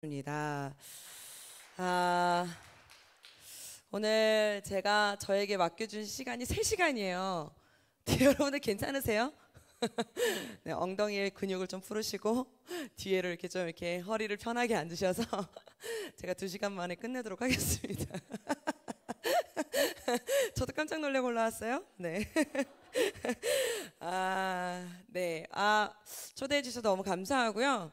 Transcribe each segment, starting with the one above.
입니다. 오늘 제가 저에게 맡겨준 시간이 3시간이에요. 여러분들 괜찮으세요? 네, 엉덩이의 근육을 좀 풀으시고 뒤에를 이렇게 좀 이렇게 허리를 편하게 앉으셔서 제가 2시간 만에 끝내도록 하겠습니다. 저도 깜짝 놀래고 올라왔어요. 네. 네. 초대해 주셔서 너무 감사하고요.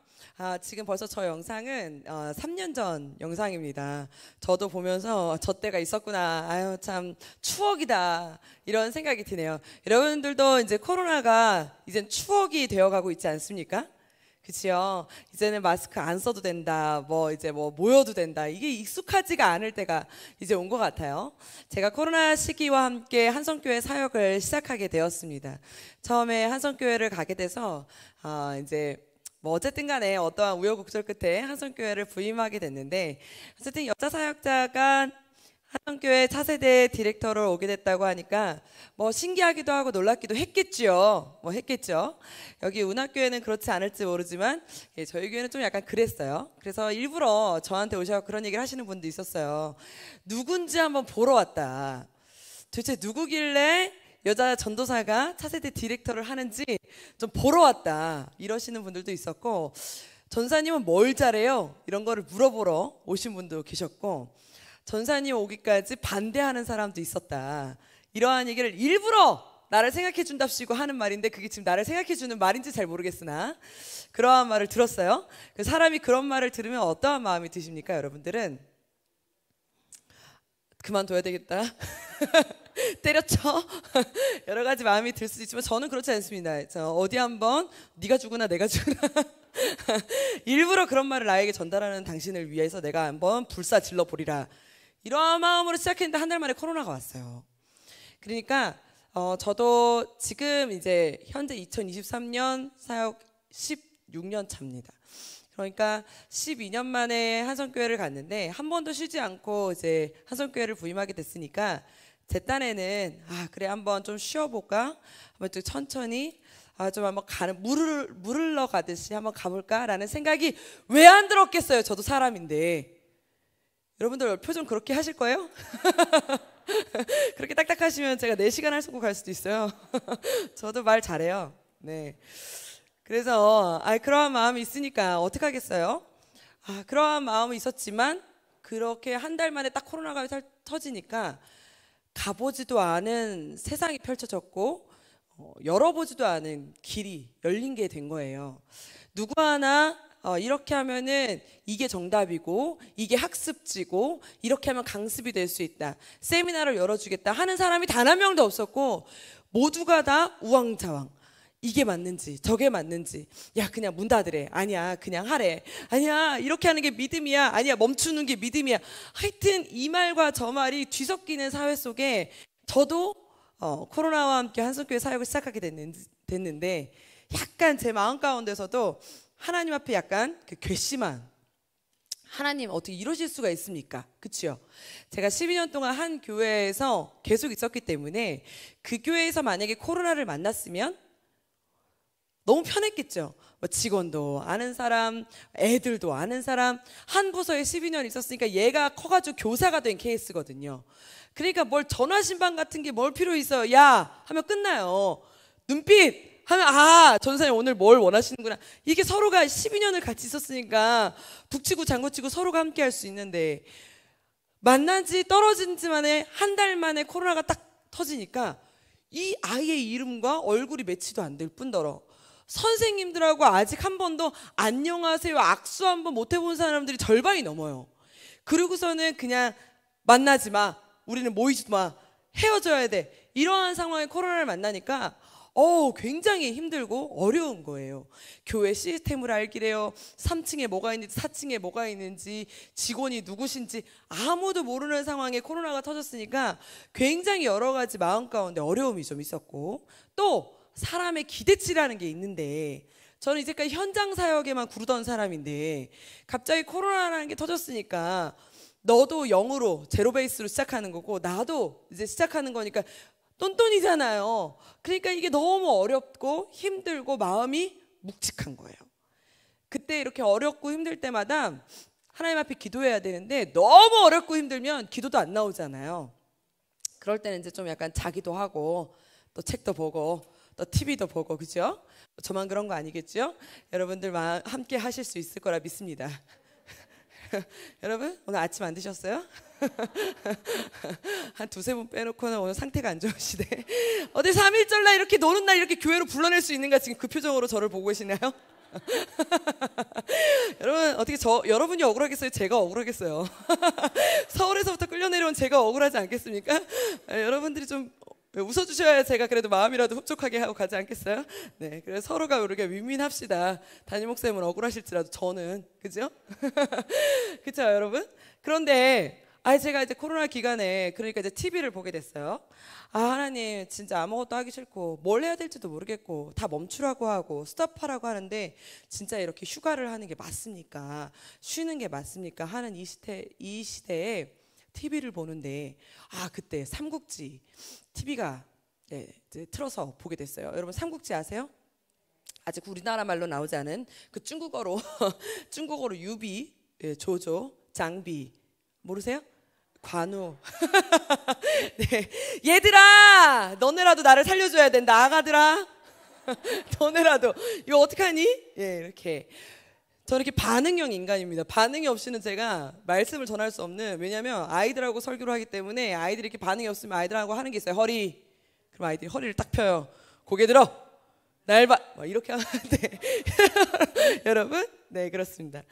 지금 벌써 저 영상은 3년 전 영상입니다. 저도 보면서 저 때가 있었구나. 아유, 참 추억이다. 이런 생각이 드네요. 여러분들도 이제 코로나가 이젠 추억이 되어가고 있지 않습니까? 그치요? 이제는 마스크 안 써도 된다. 이제 모여도 된다. 이게 익숙하지가 않을 때가 이제 온 것 같아요. 제가 코로나 시기와 함께 한성교회 사역을 시작하게 되었습니다. 처음에 한성교회를 가게 돼서 이제 어쨌든 간에 어떠한 우여곡절 끝에 한성교회를 부임하게 됐는데, 어쨌든 여자 사역자가 한성교회 차세대 디렉터로 오게 됐다고 하니까 신기하기도 하고 놀랍기도 했겠죠. 했겠죠. 여기 운학교회는 그렇지 않을지 모르지만 저희 교회는 좀 약간 그랬어요. 그래서 일부러 저한테 오셔서 그런 얘기를 하시는 분도 있었어요. 누군지 한번 보러 왔다. 도대체 누구길래 여자 전도사가 차세대 디렉터를 하는지 좀 보러 왔다. 이러시는 분들도 있었고, 전사님은 뭘 잘해요? 이런 거를 물어보러 오신 분도 계셨고, 전사님 오기까지 반대하는 사람도 있었다. 이러한 얘기를 일부러 나를 생각해 준답시고 하는 말인데, 그게 지금 나를 생각해 주는 말인지 잘 모르겠으나 그러한 말을 들었어요. 사람이 그런 말을 들으면 어떠한 마음이 드십니까? 여러분들은 그만둬야 되겠다. 때려쳐. 여러 가지 마음이 들 수도 있지만 저는 그렇지 않습니다. 어디 한번 네가 죽으나 내가 죽으나 일부러 그런 말을 나에게 전달하는 당신을 위해서 내가 한번 불사 질러 보리라. 이러한 마음으로 시작했는데 한 달 만에 코로나가 왔어요. 그러니까 저도 지금 이제 현재 2023년 사역 16년 차입니다. 그러니까 12년 만에 한성교회를 갔는데 한 번도 쉬지 않고 이제 한성교회를 부임하게 됐으니까 제 딴에는 그래 한번 좀 쉬어볼까? 한번 좀 천천히 좀 한번 물을 흘러 가듯이 한번 가볼까라는 생각이 왜 안 들었겠어요? 저도 사람인데. 여러분들 표정 그렇게 하실 거예요? 그렇게 딱딱하시면 제가 4시간 할 수 있고 갈 수도 있어요. 저도 말 잘해요. 네. 그래서 그러한 마음이 있으니까 어떡하겠어요? 그러한 마음이 있었지만 그렇게 한 달 만에 딱 코로나가 터지니까 가보지도 않은 세상이 펼쳐졌고 열어보지도 않은 길이 열린 게 된 거예요. 누구 하나 이렇게 하면은 이게 정답이고 이게 학습지고 이렇게 하면 강습이 될 수 있다, 세미나를 열어주겠다 하는 사람이 단 한 명도 없었고, 모두가 다 우왕좌왕. 이게 맞는지 저게 맞는지, 야 그냥 문 닫으래, 아니야 그냥 하래, 아니야 이렇게 하는 게 믿음이야, 아니야 멈추는 게 믿음이야. 하여튼 이 말과 저 말이 뒤섞이는 사회 속에 저도 코로나와 함께 한성교회 사역을 시작하게 됐는데 약간 제 마음 가운데서도 하나님 앞에 약간 그 괘씸한, 하나님 어떻게 이러실 수가 있습니까? 그치요? 제가 12년 동안 한 교회에서 계속 있었기 때문에 그 교회에서 만약에 코로나를 만났으면 너무 편했겠죠. 직원도 아는 사람, 애들도 아는 사람, 한 부서에 12년 있었으니까 얘가 커가지고 교사가 된 케이스거든요. 그러니까 뭘 전화신방 같은 게 뭘 필요 있어요. 야 하면 끝나요. 눈빛 하면 전사님 오늘 뭘 원하시는구나. 이게 서로가 12년을 같이 있었으니까 북치고 장구치고 서로가 함께 할 수 있는데, 만난 지 떨어진 지 만에 한 달 만에 코로나가 딱 터지니까 이 아이의 이름과 얼굴이 매치도 안 될 뿐더러 선생님들하고 아직 한 번도 안녕하세요 악수 한 번 못 해본 사람들이 절반이 넘어요. 그러고서는 그냥 만나지 마, 우리는 모이지 마, 헤어져야 돼, 이러한 상황에 코로나를 만나니까 굉장히 힘들고 어려운 거예요. 교회 시스템을 알기래요. 3층에 뭐가 있는지 4층에 뭐가 있는지 직원이 누구신지 아무도 모르는 상황에 코로나가 터졌으니까 굉장히 여러 가지 마음 가운데 어려움이 좀 있었고, 또 사람의 기대치라는 게 있는데, 저는 이제까지 현장 사역에만 구르던 사람인데 갑자기 코로나라는 게 터졌으니까 너도 0으로 제로 베이스로 시작하는 거고 나도 이제 시작하는 거니까 똔똔이잖아요. 그러니까 이게 너무 어렵고 힘들고 마음이 묵직한 거예요. 그때 이렇게 어렵고 힘들 때마다 하나님 앞에 기도해야 되는데 너무 어렵고 힘들면 기도도 안 나오잖아요. 그럴 때는 이제 좀 약간 자기도 하고 또 책도 보고 또 TV도 보고, 그죠? 저만 그런 거 아니겠죠? 여러분들 함께 하실 수 있을 거라 믿습니다. 여러분 오늘 아침 안 드셨어요? 한 두세 분 빼놓고는 오늘 상태가 안 좋으시대. 어디 3.1절 날 이렇게 노는 날 이렇게 교회로 불러낼 수 있는가, 지금 그 표정으로 저를 보고 계시나요? 여러분 어떻게 여러분이 억울하겠어요? 제가 억울하겠어요? 서울에서부터 끌려 내려온 제가 억울하지 않겠습니까? 여러분들이 좀 웃어주셔야 제가 그래도 마음이라도 흡족하게 하고 가지 않겠어요? 네, 그래서 서로가 우리가 윈윈합시다. 담임 목사님은 억울하실지라도 저는, 그죠? 그렇죠, 여러분? 그런데 제가 이제 코로나 기간에 그러니까 이제 TV를 보게 됐어요. 하나님 진짜 아무것도 하기 싫고 뭘 해야 될지도 모르겠고 다 멈추라고 하고 스톱하라고 하는데 진짜 이렇게 휴가를 하는 게 맞습니까? 쉬는 게 맞습니까? 하는 이 시대에 TV를 보는데 그때 삼국지 TV가 이제 틀어서 보게 됐어요. 여러분 삼국지 아세요? 아직 우리나라 말로 나오지 않은 그 중국어로 중국어로 유비, 조조, 장비 모르세요? 관우. 네. 얘들아 너네라도 나를 살려줘야 된다. 아가들아 너네라도 이거 어떡하니? 이렇게 저는 이렇게 반응형 인간입니다. 반응이 없이는 제가 말씀을 전할 수 없는, 왜냐하면 아이들하고 설교를 하기 때문에 아이들이 이렇게 반응이 없으면 아이들하고 하는 게 있어요. 허리. 그럼 아이들이 허리를 딱 펴요. 고개 들어. 날 봐. 이렇게 하는데 여러분, 네 그렇습니다.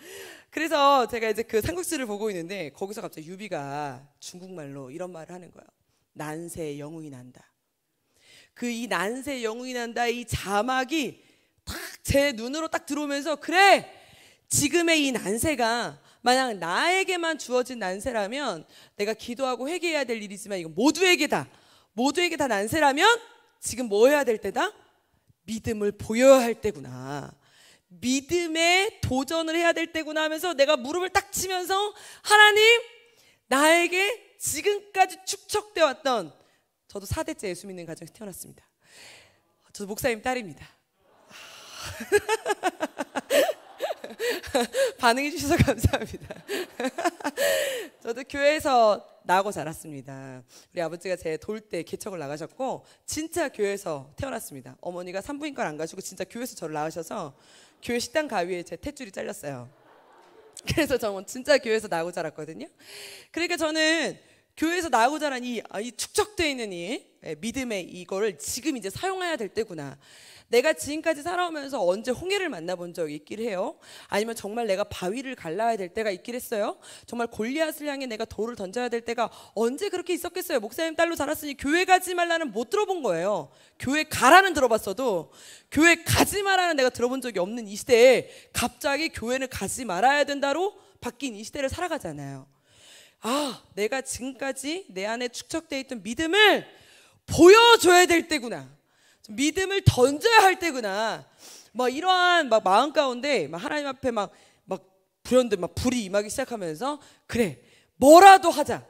그래서 제가 이제 그 삼국지를 보고 있는데 거기서 갑자기 유비가 중국말로 이런 말을 하는 거예요. 난세 영웅이 난다. 이 난세 영웅이 난다 이 자막이 딱 제 눈으로 딱 들어오면서, 그래 지금의 이 난세가 만약 나에게만 주어진 난세라면 내가 기도하고 회개해야 될 일이지만 이건 모두에게 다 난세라면 지금 뭐 해야 될 때다? 믿음을 보여야 할 때구나. 믿음에 도전을 해야 될 때구나 하면서 내가 무릎을 딱 치면서, 하나님 나에게 지금까지 축적되어 왔던, 저도 4대째 예수 믿는 가정에서 태어났습니다. 저도 목사님 딸입니다. 반응해 주셔서 감사합니다. 저도 교회에서 나고 자랐습니다. 우리 아버지가 제 돌 때 개척을 나가셨고 진짜 교회에서 태어났습니다. 어머니가 산부인과를 안 가시고 진짜 교회에서 저를 낳으셔서 교회 식당 가위에 제 탯줄이 잘렸어요. 그래서 저는 진짜 교회에서 나고 자랐거든요. 그러니까 저는 교회에서 나고 자란 이 축적되어 있는 이 믿음의 이거를 지금 이제 사용해야 될 때구나. 내가 지금까지 살아오면서 언제 홍해를 만나본 적이 있길 해요? 아니면 정말 내가 바위를 갈라야 될 때가 있길 했어요? 정말 골리앗을 향해 내가 돌을 던져야 될 때가 언제 그렇게 있었겠어요? 목사님 딸로 자랐으니 교회 가지 말라는 못 들어본 거예요. 교회 가라는 들어봤어도 교회 가지 말라는 내가 들어본 적이 없는 이 시대에 갑자기 교회를 가지 말아야 된다로 바뀐 이 시대를 살아가잖아요. 내가 지금까지 내 안에 축적되어 있던 믿음을 보여줘야 될 때구나. 믿음을 던져야 할 때구나. 이러한 마음 가운데 하나님 앞에 불현듯 불이 임하기 시작하면서, 그래 뭐라도 하자.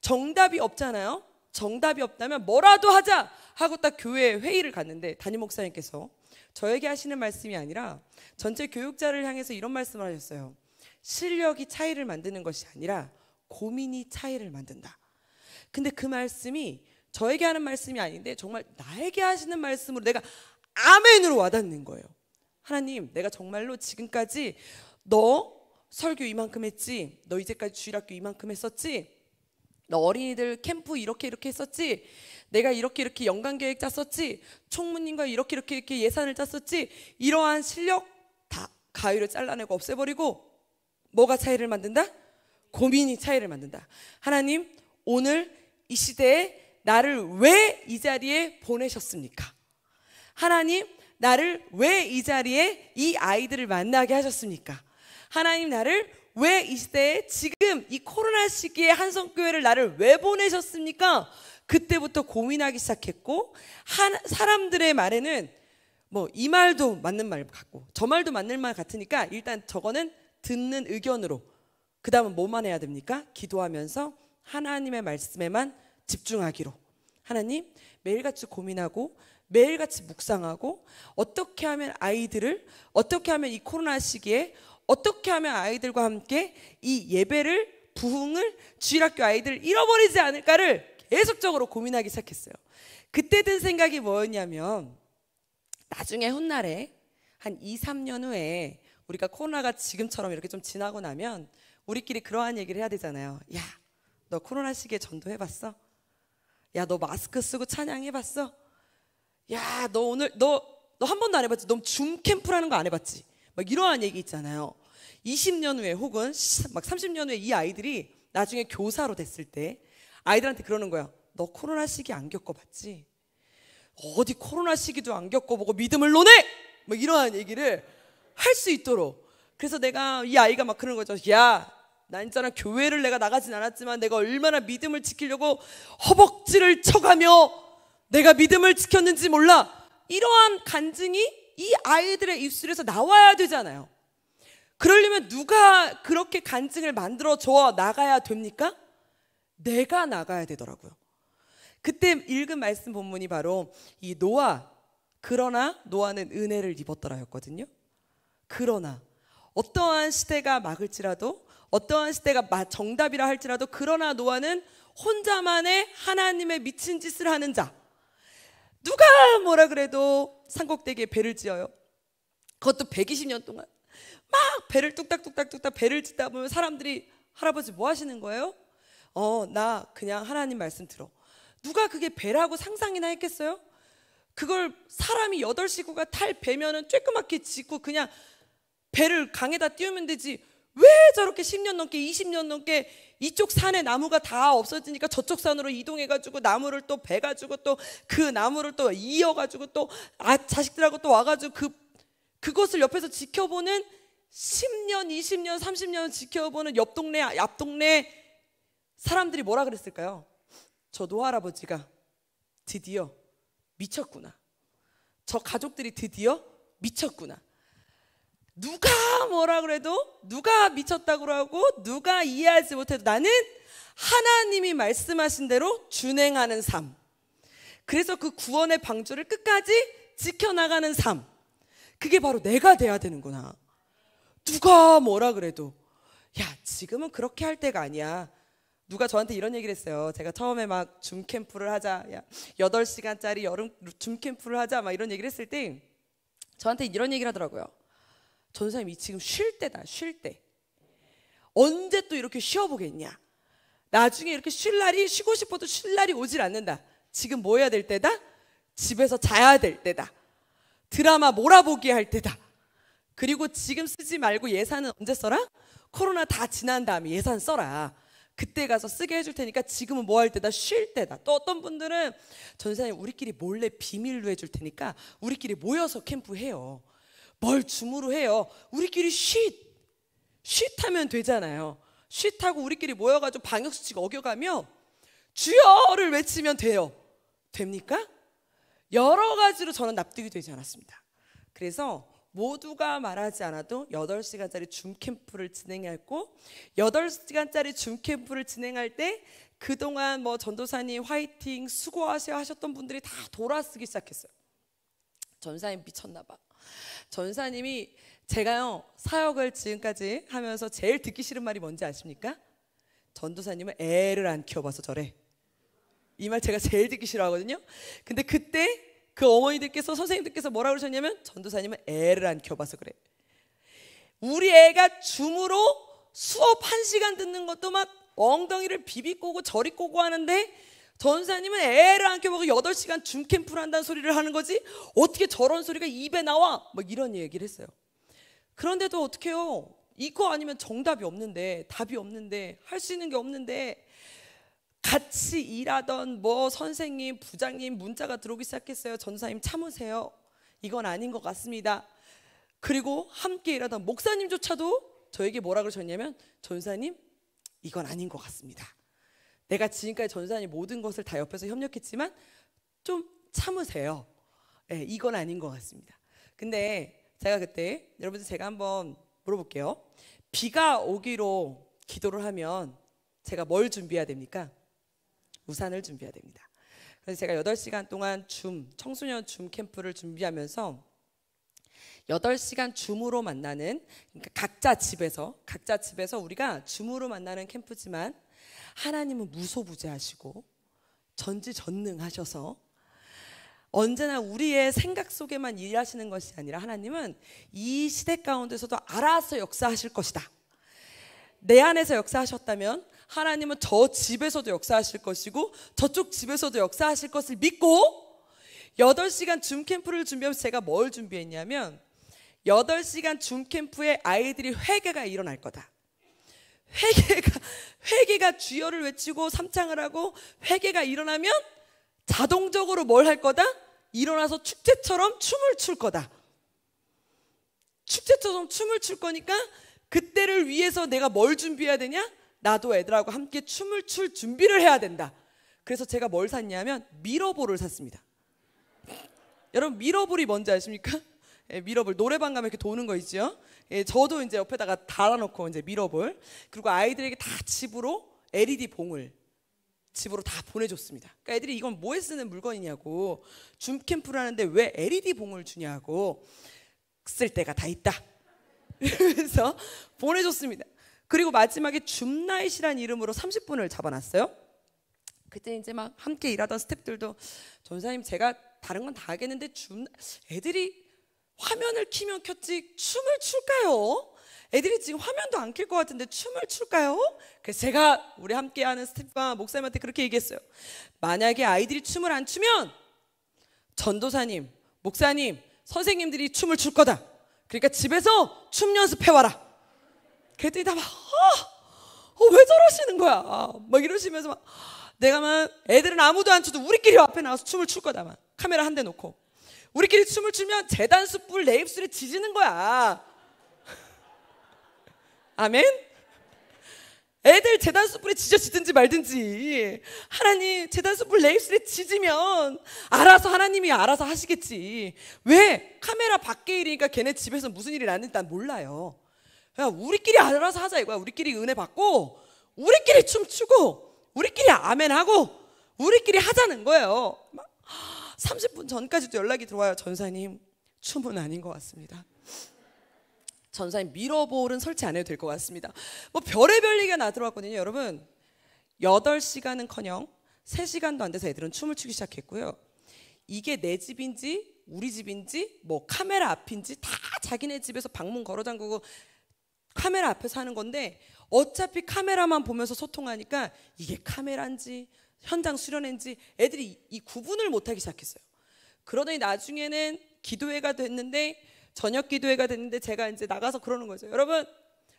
정답이 없잖아요. 정답이 없다면 뭐라도 하자 하고 딱 교회 회의를 갔는데 담임 목사님께서 저에게 하시는 말씀이 아니라 전체 교육자를 향해서 이런 말씀을 하셨어요. 실력이 차이를 만드는 것이 아니라 고민이 차이를 만든다. 근데 그 말씀이 저에게 하는 말씀이 아닌데 정말 나에게 하시는 말씀으로 내가 아멘으로 와닿는 거예요. 하나님, 내가 정말로 지금까지 너 설교 이만큼 했지, 너 이제까지 주일학교 이만큼 했었지, 너 어린이들 캠프 이렇게 했었지, 내가 이렇게 연간계획 짰었지, 총무님과 이렇게 예산을 짰었지, 이러한 실력 다 가위로 잘라내고 없애버리고 뭐가 차이를 만든다? 고민이 차이를 만든다. 하나님, 오늘 이 시대에 나를 왜 이 자리에 보내셨습니까? 하나님, 나를 왜 이 자리에 이 아이들을 만나게 하셨습니까? 하나님, 나를 왜 이 시대에 지금 이 코로나 시기에 한성교회를 나를 왜 보내셨습니까? 그때부터 고민하기 시작했고, 사람들의 말에는 이 말도 맞는 말 같고 저 말도 맞는 말 같으니까 일단 저거는 듣는 의견으로, 그 다음은 뭐만 해야 됩니까? 기도하면서 하나님의 말씀에만 집중하기로. 하나님, 매일같이 고민하고 매일같이 묵상하고 어떻게 하면 아이들을, 어떻게 하면 이 코로나 시기에 어떻게 하면 아이들과 함께 이 예배를, 부흥을, 주일학교 아이들 잃어버리지 않을까를 계속적으로 고민하기 시작했어요. 그때 든 생각이 뭐였냐면, 나중에 훗날에 한 2, 3년 후에 우리가 코로나가 지금처럼 이렇게 좀 지나고 나면 우리끼리 그러한 얘기를 해야 되잖아요. 야, 너 코로나 시기에 전도해봤어? 야, 너 마스크 쓰고 찬양해봤어? 야, 너 오늘 너 한 번도 안 해봤지? 너 줌 캠프라는 거 안 해봤지? 막 이러한 얘기 있잖아요. 20년 후에 혹은 막 30년 후에 이 아이들이 나중에 교사로 됐을 때 아이들한테 그러는 거야. 너 코로나 시기 안 겪어봤지? 어디 코로나 시기도 안 겪어보고 믿음을 논해! 막 이러한 얘기를 할 수 있도록. 그래서 내가 이 아이가 막 그러는 거죠. 야, 난 있잖아, 교회를 내가 나가진 않았지만 내가 얼마나 믿음을 지키려고 허벅지를 쳐가며 내가 믿음을 지켰는지 몰라. 이러한 간증이 이 아이들의 입술에서 나와야 되잖아요. 그러려면 누가 그렇게 간증을 만들어 줘 나가야 됩니까? 내가 나가야 되더라고요. 그때 읽은 말씀 본문이 바로 이 노아, 그러나 노아는 은혜를 입었더라였거든요. 그러나 어떠한 시대가 막을지라도, 어떠한 시대가 정답이라 할지라도, 그러나 노아는 혼자만의 하나님의 미친 짓을 하는 자. 누가 뭐라 그래도 산꼭대기에 배를 지어요. 그것도 120년 동안 막 배를 뚝딱뚝딱 배를 짓다 보면 사람들이, 할아버지 뭐 하시는 거예요? 나 그냥 하나님 말씀 들어. 누가 그게 배라고 상상이나 했겠어요? 그걸 사람이 8식구가 탈 배면은 쬐끄맣게 짓고 그냥 배를 강에다 띄우면 되지. 왜 저렇게 10년 넘게 20년 넘게 이쪽 산에 나무가 다 없어지니까 저쪽 산으로 이동해가지고 나무를 또 베가지고 또 그 나무를 또 이어가지고 또 자식들하고 또 와가지고 그것을 옆에서 지켜보는 10년, 20년, 30년 지켜보는 옆 동네 사람들이 뭐라 그랬을까요? 저 노할아버지가 드디어 미쳤구나. 저 가족들이 드디어 미쳤구나. 누가 뭐라 그래도, 누가 미쳤다고 하고 누가 이해하지 못해도 나는 하나님이 말씀하신 대로 준행하는 삶. 그래서 그 구원의 방주를 끝까지 지켜나가는 삶. 그게 바로 내가 돼야 되는구나. 누가 뭐라 그래도, 야, 지금은 그렇게 할 때가 아니야. 누가 저한테 이런 얘기를 했어요. 제가 처음에 막 줌 캠프를 하자, 야, 8시간짜리 여름 줌 캠프를 하자, 막 이런 얘기를 했을 때 저한테 이런 얘기를 하더라고요. 전사님이 지금 쉴 때다, 쉴 때. 언제 또 이렇게 쉬어보겠냐? 나중에 이렇게 쉴 날이, 쉬고 싶어도 쉴 날이 오질 않는다. 지금 뭐 해야 될 때다? 집에서 자야 될 때다. 드라마 몰아보기 할 때다. 그리고 지금 쓰지 말고 예산은 언제 써라? 코로나 다 지난 다음에 예산 써라. 그때 가서 쓰게 해줄 테니까 지금은 뭐 할 때다? 쉴 때다. 또 어떤 분들은 전사님 우리끼리 몰래 비밀로 해줄 테니까 우리끼리 모여서 캠프해요. 뭘 줌으로 해요? 우리끼리 쉿하면 되잖아요. 쉿하고 우리끼리 모여가지고 방역수칙 어겨가며 주여를 외치면 돼요. 됩니까? 여러 가지로 저는 납득이 되지 않았습니다. 그래서 모두가 말하지 않아도 8시간짜리 줌캠프를 진행했고, 8시간짜리 줌캠프를 진행할 때 그동안 뭐 전도사님 화이팅 수고하셨던 분들이 다 돌아쓰기 시작했어요. 전사님 미쳤나 봐. 전사님이, 제가요 사역을 지금까지 하면서 제일 듣기 싫은 말이 뭔지 아십니까? 전도사님은 애를 안 키워봐서 저래. 이 말 제가 제일 듣기 싫어하거든요. 근데 그때 그 어머니들께서, 선생님들께서 뭐라고 그러셨냐면, 전도사님은 애를 안 키워봐서 그래. 우리 애가 줌으로 수업 1시간 듣는 것도 막 엉덩이를 비비꼬고 저리 꼬고 하는데 전사님은 애를 안 키워보고 8시간 줌 캠프를 한다는 소리를 하는 거지, 어떻게 저런 소리가 입에 나와? 막 이런 얘기를 했어요. 그런데도 어떡해요? 이거 아니면 정답이 없는데, 답이 없는데, 할 수 있는 게 없는데, 같이 일하던 뭐 선생님, 부장님 문자가 들어오기 시작했어요. 전사님 참으세요. 이건 아닌 것 같습니다. 그리고 함께 일하던 목사님조차도 저에게 뭐라 그러셨냐면, 전사님 이건 아닌 것 같습니다. 내가 지금까지 전사님 모든 것을 다 옆에서 협력했지만 좀 참으세요. 네, 이건 아닌 것 같습니다. 근데 제가 그때, 여러분들 제가 한번 물어볼게요. 비가 오기로 기도를 하면 제가 뭘 준비해야 됩니까? 우산을 준비해야 됩니다. 그래서 제가 8시간 동안 청소년 줌 캠프를 준비하면서 8시간 줌으로 만나는, 그러니까 각자 집에서 우리가 줌으로 만나는 캠프지만 하나님은 무소부재하시고 전지전능하셔서 언제나 우리의 생각 속에만 일하시는 것이 아니라 하나님은 이 시대 가운데서도 알아서 역사하실 것이다. 내 안에서 역사하셨다면 하나님은 저 집에서도 역사하실 것이고 저쪽 집에서도 역사하실 것을 믿고 8시간 줌 캠프를 준비하면서 제가 뭘 준비했냐면 8시간 줌 캠프에 아이들이 회개가 일어날 거다. 회개가 주여를 외치고 삼창을 하고 회개가 일어나면 자동적으로 뭘 할 거다? 일어나서 축제처럼 춤을 출 거다. 축제처럼 춤을 출 거니까 그때를 위해서 내가 뭘 준비해야 되냐? 나도 애들하고 함께 춤을 출 준비를 해야 된다. 그래서 제가 뭘 샀냐면 미러볼을 샀습니다. 여러분 미러볼이 뭔지 아십니까? 예, 미러볼 노래방 가면 이렇게 도는 거 있죠? 예, 저도 이제 옆에다가 달아놓고 이제 미러볼, 그리고 아이들에게 다 집으로 LED 봉을 집으로 다 보내줬습니다. 그러니까 애들이 이건 뭐에 쓰는 물건이냐고, 줌 캠프를 하는데 왜 LED 봉을 주냐고, 쓸 데가 다 있다. 그래서 보내줬습니다. 그리고 마지막에 줌나잇이라는 이름으로 30분을 잡아놨어요. 그때 이제 막 함께 일하던 스태프들도 전사님 제가 다른 건 다 하겠는데 애들이 화면을 키면 켰지 춤을 출까요? 애들이 지금 화면도 안 켤 것 같은데 춤을 출까요? 그래서 제가 우리 함께하는 스태프와 목사님한테 그렇게 얘기했어요. 만약에 아이들이 춤을 안 추면 전도사님, 목사님, 선생님들이 춤을 출 거다. 그러니까 집에서 춤 연습해와라. 그랬더니 다 막 왜 저러시는 거야? 막 이러시면서 막 내가 막 애들은 아무도 안 춰도 우리끼리 앞에 나와서 춤을 출 거다. 막 카메라 한 대 놓고 우리끼리 춤을 추면 재단 숯불 내 입술에 지지는 거야. 아멘? 애들 재단 숯불에 지져지든지 말든지 하나님 재단 숯불 내 입술에 지지면 알아서 하나님이 알아서 하시겠지. 왜? 카메라 밖에 일이니까 걔네 집에서 무슨 일이 났는지 난 몰라요. 야, 우리끼리 알아서 하자 이거야. 우리끼리 은혜 받고 우리끼리 춤추고 우리끼리 아멘하고 우리끼리 하자는 거예요. 30분 전까지도 연락이 들어와요. 전사님 춤은 아닌 것 같습니다. 전사님 미러볼은 설치 안 해도 될 것 같습니다. 뭐 별의별 얘기가 나 들어왔거든요. 여러분 8시간은커녕 3시간도 안 돼서 애들은 춤을 추기 시작했고요. 이게 내 집인지 우리 집인지 뭐 카메라 앞인지 다 자기네 집에서 방문 걸어 잠그고 카메라 앞에서 하는 건데 어차피 카메라만 보면서 소통하니까 이게 카메라인지 현장 수련회인지 애들이 이 구분을 못하기 시작했어요. 그러더니 나중에는 기도회가 됐는데 저녁 기도회가 됐는데 제가 이제 나가서 그러는 거죠. 여러분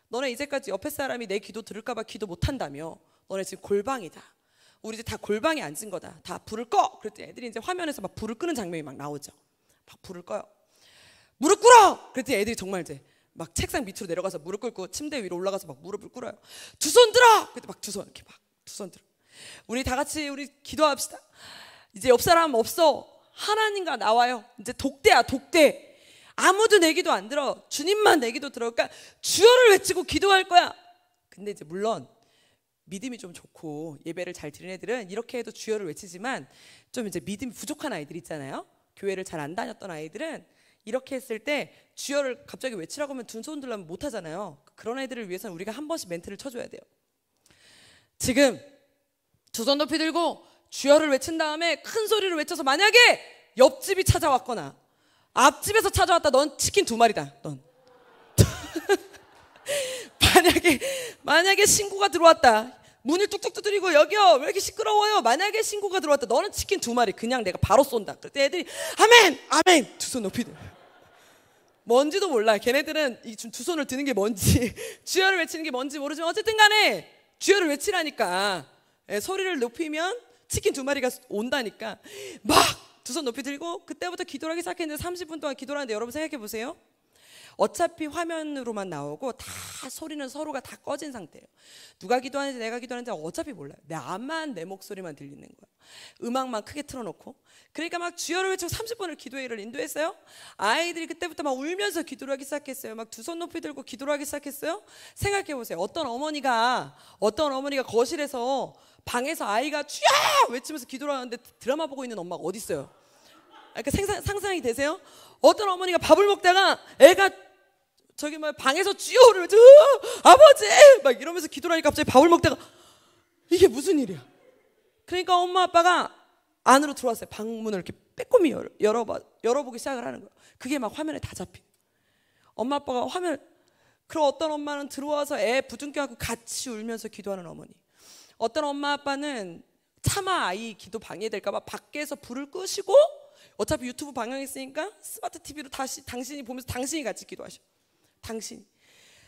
너네 이제까지 옆에 사람이 내 기도 들을까 봐 기도 못한다며. 너네 지금 골방이다. 우리 이제 다 골방에 앉은 거다. 다 불을 꺼. 그랬더니 애들이 이제 화면에서 막 불을 끄는 장면이 막 나오죠. 막 불을 꺼요. 무릎 꿇어. 그랬더니 애들이 정말 이제 막 책상 밑으로 내려가서 무릎 꿇고 침대 위로 올라가서 막 무릎을 꿇어요. 두 손 들어. 그때 막 두 손 이렇게 막 두 손 들어. 우리 다 같이 우리 기도합시다. 이제 옆 사람 없어. 하나님과 나와요. 이제 독대야 독대. 아무도 내 기도 안 들어. 주님만 내 기도 들어. 그러니까 주여를 외치고 기도할 거야. 근데 이제 물론 믿음이 좀 좋고 예배를 잘 드리는 애들은 이렇게 해도 주여를 외치지만 좀 이제 믿음이 부족한 아이들 있잖아요. 교회를 잘 안 다녔던 아이들은 이렇게 했을 때 주여를 갑자기 외치라고 하면 두 손 들려면 못 하잖아요. 그런 애들을 위해서는 우리가 한 번씩 멘트를 쳐줘야 돼요. 지금 두 손 높이 들고 주여를 외친 다음에 큰 소리를 외쳐서 만약에 옆집이 찾아왔거나 앞집에서 찾아왔다. 넌 치킨 2마리다. 넌 만약에 신고가 들어왔다. 문을 뚝뚝 두드리고 여기요 왜 이렇게 시끄러워요. 만약에 신고가 들어왔다. 너는 치킨 2마리 그냥 내가 바로 쏜다. 그때 애들이 아멘 아멘 두 손 높이 들어. 뭔지도 몰라. 걔네들은 이 두 손을 드는 게 뭔지 주여를 외치는 게 뭔지 모르지만 어쨌든 간에 주여를 외치라니까. 소리를 높이면 치킨 2마리가 온다니까 막 두 손 높이 들고 그때부터 기도를 하기 시작했는데 30분 동안 기도를 하는데 여러분 생각해 보세요. 어차피 화면으로만 나오고 다 소리는 서로가 다 꺼진 상태예요. 누가 기도하는지 내가 기도하는지 어차피 몰라요. 나만 내 목소리만 들리는 거야. 음악만 크게 틀어놓고. 그러니까 막 주여를 외치고 30분을 기도회를 인도했어요. 아이들이 그때부터 막 울면서 기도를 하기 시작했어요. 막 두 손 높이 들고 기도를 하기 시작했어요. 생각해 보세요. 어떤 어머니가 거실에서 방에서 아이가 주여 외치면서 기도를 하는데 드라마 보고 있는 엄마가 어디 있어요? 그러니까 상상이 되세요? 어떤 어머니가 밥을 먹다가 애가 저기 막 방에서 쥐어오르면서 아버지 막 이러면서 기도를 하니까 갑자기 밥을 먹다가 이게 무슨 일이야? 그러니까 엄마 아빠가 안으로 들어왔어요. 방문을 이렇게 빼꼼히 열어보기 시작을 하는 거예요. 그게 막 화면에 다 잡힌. 엄마 아빠가 그럼 어떤 엄마는 들어와서 애 부둥켜 안고 같이 울면서 기도하는 어머니. 어떤 엄마 아빠는 차마 아이 기도 방해될까 봐 밖에서 불을 끄시고 어차피 유튜브 방영했으니까 스마트 TV로 다시 당신이 보면서 당신이 같이 기도하셔. 당신이.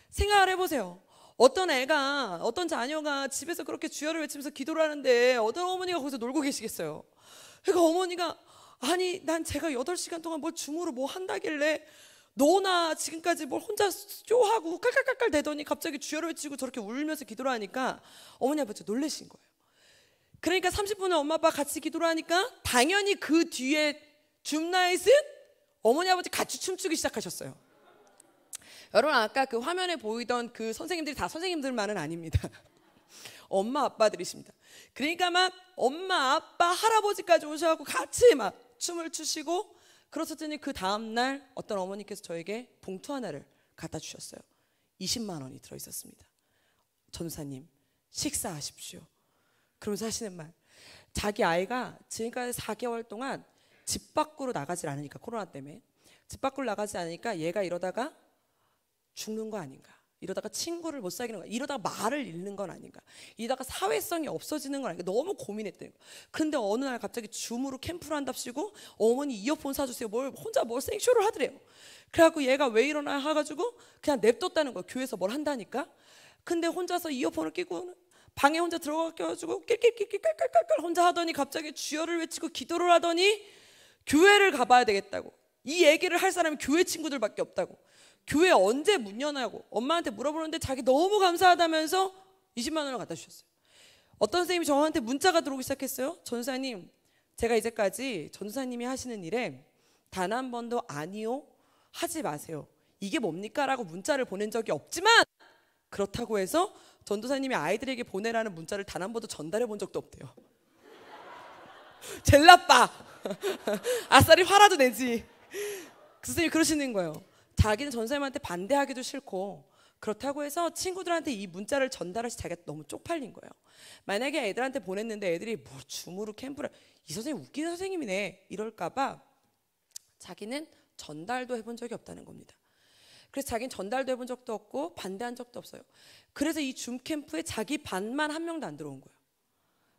생각을 해보세요. 어떤 자녀가 집에서 그렇게 주여를 외치면서 기도를 하는데 어떤 어머니가 거기서 놀고 계시겠어요. 그러니까 어머니가 아니 난 제가 8시간 동안 뭘 줌으로 뭐 한다길래 너나 지금까지 뭘 혼자 쇼하고 깔깔깔깔 대더니 갑자기 주여를 외치고 저렇게 울면서 기도를 하니까 어머니 아버지 놀라신 거예요. 그러니까 30분을 엄마 아빠 같이 기도를 하니까 당연히 그 뒤에 줌나잇은 어머니 아버지 같이 춤추기 시작하셨어요. 여러분 아까 그 화면에 보이던 그 선생님들이 다 선생님들만은 아닙니다. 엄마 아빠들이십니다. 그러니까 막 엄마 아빠 할아버지까지 오셔서 같이 막 춤을 추시고 그러셨더니 그 다음날 어떤 어머니께서 저에게 봉투 하나를 갖다 주셨어요. 20만 원이 들어있었습니다. 전도사님 식사하십시오. 그러면서 하시는 말, 자기 아이가 지금까지 4개월 동안 집 밖으로 나가질 않으니까, 코로나 때문에 집 밖으로 나가지 않으니까 얘가 이러다가 죽는 거 아닌가, 이러다가 친구를 못 사귀는 거, 이러다가 말을 잃는 건 아닌가, 이러다가 사회성이 없어지는 건 아닌가 너무 고민했대요. 근데 어느 날 갑자기 줌으로 캠프를 한답시고 어머니 이어폰 사주세요, 혼자 뭘 생쇼를 하더래요. 그래갖고 얘가 왜 이러나 해가지고 그냥 냅뒀다는 거예요. 교회에서 뭘 한다니까. 근데 혼자서 이어폰을 끼고 방에 혼자 들어가가지고 깔깔깔깔깔 혼자 하더니 갑자기 주여를 외치고 기도를 하더니 교회를 가봐야 되겠다고. 이 얘기를 할 사람이 교회 친구들밖에 없다고. 교회 언제 문 여냐고 엄마한테 물어보는데 자기 너무 감사하다면서 20만 원을 갖다 주셨어요. 어떤 선생님이 저한테 문자가 들어오기 시작했어요. 전도사님, 제가 이제까지 전도사님이 하시는 일에 단 한 번도 아니요, 하지 마세요, 이게 뭡니까? 라고 문자를 보낸 적이 없지만 그렇다고 해서 전도사님이 아이들에게 보내라는 문자를 단 한 번도 전달해 본 적도 없대요. 젤 나빠. 아싸리 화라도 내지. 그 선생님이 그러시는 거예요. 자기는 전도사님한테 반대하기도 싫고 그렇다고 해서 친구들한테 이 문자를 전달할 때 자기가 너무 쪽팔린 거예요. 만약에 애들한테 보냈는데 애들이 뭐 줌으로 캠프를, 이 선생님 웃기는 선생님이네 이럴까 봐 자기는 전달도 해본 적이 없다는 겁니다. 그래서 자기는 전달도 해본 적도 없고 반대한 적도 없어요. 그래서 이 줌 캠프에 자기 반만 한 명도 안 들어온 거예요.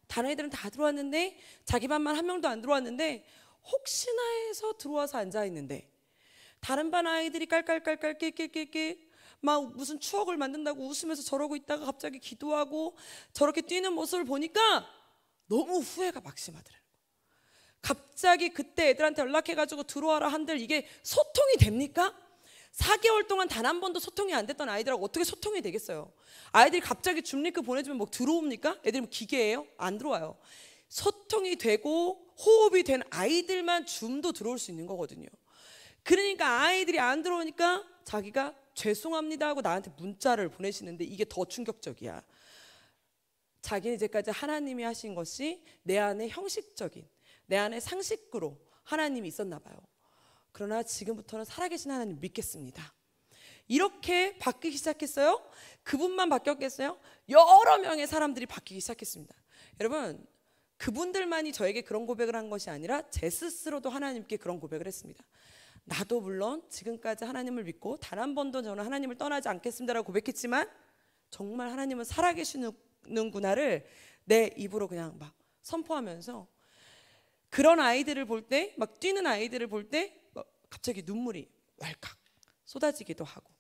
다른 애들은 다 들어왔는데 자기 반만 한 명도 안 들어왔는데 혹시나 해서 들어와서 앉아있는데 다른 반 아이들이 깔깔깔깔 끼끼끼끼 막 무슨 추억을 만든다고 웃으면서 저러고 있다가 갑자기 기도하고 저렇게 뛰는 모습을 보니까 너무 후회가 막심하더라고요. 갑자기 그때 애들한테 연락해가지고 들어와라 한들 이게 소통이 됩니까? 4개월 동안 단 한 번도 소통이 안 됐던 아이들하고 어떻게 소통이 되겠어요? 아이들이 갑자기 줌 링크 보내주면 뭐 들어옵니까? 애들이 뭐 기계예요? 안 들어와요. 소통이 되고 호흡이 된 아이들만 줌도 들어올 수 있는 거거든요. 그러니까 아이들이 안 들어오니까 자기가 죄송합니다 하고 나한테 문자를 보내시는데 이게 더 충격적이야. 자기는 이제까지 하나님이 하신 것이 내 안에 형식적인, 내 안에 상식으로 하나님이 있었나 봐요. 그러나 지금부터는 살아계신 하나님 믿겠습니다. 이렇게 바뀌기 시작했어요. 그분만 바뀌었겠어요? 여러 명의 사람들이 바뀌기 시작했습니다. 여러분, 그분들만이 저에게 그런 고백을 한 것이 아니라 제 스스로도 하나님께 그런 고백을 했습니다. 나도 물론 지금까지 하나님을 믿고 단 한 번도 저는 하나님을 떠나지 않겠습니다라고 고백했지만 정말 하나님은 살아계시는구나를 내 입으로 그냥 막 선포하면서 그런 아이들을 볼 때, 막 뛰는 아이들을 볼 때 갑자기 눈물이 왈칵 쏟아지기도 하고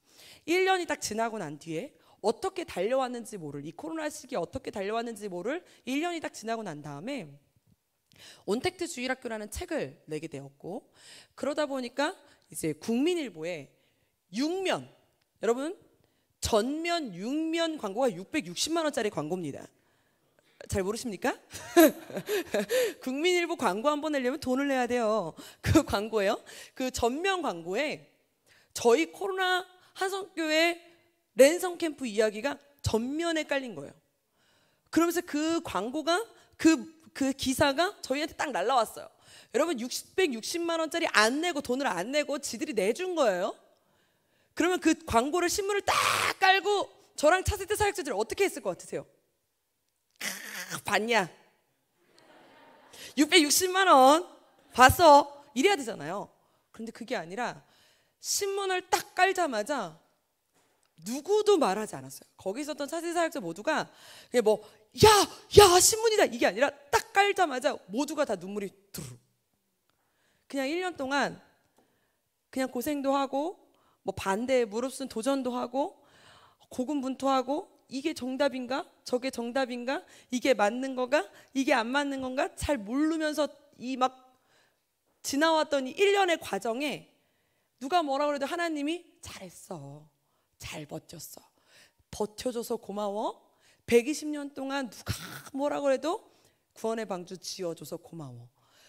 1년이 딱 지나고 난 뒤에 어떻게 달려왔는지 모를, 이 코로나 시기에 어떻게 달려왔는지 모를 1년이 딱 지나고 난 다음에 온택트 주일학교라는 책을 내게 되었고 그러다 보니까 이제 국민일보에 6면, 여러분 전면 6면 광고가 660만 원짜리 광고입니다. 잘 모르십니까? 국민일보 광고 한 번 내려면 돈을 내야 돼요. 그 광고예요. 그 전면 광고에 저희 코로나 한성교회 랜선 캠프 이야기가 전면에 깔린 거예요. 그러면서 그 광고가 그 기사가 저희한테 딱 날라왔어요. 여러분 660만 원짜리 안 내고 돈을 안 내고 지들이 내준 거예요. 그러면 그 광고를 신문을 딱 깔고 저랑 차세대 사역자들 어떻게 했을 것 같으세요? 봤냐? 660만 원 봤어 이래야 되잖아요. 그런데 그게 아니라 신문을 딱 깔자마자 누구도 말하지 않았어요. 거기 있었던 차세대 사역자 모두가 그냥 뭐 야 신문이다 이게 아니라 딱 깔자마자 모두가 다 눈물이 두루. 그냥 1년 동안 그냥 고생도 하고 뭐 반대에 무릅쓴 도전도 하고 고군분투하고 이게 정답인가? 저게 정답인가? 이게 맞는 건가? 이게 안 맞는 건가? 잘 모르면서 이 막 지나왔던 이 1년의 과정에 누가 뭐라 그래도 하나님이 잘했어. 잘 버텼어. 버텨줘서 고마워. 120년 동안 누가 뭐라 그래도 구원의 방주 지어줘서 고마워.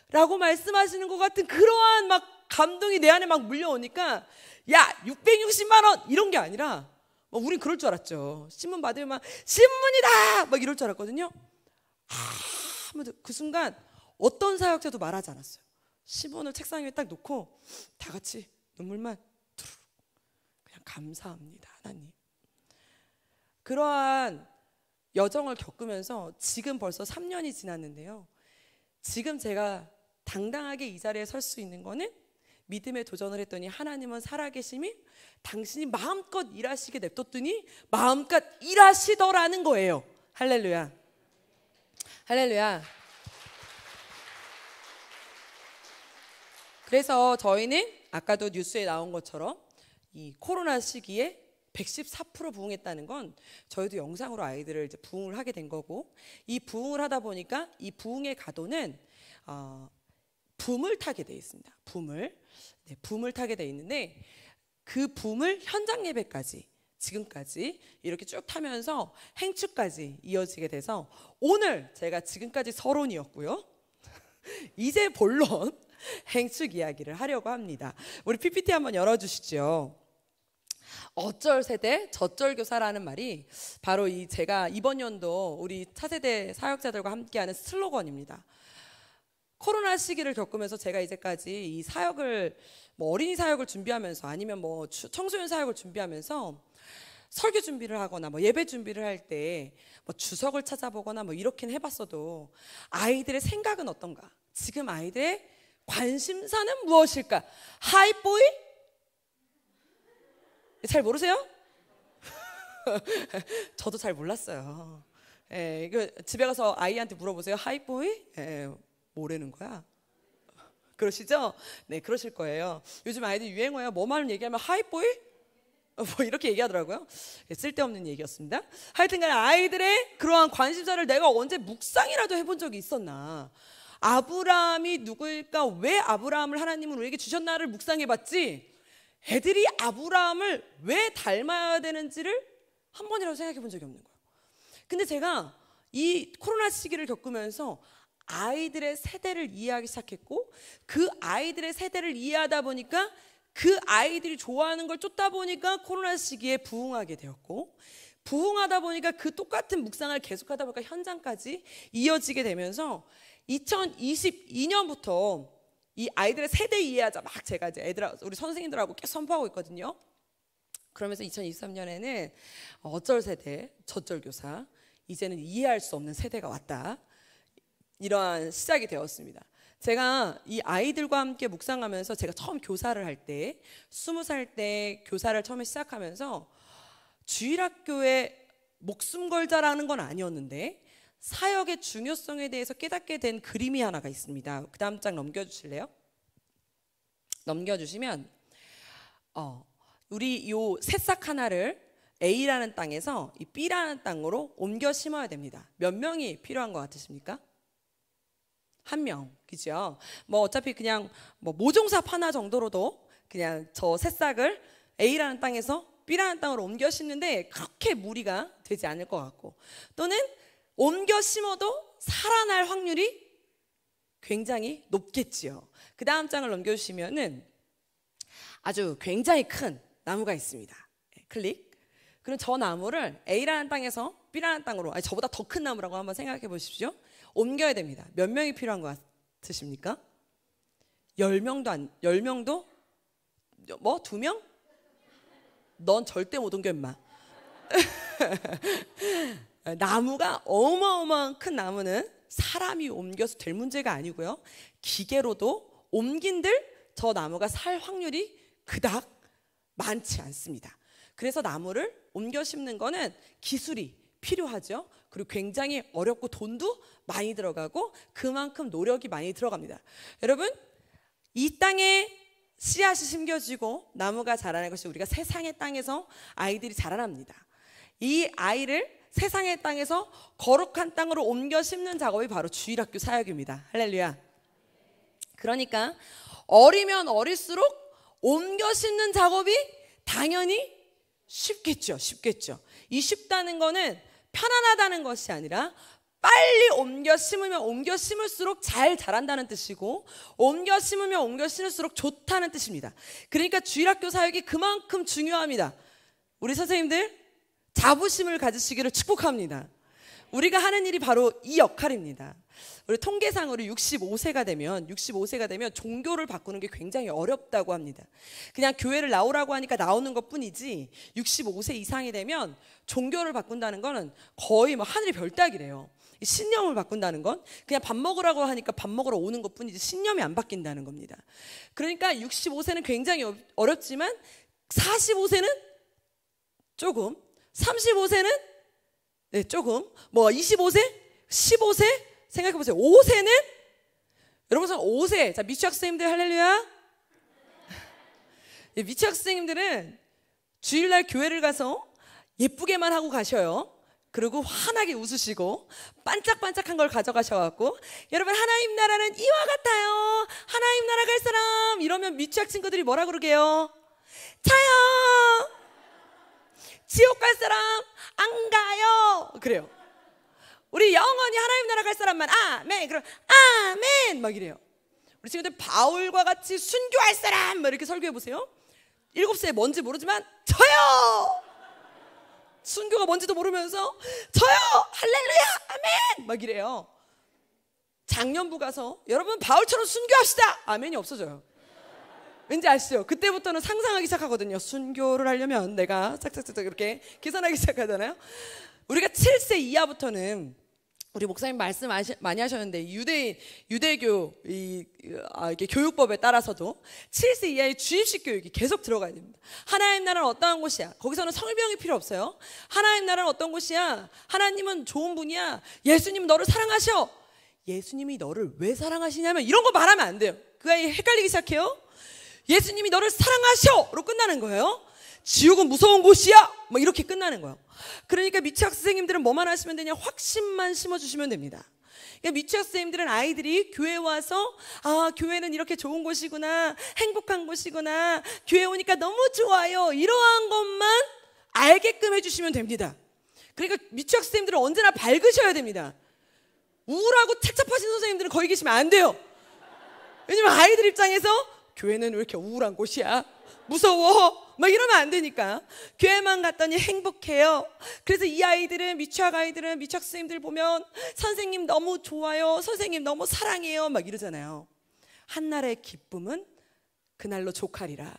라고 말씀하시는 것 같은 그러한 막 감동이 내 안에 막 물려오니까 야 660만 원 이런 게 아니라 우린 그럴 줄 알았죠. 신문 받으면 막 신문이다 막 이럴 줄 알았거든요. 아무도 그 순간 어떤 사역자도 말하지 않았어요. 신문을 책상 위에 딱 놓고 다 같이 눈물만 두루 그냥 감사합니다 하나님. 그러한 여정을 겪으면서 지금 벌써 3년이 지났는데요. 지금 제가 당당하게 이 자리에 설 수 있는 거는 믿음의 도전을 했더니 하나님은 살아계심이 당신이 마음껏 일하시게 냅뒀더니 마음껏 일하시더라는 거예요. 할렐루야. 할렐루야. 그래서 저희는 아까도 뉴스에 나온 것처럼 이 코로나 시기에 114% 부흥했다는 건 저희도 영상으로 아이들을 이제 부흥을 하게 된 거고, 이 부흥을 하다 보니까 이 부흥의 가도는 붐을 타게 돼 있습니다. 붐을 타게 돼 있는데 그 붐을 현장 예배까지 지금까지 이렇게 쭉 타면서 행추까지 이어지게 돼서 오늘 제가 지금까지 서론이었고요. 이제 본론 행축 이야기를 하려고 합니다. 우리 PPT 한번 열어주시죠. 어쩔 세대 저쩔 교사라는 말이 바로 제가 이번 연도 우리 차세대 사역자들과 함께하는 슬로건입니다. 코로나 시기를 겪으면서 제가 이제까지 이 사역을 어린이 사역을 준비하면서 아니면 청소년 사역을 준비하면서 설교 준비를 하거나 예배 준비를 할 때 주석을 찾아보거나 이렇게는 해봤어도 아이들의 생각은 어떤가? 지금 아이들의 관심사는 무엇일까? 하이보이? 잘 모르세요? 저도 잘 몰랐어요. 이거 집에 가서 아이한테 물어보세요. 하이보이? 뭐라는 거야? 그러시죠? 네, 그러실 거예요. 요즘 아이들 유행어예요. 뭐만 얘기하면 하이보이? 이렇게 얘기하더라고요. 쓸데없는 얘기였습니다. 하여튼간 아이들의 그러한 관심사를 내가 언제 묵상이라도 해본 적이 있었나? 아브라함이 누구일까? 왜 아브라함을 하나님은 우리에게 주셨나를 묵상해봤지, 애들이 아브라함을 왜 닮아야 되는지를 한 번이라도 생각해 본 적이 없는 거예요. 근데 제가 이 코로나 시기를 겪으면서 아이들의 세대를 이해하기 시작했고, 그 아이들의 세대를 이해하다 보니까 그 아이들이 좋아하는 걸 쫓다 보니까 코로나 시기에 부흥하게 되었고, 부흥하다 보니까 그 똑같은 묵상을 계속하다 보니까 현장까지 이어지게 되면서 2022년부터 이 아이들의 세대 이해하자 막 제가 이제 우리 선생님들하고 계속 선포하고 있거든요. 그러면서 2023년에는 어쩔 세대 저쩔 교사, 이제는 이해할 수 없는 세대가 왔다, 이러한 시작이 되었습니다. 제가 이 아이들과 함께 묵상하면서 제가 처음 교사를 할 때 20살 때 교사를 처음에 시작하면서 주일학교에 목숨 걸자라는 건 아니었는데 사역의 중요성에 대해서 깨닫게 된 그림이 하나가 있습니다. 그 다음 장 넘겨주실래요? 넘겨주시면 우리 요 새싹 하나를 A라는 땅에서 이 B라는 땅으로 옮겨 심어야 됩니다. 몇 명이 필요한 것 같으십니까? 1명, 그죠? 어차피 그냥 모종삽 하나 정도로도 그냥 저 새싹을 A라는 땅에서 B라는 땅으로 옮겨 심는데 그렇게 무리가 되지 않을 것 같고, 또는 옮겨 심어도 살아날 확률이 굉장히 높겠지요. 그 다음 장을 넘겨주시면은 아주 굉장히 큰 나무가 있습니다. 클릭. 그럼 저 나무를 A라는 땅에서 B라는 땅으로, 아니 저보다 더 큰 나무라고 한번 생각해 보십시오. 옮겨야 됩니다. 몇 명이 필요한 것 같으십니까? 10명도 뭐 2명? 넌 절대 못 옮겨 임마. 나무가 어마어마한 큰 나무는 사람이 옮겨서 될 문제가 아니고요, 기계로도 옮긴들 저 나무가 살 확률이 그닥 많지 않습니다. 그래서 나무를 옮겨 심는 거는 기술이 필요하죠. 그리고 굉장히 어렵고 돈도 많이 들어가고 그만큼 노력이 많이 들어갑니다. 여러분, 이 땅에 씨앗이 심겨지고 나무가 자라는 것이 우리가 세상의 땅에서 아이들이 자라납니다. 이 아이를 세상의 땅에서 거룩한 땅으로 옮겨 심는 작업이 바로 주일학교 사역입니다. 할렐루야. 그러니까 어리면 어릴수록 옮겨 심는 작업이 당연히 쉽겠죠. 이 쉽다는 거는 편안하다는 것이 아니라 빨리 옮겨 심으면 옮겨 심을수록 잘 자란다는 뜻이고, 옮겨 심으면 옮겨 심을수록 좋다는 뜻입니다. 그러니까 주일학교 사역이 그만큼 중요합니다. 우리 선생님들 자부심을 가지시기를 축복합니다. 우리가 하는 일이 바로 이 역할입니다. 우리 통계상으로 65세가 되면 종교를 바꾸는 게 굉장히 어렵다고 합니다. 그냥 교회를 나오라고 하니까 나오는 것 뿐이지 65세 이상이 되면 종교를 바꾼다는 거는 거의 뭐 하늘의 별따기래요. 신념을 바꾼다는 건 그냥 밥 먹으라고 하니까 밥 먹으러 오는 것 뿐이지 신념이 안 바뀐다는 겁니다. 그러니까 65세는 굉장히 어렵지만 45세는 조금, 35세는 네, 조금, 뭐 25세, 15세 생각해보세요. 5세는 여러분, 5세, 자 미취학 선생님들 할렐루야. 미취학 선생님들은 주일날 교회를 가서 예쁘게만 하고 가셔요. 그리고 환하게 웃으시고 반짝반짝한 걸 가져가셔갖고, 여러분 하나님 나라는 이와 같아요, 하나님 나라 갈 사람, 이러면 미취학 친구들이 뭐라 그러게요? 저요. 지옥 갈 사람 안 가요. 그래요. 우리 영원히 하나님 나라 갈 사람만 아멘. 그럼 아멘 막 이래요. 우리 친구들 바울과 같이 순교할 사람 막 이렇게 설교해 보세요. 7세 뭔지 모르지만 저요. 순교가 뭔지도 모르면서 저요 할렐루야 아멘 막 이래요. 작년부 가서 여러분 바울처럼 순교합시다, 아멘이 없어져요. 왠지 아시죠? 그때부터는 상상하기 시작하거든요. 순교를 하려면 내가 짝짝짝짝 이렇게 계산하기 시작하잖아요. 우리가 7세 이하부터는 우리 목사님 말씀 많이 하셨는데 유대교 이게 교육법에 따라서도 7세 이하의 주입식 교육이 계속 들어가야 됩니다. 하나님 나라는 어떠한 곳이야? 거기서는 성병이 필요 없어요. 하나님 나라는 어떤 곳이야? 하나님은 좋은 분이야. 예수님 너를 사랑하셔. 예수님이 너를 왜 사랑하시냐면 이런 거 말하면 안 돼요. 그 아이 헷갈리기 시작해요. 예수님이 너를 사랑하셔로 끝나는 거예요. 지옥은 무서운 곳이야 뭐 이렇게 끝나는 거예요. 그러니까 미취학 선생님들은 뭐만 하시면 되냐? 확신만 심어주시면 됩니다. 그러니까 미취학 선생님들은 아이들이 교회 와서 교회는 이렇게 좋은 곳이구나, 행복한 곳이구나, 교회 오니까 너무 좋아요, 이러한 것만 알게끔 해주시면 됩니다. 그러니까 미취학 선생님들은 언제나 밝으셔야 됩니다. 우울하고 착잡하신 선생님들은 거기 계시면 안 돼요. 왜냐면 아이들 입장에서 교회는 왜 이렇게 우울한 곳이야, 무서워 막 이러면 안 되니까 교회만 갔더니 행복해요. 그래서 이 아이들은, 미취학 아이들은 미취학 선생님들 보면 선생님 너무 좋아요, 선생님 너무 사랑해요 막 이러잖아요. 한날의 기쁨은 그날로 족하리라.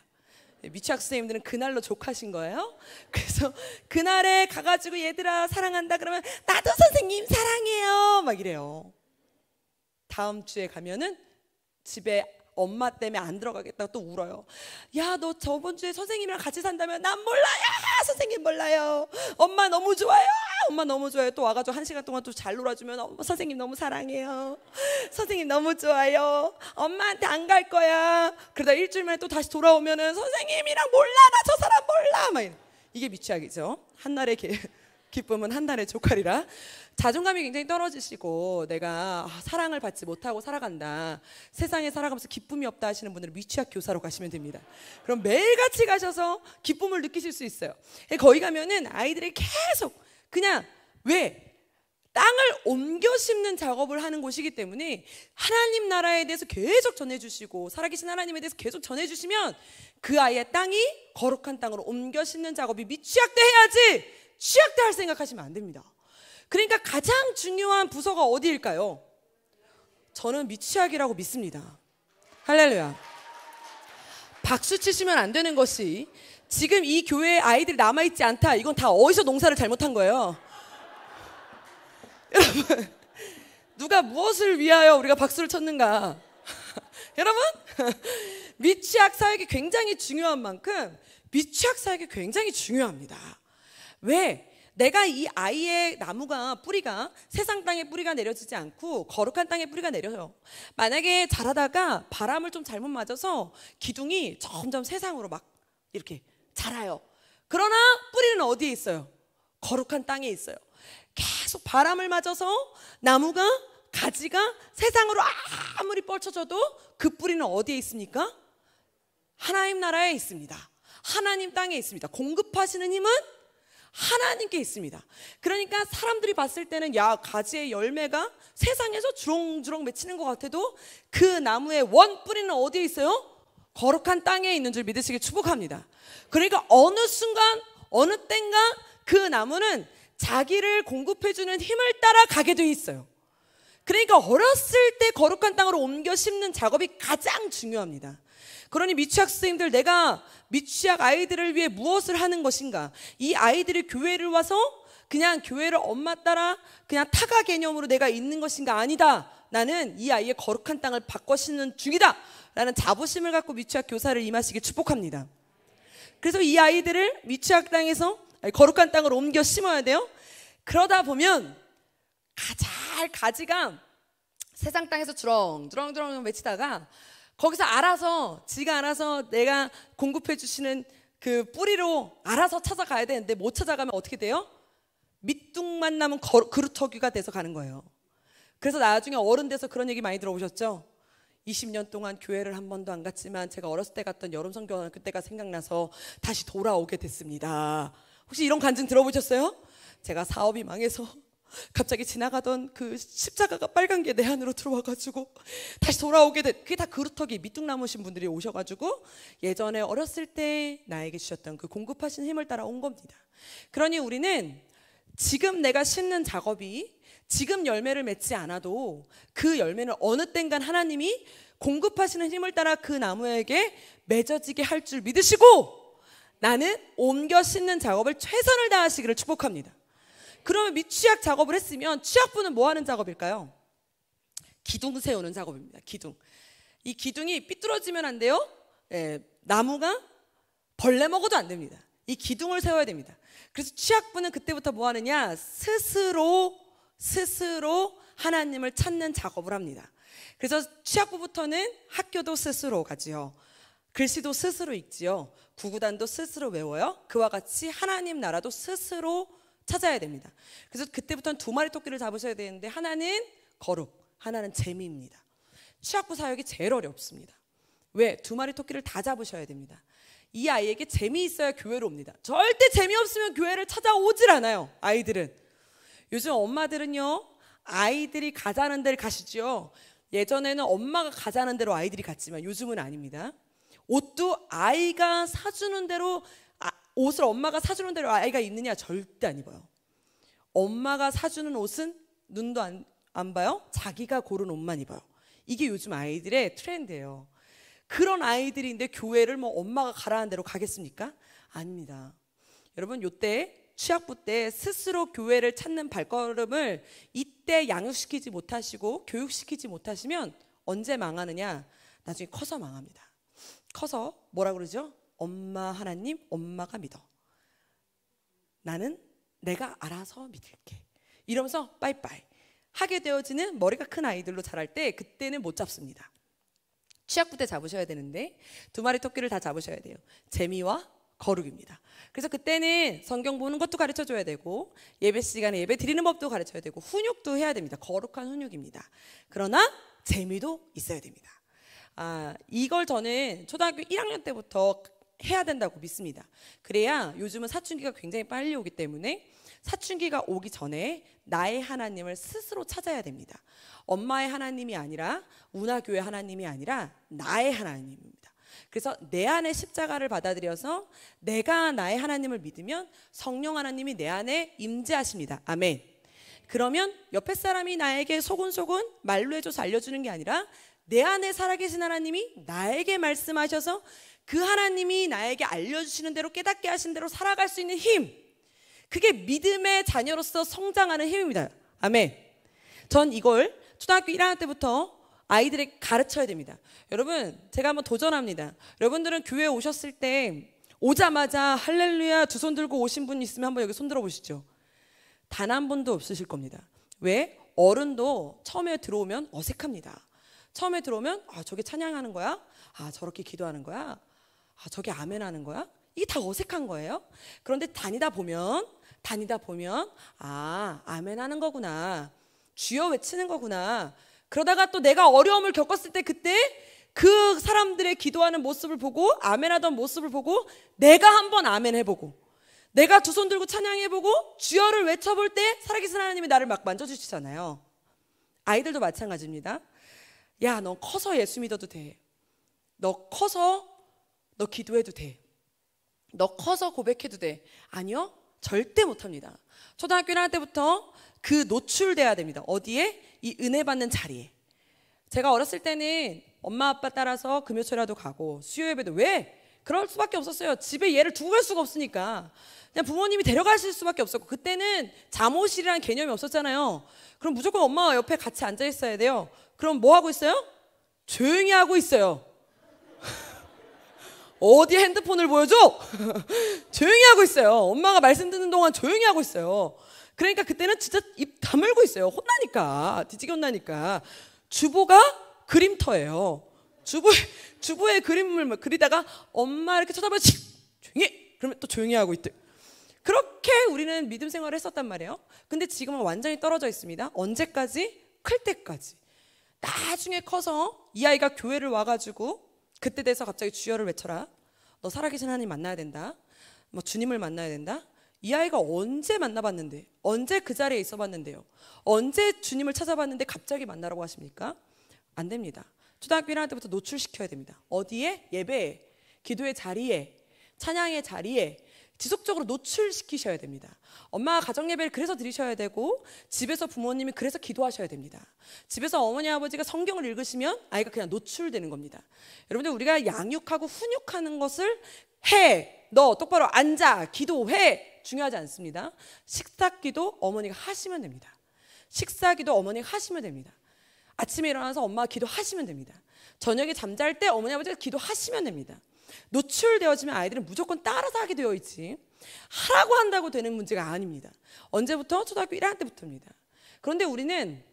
미취학 선생님들은 그날로 족하신 거예요. 그래서 그날에 가가지고 얘들아 사랑한다 그러면 나도 선생님 사랑해요 막 이래요. 다음 주에 가면은 집에 엄마 때문에 안 들어가겠다고 또 울어요. 야, 너 저번 주에 선생님이랑 같이 산다면 난 몰라요. 선생님 몰라요. 엄마 너무 좋아요. 엄마 너무 좋아요. 또 와가지고 1시간 동안 또 잘 놀아주면 선생님 너무 사랑해요. 선생님 너무 좋아요. 엄마한테 안 갈 거야. 그러다 일주일 만에 또 다시 돌아오면은 선생님이랑 몰라. 나 저 사람 몰라. 막 이게 미취학이죠. 한날의 기쁨은 한날의 족하리라. 자존감이 굉장히 떨어지시고 내가 사랑을 받지 못하고 살아간다, 세상에 살아가면서 기쁨이 없다 하시는 분들은 미취학 교사로 가시면 됩니다. 그럼 매일같이 가셔서 기쁨을 느끼실 수 있어요. 거기 가면은 아이들이 계속 그냥 왜? 땅을 옮겨 심는 작업을 하는 곳이기 때문에 하나님 나라에 대해서 계속 전해주시고 살아계신 하나님에 대해서 계속 전해주시면 그 아이의 땅이 거룩한 땅으로 옮겨 심는 작업이 미취학 때 해야지 취학 때 할 생각하시면 안 됩니다. 그러니까 가장 중요한 부서가 어디일까요? 저는 미취학이라고 믿습니다. 할렐루야. 박수 치시면 안 되는 것이 지금 이 교회에 아이들이 남아있지 않다. 이건 다 어디서 농사를 잘못한 거예요. 여러분, 누가 무엇을 위하여 우리가 박수를 쳤는가? 여러분, 미취학 사역이 굉장히 중요한 만큼 미취학 사역이 굉장히 중요합니다. 왜? 내가 이 아이의 나무가 뿌리가 세상 땅에 뿌리가 내려지지 않고 거룩한 땅에 뿌리가 내려요. 만약에 자라다가 바람을 좀 잘못 맞아서 기둥이 점점 세상으로 막 이렇게 자라요. 그러나 뿌리는 어디에 있어요? 거룩한 땅에 있어요. 계속 바람을 맞아서 나무가 가지가 세상으로 아무리 뻗쳐져도 그 뿌리는 어디에 있습니까? 하나님 나라에 있습니다. 하나님 땅에 있습니다. 공급하시는 힘은 하나님께 있습니다. 그러니까 사람들이 봤을 때는 야, 가지의 열매가 세상에서 주렁주렁 맺히는 것 같아도 그 나무의 원 뿌리는 어디에 있어요? 거룩한 땅에 있는 줄 믿으시길 축복합니다. 그러니까 어느 순간 어느 땐가 그 나무는 자기를 공급해주는 힘을 따라 가게 돼 있어요. 그러니까 어렸을 때 거룩한 땅으로 옮겨 심는 작업이 가장 중요합니다. 그러니 미취학 선생님들, 내가 미취학 아이들을 위해 무엇을 하는 것인가? 이 아이들이 교회를 와서 그냥 교회를 엄마 따라 그냥 타가 개념으로 내가 있는 것인가? 아니다. 나는 이 아이의 거룩한 땅을 바꿔 심는 중이다 라는 자부심을 갖고 미취학 교사를 임하시길 축복합니다. 그래서 이 아이들을 미취학 땅에서 거룩한 땅으로 옮겨 심어야 돼요. 그러다 보면 가지가 세상 땅에서 주렁주렁 맺히다가 거기서 지가 알아서 내가 공급해 주시는 그 뿌리로 알아서 찾아가야 되는데 못 찾아가면 어떻게 돼요? 밑둥만 남은 그루터기가 돼서 가는 거예요. 그래서 나중에 어른 돼서 그런 얘기 많이 들어보셨죠? 20년 동안 교회를 한 번도 안 갔지만 제가 어렸을 때 갔던 여름 성경학교 그때가 생각나서 다시 돌아오게 됐습니다. 혹시 이런 간증 들어보셨어요? 제가 사업이 망해서 갑자기 지나가던 그 십자가가 빨간 게 내 안으로 들어와가지고 다시 돌아오게 된, 그게 다 그루터기 밑둥 남으신 분들이 오셔가지고 예전에 어렸을 때 나에게 주셨던 그 공급하신 힘을 따라 온 겁니다. 그러니 우리는 지금 내가 심는 작업이 지금 열매를 맺지 않아도 그 열매는 어느 땐간 하나님이 공급하시는 힘을 따라 그 나무에게 맺어지게 할 줄 믿으시고 나는 옮겨 심는 작업을 최선을 다하시기를 축복합니다. 그러면 미취학 작업을 했으면 취학부는 뭐 하는 작업일까요? 기둥 세우는 작업입니다. 기둥. 이 기둥이 삐뚤어지면 안 돼요. 나무가 벌레 먹어도 안 됩니다. 이 기둥을 세워야 됩니다. 그래서 취학부는 그때부터 뭐 하느냐? 스스로 하나님을 찾는 작업을 합니다. 그래서 취학부부터는 학교도 스스로 가지요. 글씨도 스스로 읽지요. 구구단도 스스로 외워요. 그와 같이 하나님 나라도 스스로 찾아야 됩니다. 그래서 그때부터는 2마리 토끼를 잡으셔야 되는데 하나는 거룩, 하나는 재미입니다. 취학부 사역이 제일 어렵습니다. 왜? 2마리 토끼를 다 잡으셔야 됩니다. 이 아이에게 재미있어야 교회로 옵니다. 절대 재미없으면 교회를 찾아오질 않아요. 아이들은. 요즘 엄마들은요, 아이들이 가자는 데를 가시죠. 예전에는 엄마가 가자는 대로 아이들이 갔지만 요즘은 아닙니다. 옷도 아이가 사주는 대로, 옷을 엄마가 사주는 대로 아이가 입느냐? 절대 안 입어요. 엄마가 사주는 옷은 눈도 안 봐요. 자기가 고른 옷만 입어요. 이게 요즘 아이들의 트렌드예요. 그런 아이들인데 교회를 뭐 엄마가 가라는 대로 가겠습니까? 아닙니다. 여러분, 요때 취학부 때 스스로 교회를 찾는 발걸음을 이때 양육시키지 못하시고 교육시키지 못하시면 언제 망하느냐? 나중에 커서 망합니다. 커서 뭐라 그러죠? 엄마 하나님, 엄마가 믿어. 나는 내가 알아서 믿을게. 이러면서 빠이빠이 하게 되어지는 머리가 큰 아이들로 자랄 때 그때는 못 잡습니다. 취학부 때 잡으셔야 되는데 2마리 토끼를 다 잡으셔야 돼요. 재미와 거룩입니다. 그래서 그때는 성경 보는 것도 가르쳐줘야 되고 예배 시간에 예배 드리는 법도 가르쳐야 되고 훈육도 해야 됩니다. 거룩한 훈육입니다. 그러나 재미도 있어야 됩니다. 이걸 저는 초등학교 1학년 때부터 해야 된다고 믿습니다. 그래야 요즘은 사춘기가 굉장히 빨리 오기 때문에 사춘기가 오기 전에 나의 하나님을 스스로 찾아야 됩니다. 엄마의 하나님이 아니라 운하교회 하나님이 아니라 나의 하나님입니다. 그래서 내 안에 십자가를 받아들여서 내가 나의 하나님을 믿으면 성령 하나님이 내 안에 임재하십니다. 아멘. 그러면 옆에 사람이 나에게 소곤소곤 말로 해줘서 알려주는 게 아니라 내 안에 살아계신 하나님이 나에게 말씀하셔서 그 하나님이 나에게 알려주시는 대로 깨닫게 하신 대로 살아갈 수 있는 힘, 그게 믿음의 자녀로서 성장하는 힘입니다. 아멘. 전 이걸 초등학교 1학년 때부터 아이들에게 가르쳐야 됩니다. 여러분, 제가 한번 도전합니다. 여러분들은 교회에 오셨을 때 오자마자 할렐루야 두 손 들고 오신 분 있으면 한번 여기 손 들어 보시죠. 단 한 분도 없으실 겁니다. 왜? 어른도 처음에 들어오면 어색합니다. 처음에 들어오면 저게 찬양하는 거야? 저렇게 기도하는 거야? 저게 아멘 하는 거야? 이게 다 어색한 거예요. 그런데 다니다 보면 아멘 하는 거구나, 주여 외치는 거구나. 그러다가 또 내가 어려움을 겪었을 때 그때 그 사람들의 기도하는 모습을 보고 아멘하던 모습을 보고 내가 한번 아멘 해보고 내가 두 손 들고 찬양해보고 주여를 외쳐볼 때 살아계신 하나님이 나를 막 만져주시잖아요. 아이들도 마찬가지입니다. 야, 너 커서 예수 믿어도 돼. 너 커서 너 기도해도 돼. 너 커서 고백해도 돼. 아니요, 절대 못합니다. 초등학교 1학년 때부터 그 노출돼야 됩니다. 어디에? 이 은혜 받는 자리에. 제가 어렸을 때는 엄마 아빠 따라서 금요초라도 가고 수요 예배도, 왜? 그럴 수밖에 없었어요. 집에 얘를 두고 갈 수가 없으니까 그냥 부모님이 데려가실 수밖에 없었고, 그때는 잠옷이라는 개념이 없었잖아요. 그럼 무조건 엄마와 옆에 같이 앉아 있어야 돼요. 그럼 뭐 하고 있어요? 조용히 하고 있어요. 어디 핸드폰을 보여줘? 조용히 하고 있어요. 엄마가 말씀 듣는 동안 조용히 하고 있어요. 그러니까 그때는 진짜 입 다물고 있어요. 혼나니까, 뒤지게 혼나니까. 주보가 그림터예요. 주보에 그림을 그리다가 엄마 이렇게 쳐다보면 조용히 해! 그러면 또 조용히 하고 있대. 그렇게 우리는 믿음 생활을 했었단 말이에요. 근데 지금은 완전히 떨어져 있습니다. 언제까지? 클 때까지. 나중에 커서 이 아이가 교회를 와가지고 그때 돼서 갑자기 주여를 외쳐라, 너 살아계신 하나님 만나야 된다, 뭐 주님을 만나야 된다. 이 아이가 언제 만나봤는데, 언제 그 자리에 있어봤는데요, 언제 주님을 찾아봤는데 갑자기 만나라고 하십니까? 안 됩니다. 초등학교 1학년 때부터 노출시켜야 됩니다. 어디에? 예배에, 기도의 자리에, 찬양의 자리에 지속적으로 노출시키셔야 됩니다. 엄마가 가정예배를 그래서 드리셔야 되고, 집에서 부모님이 그래서 기도하셔야 됩니다. 집에서 어머니 아버지가 성경을 읽으시면 아이가 그냥 노출되는 겁니다. 여러분들, 우리가 양육하고 훈육하는 것을 해, 너 똑바로 앉아, 기도해, 중요하지 않습니다. 식사기도 어머니가 하시면 됩니다. 식사기도 어머니가 하시면 됩니다. 아침에 일어나서 엄마가 기도하시면 됩니다. 저녁에 잠잘 때 어머니 아버지가 기도하시면 됩니다. 노출되어지면 아이들은 무조건 따라서 하게 되어 있지, 하라고 한다고 되는 문제가 아닙니다. 언제부터? 초등학교 1학년 때부터입니다. 그런데 우리는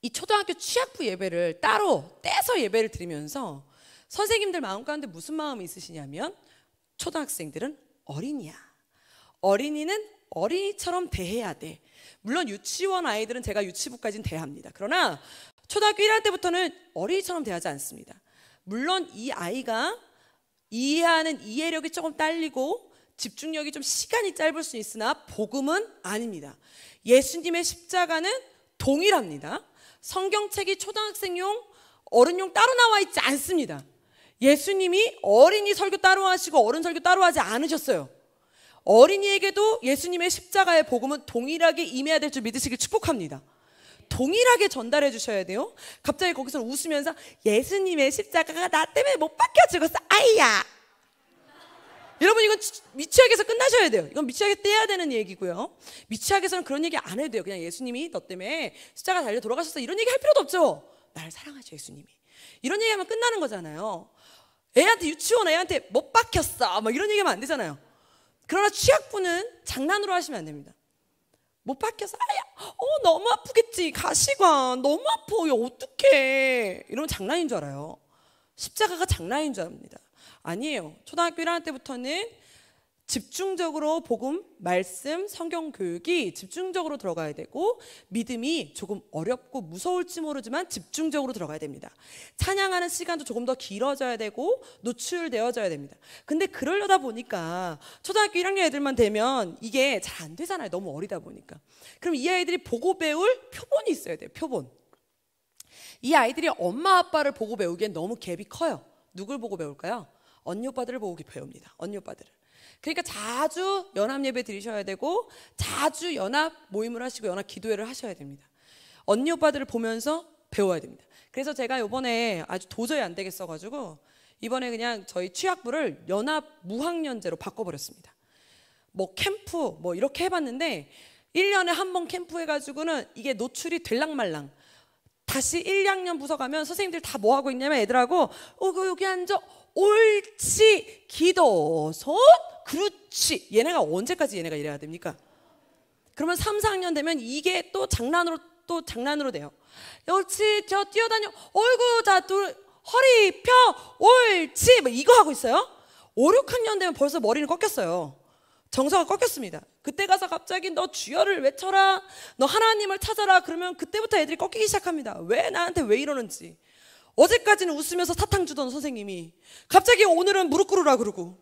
이 초등학교 취학부 예배를 따로 떼서 예배를 드리면서 선생님들 마음 가운데 무슨 마음이 있으시냐면, 초등학생들은 어린이야. 어린이는 어린이처럼 대해야 돼. 물론 유치원 아이들은 제가 유치부까지는 대합니다. 그러나 초등학교 1학년 때부터는 어린이처럼 대하지 않습니다. 물론 이 아이가 이해하는 이해력이 조금 딸리고 집중력이 좀 시간이 짧을 수 있으나 복음은 아닙니다. 예수님의 십자가는 동일합니다. 성경책이 초등학생용, 어른용 따로 나와 있지 않습니다. 예수님이 어린이 설교 따로 하시고 어른 설교 따로 하지 않으셨어요. 어린이에게도 예수님의 십자가의 복음은 동일하게 임해야 될 줄 믿으시길 축복합니다. 동일하게 전달해 주셔야 돼요. 갑자기 거기서 웃으면서 예수님의 십자가가 나 때문에 못 박혀 죽었어, 아이야. 여러분, 이건 미취학에서 끝나셔야 돼요. 이건 미취학에 떼야 되는 얘기고요. 미취학에서는 그런 얘기 안 해도 돼요. 그냥 예수님이 너 때문에 십자가 달려 돌아가셨어, 이런 얘기 할 필요도 없죠. 나를 사랑하죠, 예수님이. 이런 얘기하면 끝나는 거잖아요. 애한테, 유치원 애한테 못 박혔어, 막 이런 얘기하면 안 되잖아요. 그러나 취학부는 장난으로 하시면 안 됩니다. 못 박혀서 아야, 너무 아프겠지, 가시관 너무 아파, 야 어떡해, 이러면 장난인 줄 알아요. 십자가가 장난인 줄 압니다. 아니에요. 초등학교 1학년 때부터는 집중적으로 복음, 말씀, 성경 교육이 집중적으로 들어가야 되고, 믿음이 조금 어렵고 무서울지 모르지만 집중적으로 들어가야 됩니다. 찬양하는 시간도 조금 더 길어져야 되고 노출되어져야 됩니다. 근데 그러려다 보니까 초등학교 1학년 애들만 되면 이게 잘 안 되잖아요. 너무 어리다 보니까. 그럼 이 아이들이 보고 배울 표본이 있어야 돼요. 표본. 이 아이들이 엄마 아빠를 보고 배우기엔 너무 갭이 커요. 누굴 보고 배울까요? 언니 오빠들을 보고 배웁니다. 언니 오빠들을. 그러니까 자주 연합 예배 드리셔야 되고, 자주 연합 모임을 하시고 연합 기도회를 하셔야 됩니다. 언니 오빠들을 보면서 배워야 됩니다. 그래서 제가 이번에 아주 도저히 안 되겠어가지고 이번에 그냥 저희 취학부를 연합 무학년제로 바꿔버렸습니다. 뭐 캠프 뭐 이렇게 해봤는데 1년에 한 번 캠프 해가지고는 이게 노출이 될랑말랑. 다시 1, 2학년 부서 가면 선생님들 다 뭐 하고 있냐면 애들하고 여기 앉아, 옳지, 기도, 손, 그렇지. 얘네가 언제까지 얘네가 이래야 됩니까? 그러면 3, 4학년 되면 이게 또 장난으로 돼요. 옳지, 저 뛰어다녀, 어이구, 자, 허리 펴, 옳지, 뭐 이거 하고 있어요. 5, 6학년 되면 벌써 머리는 꺾였어요. 정서가 꺾였습니다. 그때 가서 갑자기 너 주여를 외쳐라, 너 하나님을 찾아라, 그러면 그때부터 애들이 꺾이기 시작합니다. 왜 나한테 왜 이러는지. 어제까지는 웃으면서 사탕 주던 선생님이 갑자기 오늘은 무릎 꿇으라 그러고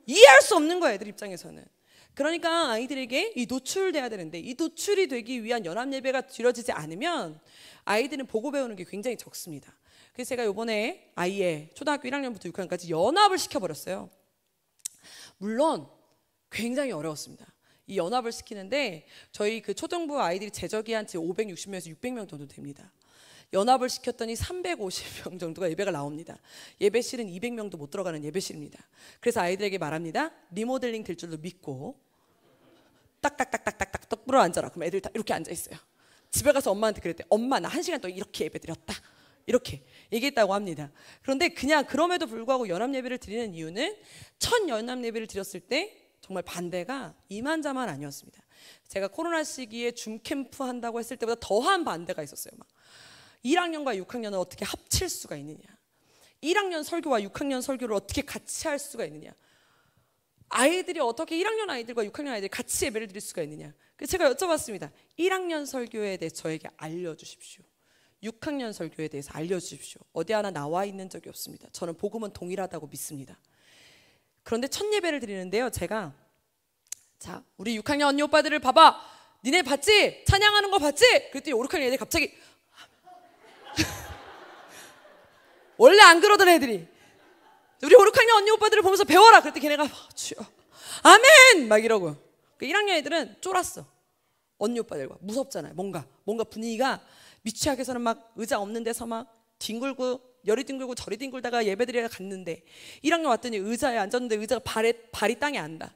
이해할 수 없는 거예요, 애들 입장에서는. 그러니까 아이들에게 이 노출돼야 되는데, 이 노출이 되기 위한 연합 예배가 드려지지 않으면 아이들은 보고 배우는 게 굉장히 적습니다. 그래서 제가 이번에 아예 초등학교 1학년부터 6학년까지 연합을 시켜버렸어요. 물론 굉장히 어려웠습니다. 이 연합을 시키는데 저희 그 초등부 아이들이 재적이 한 560명에서 600명 정도 됩니다. 연합을 시켰더니 350명 정도가 예배가 나옵니다. 예배실은 200명도 못 들어가는 예배실입니다. 그래서 아이들에게 말합니다. 리모델링 될 줄로 믿고 딱딱딱딱딱딱 똑부러 앉아라. 그럼 애들 다 이렇게 앉아 있어요. 집에 가서 엄마한테 그랬대. 엄마 나 1시간 동안 이렇게 예배 드렸다. 이렇게 얘기했다고 합니다. 그런데 그냥 그럼에도 불구하고 연합 예배를 드리는 이유는 첫 연합 예배를 드렸을 때 정말 반대가 이만저만 아니었습니다. 제가 코로나 시기에 줌 캠프 한다고 했을 때보다 더한 반대가 있었어요. 막 1학년과 6학년을 어떻게 합칠 수가 있느냐, 1학년 설교와 6학년 설교를 어떻게 같이 할 수가 있느냐, 아이들이 어떻게 1학년 아이들과 6학년 아이들이 같이 예배를 드릴 수가 있느냐. 그래서 제가 여쭤봤습니다. 1학년 설교에 대해 저에게 알려주십시오. 6학년 설교에 대해서 알려주십시오. 어디 하나 나와 있는 적이 없습니다. 저는 복음은 동일하다고 믿습니다. 그런데 첫 예배를 드리는데요, 제가 자, 우리 6학년 언니 오빠들을 봐봐, 니네 봤지? 찬양하는 거 봤지? 그랬더니 5, 6학년 애들이 갑자기 원래 안 그러던 애들이 우리 5, 6학년 언니 오빠들을 보면서 배워라. 그랬더니 걔네가 주여 아멘 막 이러고. 1학년 애들은 쫄았어. 언니 오빠들과 무섭잖아요. 뭔가 분위기가 미취학에서는 막 의자 없는 데서 막 뒹굴고 열이 뒹굴고 저리 뒹굴다가 예배드리러 갔는데 1학년 왔더니 의자에 앉았는데 의자가 발이 땅에 안 닿아.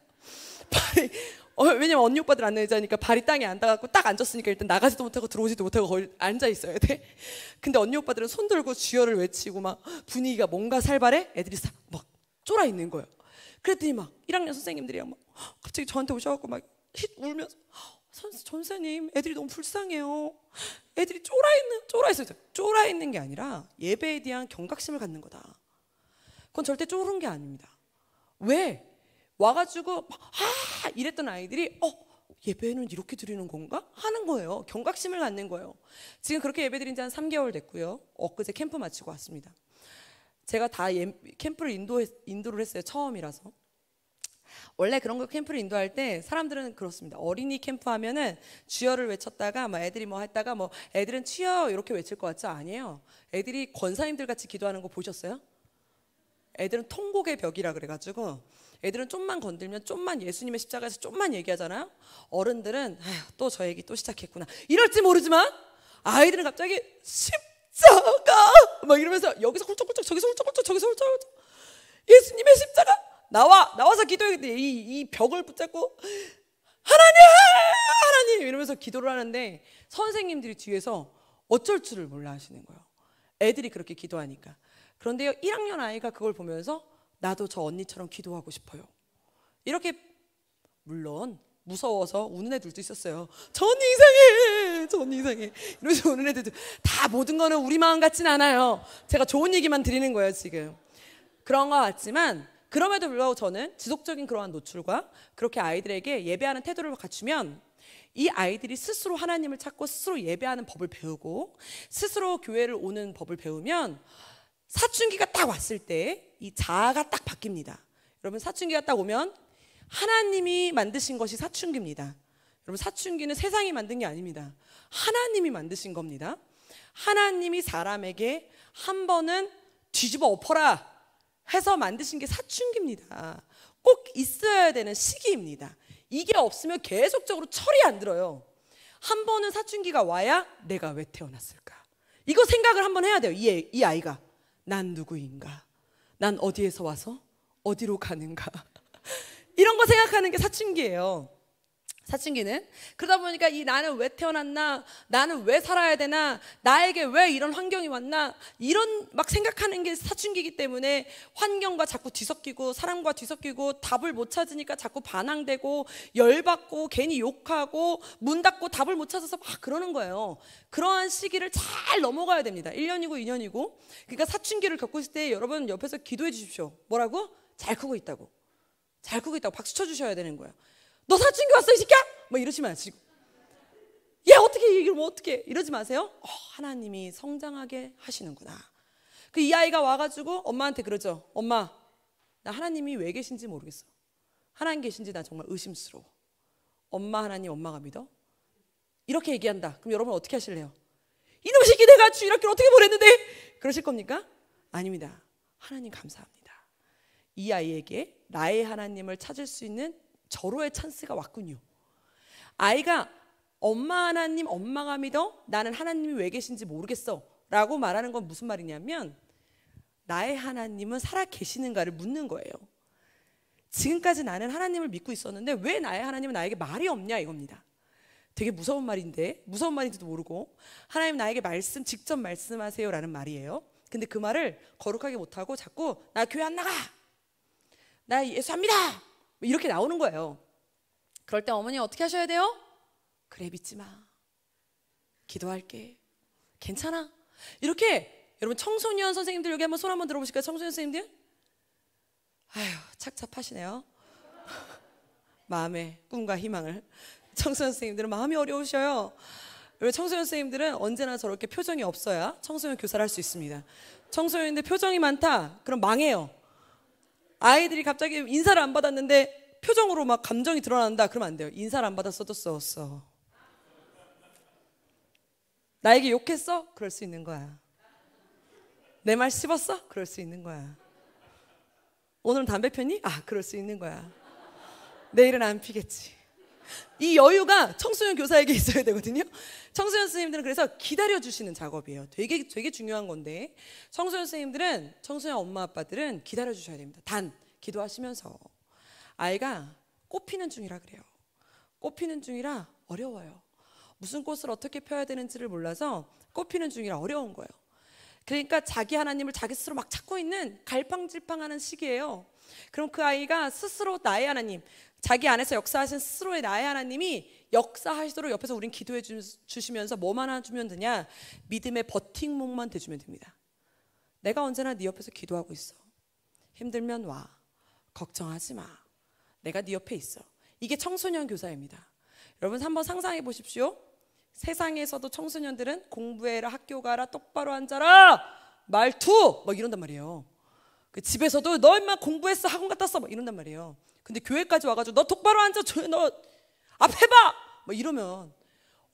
왜냐면 언니 오빠들 앉는 의자니까 발이 땅에 안 닿아갖고 딱 앉았으니까 일단 나가지도 못하고 들어오지도 못하고 거기 앉아 있어야 돼. 근데 언니 오빠들은 손 들고 주여를 외치고 막 분위기가 뭔가 살벌해. 애들이 막 쫄아 있는 거예요. 그랬더니 막 1학년 선생님들이랑 막 갑자기 저한테 오셔갖고 막 울면서 전사님 애들이 너무 불쌍해요. 애들이 쫄아 있는 게 아니라 예배에 대한 경각심을 갖는 거다. 그건 절대 쫄은 게 아닙니다. 왜? 와가지고 이랬던 아이들이 예배는 이렇게 드리는 건가? 하는 거예요. 경각심을 갖는 거예요. 지금 그렇게 예배 드린 지 한 3개월 됐고요. 엊그제 캠프 마치고 왔습니다. 제가 다 캠프를 인도를 했어요. 처음이라서. 원래 그런 거 캠프를 인도할 때 사람들은 그렇습니다. 어린이 캠프 하면은 주여를 외쳤다가 막 애들이 뭐 했다가 뭐 애들은 주여 이렇게 외칠 것 같죠? 아니에요. 애들이 권사님들 같이 기도하는 거 보셨어요? 애들은 통곡의 벽이라 그래가지고 애들은 좀만 건들면 좀만 예수님의 십자가에서 좀만 얘기하잖아요. 어른들은 또 저 얘기 또 시작했구나 이럴지 모르지만 아이들은 갑자기 십자가 막 이러면서 여기서 훌쩍훌쩍 저기서 훌쩍훌쩍 저기서 훌쩍훌쩍 예수님의 십자가 나와서 기도했는데 이 벽을 붙잡고 하나님 이러면서 기도를 하는데 선생님들이 뒤에서 어쩔 줄을 몰라 하시는 거예요. 애들이 그렇게 기도하니까. 그런데요, 1학년 아이가 그걸 보면서 나도 저 언니처럼 기도하고 싶어요. 이렇게 물론 무서워서 우는 애들도 있었어요. 저 언니 이상해 이러면서 우는 애들도. 다 모든 거는 우리 마음 같진 않아요. 제가 좋은 얘기만 드리는 거예요 지금. 그런 거 같지만 그럼에도 불구하고 저는 지속적인 그러한 노출과 그렇게 아이들에게 예배하는 태도를 갖추면 이 아이들이 스스로 하나님을 찾고 스스로 예배하는 법을 배우고 스스로 교회를 오는 법을 배우면 사춘기가 딱 왔을 때 이 자아가 딱 바뀝니다. 여러분, 사춘기가 딱 오면 하나님이 만드신 것이 사춘기입니다. 여러분, 사춘기는 세상이 만든 게 아닙니다. 하나님이 만드신 겁니다. 하나님이 사람에게 한 번은 뒤집어 엎어라 해서 만드신 게 사춘기입니다. 꼭 있어야 되는 시기입니다. 이게 없으면 계속적으로 철이 안 들어요. 한 번은 사춘기가 와야 내가 왜 태어났을까? 이거 생각을 한번 해야 돼요. 이 아이가 난 누구인가? 난 어디에서 와서 어디로 가는가? 이런 거 생각하는 게 사춘기예요. 사춘기는 그러다 보니까 이 나는 왜 태어났나, 나는 왜 살아야 되나, 나에게 왜 이런 환경이 왔나, 이런 막 생각하는 게 사춘기이기 때문에 환경과 자꾸 뒤섞이고 사람과 뒤섞이고 답을 못 찾으니까 자꾸 반항되고 열받고 괜히 욕하고 문 닫고 답을 못 찾아서 막 그러는 거예요. 그러한 시기를 잘 넘어가야 됩니다. 1년이고 2년이고. 그러니까 사춘기를 겪고 있을 때 여러분 옆에서 기도해 주십시오. 뭐라고? 잘 크고 있다고. 잘 크고 있다고 박수 쳐주셔야 되는 거예요. 너 사춘기 왔어 이 새끼야? 뭐 이러지 마시고, 야 어떻게 이러면 어떻게 이러지 마세요. 하나님이 성장하게 하시는구나. 그 이 아이가 와가지고 엄마한테 그러죠. 엄마, 나 하나님이 왜 계신지 모르겠어. 하나님 계신지 나 정말 의심스러워. 엄마 하나님 엄마가 믿어? 이렇게 얘기한다. 그럼 여러분 어떻게 하실래요? 이놈 새끼 내가 주일학교를 어떻게 보냈는데? 그러실 겁니까? 아닙니다. 하나님 감사합니다. 이 아이에게 나의 하나님을 찾을 수 있는 절호의 찬스가 왔군요. 아이가 엄마 하나님 엄마가 믿어? 나는 하나님이 왜 계신지 모르겠어 라고 말하는 건 무슨 말이냐면 나의 하나님은 살아 계시는가를 묻는 거예요. 지금까지 나는 하나님을 믿고 있었는데 왜 나의 하나님은 나에게 말이 없냐 이겁니다. 되게 무서운 말인데, 무서운 말인지도 모르고 하나님 나에게 직접 말씀하세요 라는 말이에요. 근데 그 말을 거룩하게 못하고 자꾸 나 교회 안 나가, 나 예수 안 믿어 이렇게 나오는 거예요. 그럴 때 어머니 어떻게 하셔야 돼요? 그래 믿지 마, 기도할게, 괜찮아. 이렇게 여러분 청소년 선생님들 여기 한번 손 한번 들어보실까요? 청소년 선생님들? 아휴 착잡하시네요. 마음의 꿈과 희망을. 청소년 선생님들은 마음이 어려우셔요. 청소년 선생님들은 언제나 저렇게 표정이 없어야 청소년 교사를 할 수 있습니다. 청소년인데 표정이 많다? 그럼 망해요. 아이들이 갑자기 인사를 안 받았는데 표정으로 막 감정이 드러난다? 그러면 안 돼요. 인사를 안 받았어도 써왔어. 나에게 욕했어? 그럴 수 있는 거야. 내 말 씹었어? 그럴 수 있는 거야. 오늘은 담배 폈니? 그럴 수 있는 거야. 내일은 안 피겠지. 이 여유가 청소년 교사에게 있어야 되거든요. 청소년 선생님들은 그래서 기다려주시는 작업이에요. 되게 중요한 건데 청소년 선생님들은, 청소년 엄마 아빠들은 기다려주셔야 됩니다. 단 기도하시면서. 아이가 꽃피는 중이라 그래요. 꽃피는 중이라 어려워요. 무슨 꽃을 어떻게 펴야 되는지를 몰라서 꽃피는 중이라 어려운 거예요. 그러니까 자기 하나님을 자기 스스로 막 찾고 있는 갈팡질팡하는 시기예요. 그럼 그 아이가 스스로 나의 하나님, 자기 안에서 역사하신 스스로의 나의 하나님이 역사하시도록 옆에서 우린 기도해 주시면서 뭐만 해주면 되냐? 믿음의 버팅목만 대주면 됩니다. 내가 언제나 네 옆에서 기도하고 있어. 힘들면 와. 걱정하지 마. 내가 네 옆에 있어. 이게 청소년 교사입니다. 여러분 한번 상상해 보십시오. 세상에서도 청소년들은 공부해라, 학교 가라, 똑바로 앉아라, 말투 막 이런단 말이에요. 집에서도 너 임마 공부했어, 학원 갔다 왔어 막 이런단 말이에요. 근데 교회까지 와가지고 너 똑바로 앉아, 너 앞에 봐 막 이러면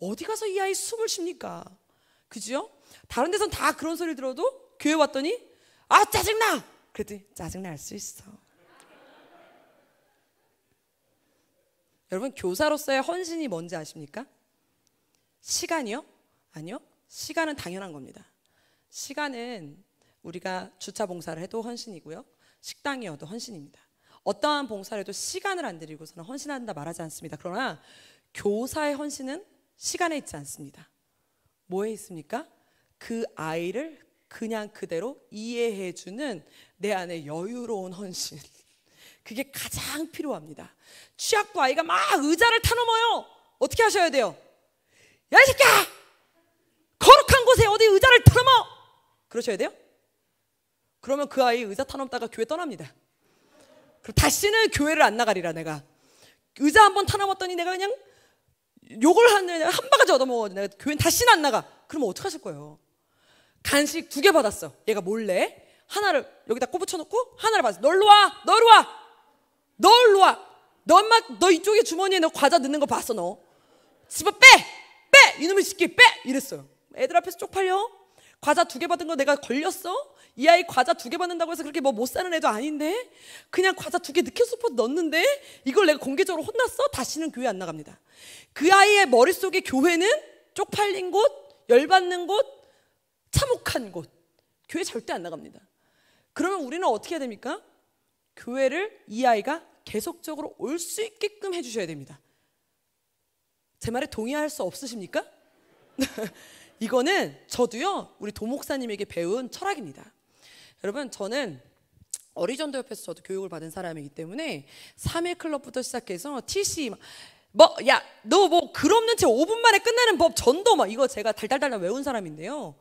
어디 가서 이 아이 숨을 쉽니까? 그죠? 다른 데선 다 그런 소리 들어도 교회 왔더니 짜증나! 그랬더니 짜증날 수 있어. 여러분 교사로서의 헌신이 뭔지 아십니까? 시간이요? 아니요. 시간은 당연한 겁니다. 시간은 우리가 주차 봉사를 해도 헌신이고요. 식당이어도 헌신입니다. 어떠한 봉사를 해도 시간을 안 들이고서는 헌신한다 말하지 않습니다. 그러나 교사의 헌신은 시간에 있지 않습니다. 뭐에 있습니까? 그 아이를 그냥 그대로 이해해주는 내 안에 여유로운 헌신. 그게 가장 필요합니다. 취학부 아이가 막 의자를 타넘어요. 어떻게 하셔야 돼요? 야 이 새끼야! 거룩한 곳에 어디 의자를 타넘어! 그러셔야 돼요? 그러면 그 아이 의자 타넘다가 교회 떠납니다. 그럼 다시는 교회를 안 나가리라. 내가 의자 한번 타넘었더니 내가 그냥 욕을 한 바가지 얻어먹어. 내가 교회는 다시는 안 나가. 그러면 어떡하실 거예요? 간식 2개 받았어. 얘가 몰래 하나를 여기다 꼽아쳐놓고 하나를 받았어. 너 일로 와, 너 일로 와, 너 일로 와. 너 엄마 너 이쪽에 주머니에 너 과자 넣는 거 봤어. 너 집어 빼 이놈의 새끼 빼 이랬어요. 애들 앞에서 쪽팔려. 과자 2개 받은 거 내가 걸렸어? 이 아이 과자 2개 받는다고 해서 그렇게 뭐 못 사는 애도 아닌데 그냥 과자 2개 느껴서퍼 넣었는데 이걸 내가 공개적으로 혼났어? 다시는 교회 안 나갑니다. 그 아이의 머릿속에 교회는 쪽팔린 곳, 열받는 곳, 참혹한 곳, 교회 절대 안 나갑니다. 그러면 우리는 어떻게 해야 됩니까? 교회를 이 아이가 계속적으로 올 수 있게끔 해주셔야 됩니다. 제 말에 동의할 수 없으십니까? 이거는 저도요, 우리 도목사님에게 배운 철학입니다. 여러분, 저는 어리전도협회에서 저도 교육을 받은 사람이기 때문에 3일 클럽부터 시작해서 TC 너 글 없는 채 5분 만에 끝나는 법 전도 이거 제가 달달달 외운 사람인데요.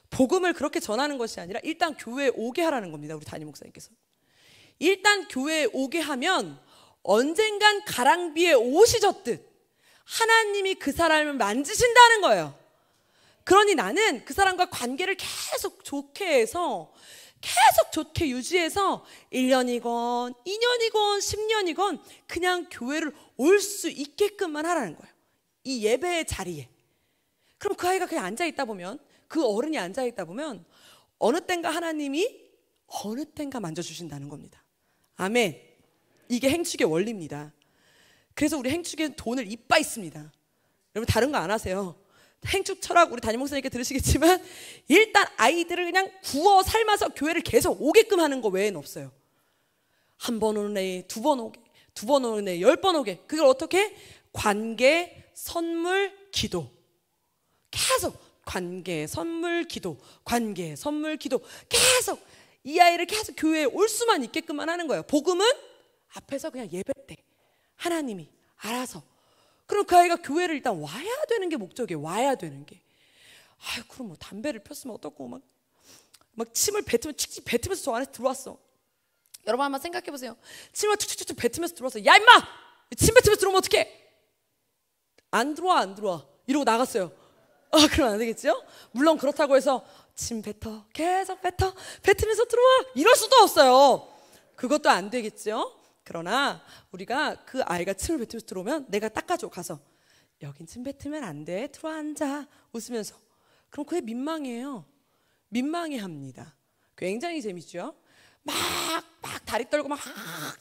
복음을 그렇게 전하는 것이 아니라 일단 교회에 오게 하라는 겁니다. 우리 담임 목사님께서. 일단 교회에 오게 하면 언젠간 가랑비에 옷이 젖듯 하나님이 그 사람을 만지신다는 거예요. 그러니 나는 그 사람과 관계를 계속 좋게 해서 계속 좋게 유지해서 1년이건 2년이건 10년이건 그냥 교회를 올 수 있게끔만 하라는 거예요. 이 예배의 자리에. 그럼 그 아이가 그냥 앉아있다 보면, 그 어른이 앉아있다 보면 어느 땐가 하나님이 어느 땐가 만져주신다는 겁니다. 아멘. 이게 행축의 원리입니다. 그래서 우리 행축에는 돈을 이빠이 씁니다. 여러분 다른 거 안 하세요. 행축 철학 우리 담임 목사님께 들으시겠지만 일단 아이들을 그냥 구워 삶아서 교회를 계속 오게끔 하는 거 외에는 없어요. 한 번 오는 애, 두 번 오게, 두 번 오는 애, 10번 오게. 그걸 어떻게? 관계, 선물, 기도. 계속 관계, 선물, 기도, 관계, 선물, 기도. 계속 이 아이를 계속 교회에 올 수만 있게끔만 하는 거예요. 복음은 앞에서 그냥 예배 때 하나님이 알아서. 그럼 그 아이가 교회를 일단 와야 되는 게 목적이에요. 와야 되는 게. 아유, 그럼 뭐 담배를 폈으면 어떻고 막 침을 뱉으면서 저 안에 들어왔어. 여러분 한번 생각해 보세요. 침을 툭툭툭 뱉으면서 들어왔어. 야 임마! 침 뱉으면서 들어오면 어떡해? 안 들어와. 이러고 나갔어요. 그럼 안 되겠죠? 물론 그렇다고 해서 침 뱉어, 계속 뱉으면서 들어와, 이럴 수도 없어요. 그것도 안 되겠죠? 그러나 우리가 그 아이가 침을 뱉으면서 들어오면 내가 닦아줘. 가서 여긴 침 뱉으면 안 돼, 들어와 앉아, 웃으면서. 그럼 그게 민망해요. 민망해합니다. 굉장히 재밌죠? 막 다리 떨고 막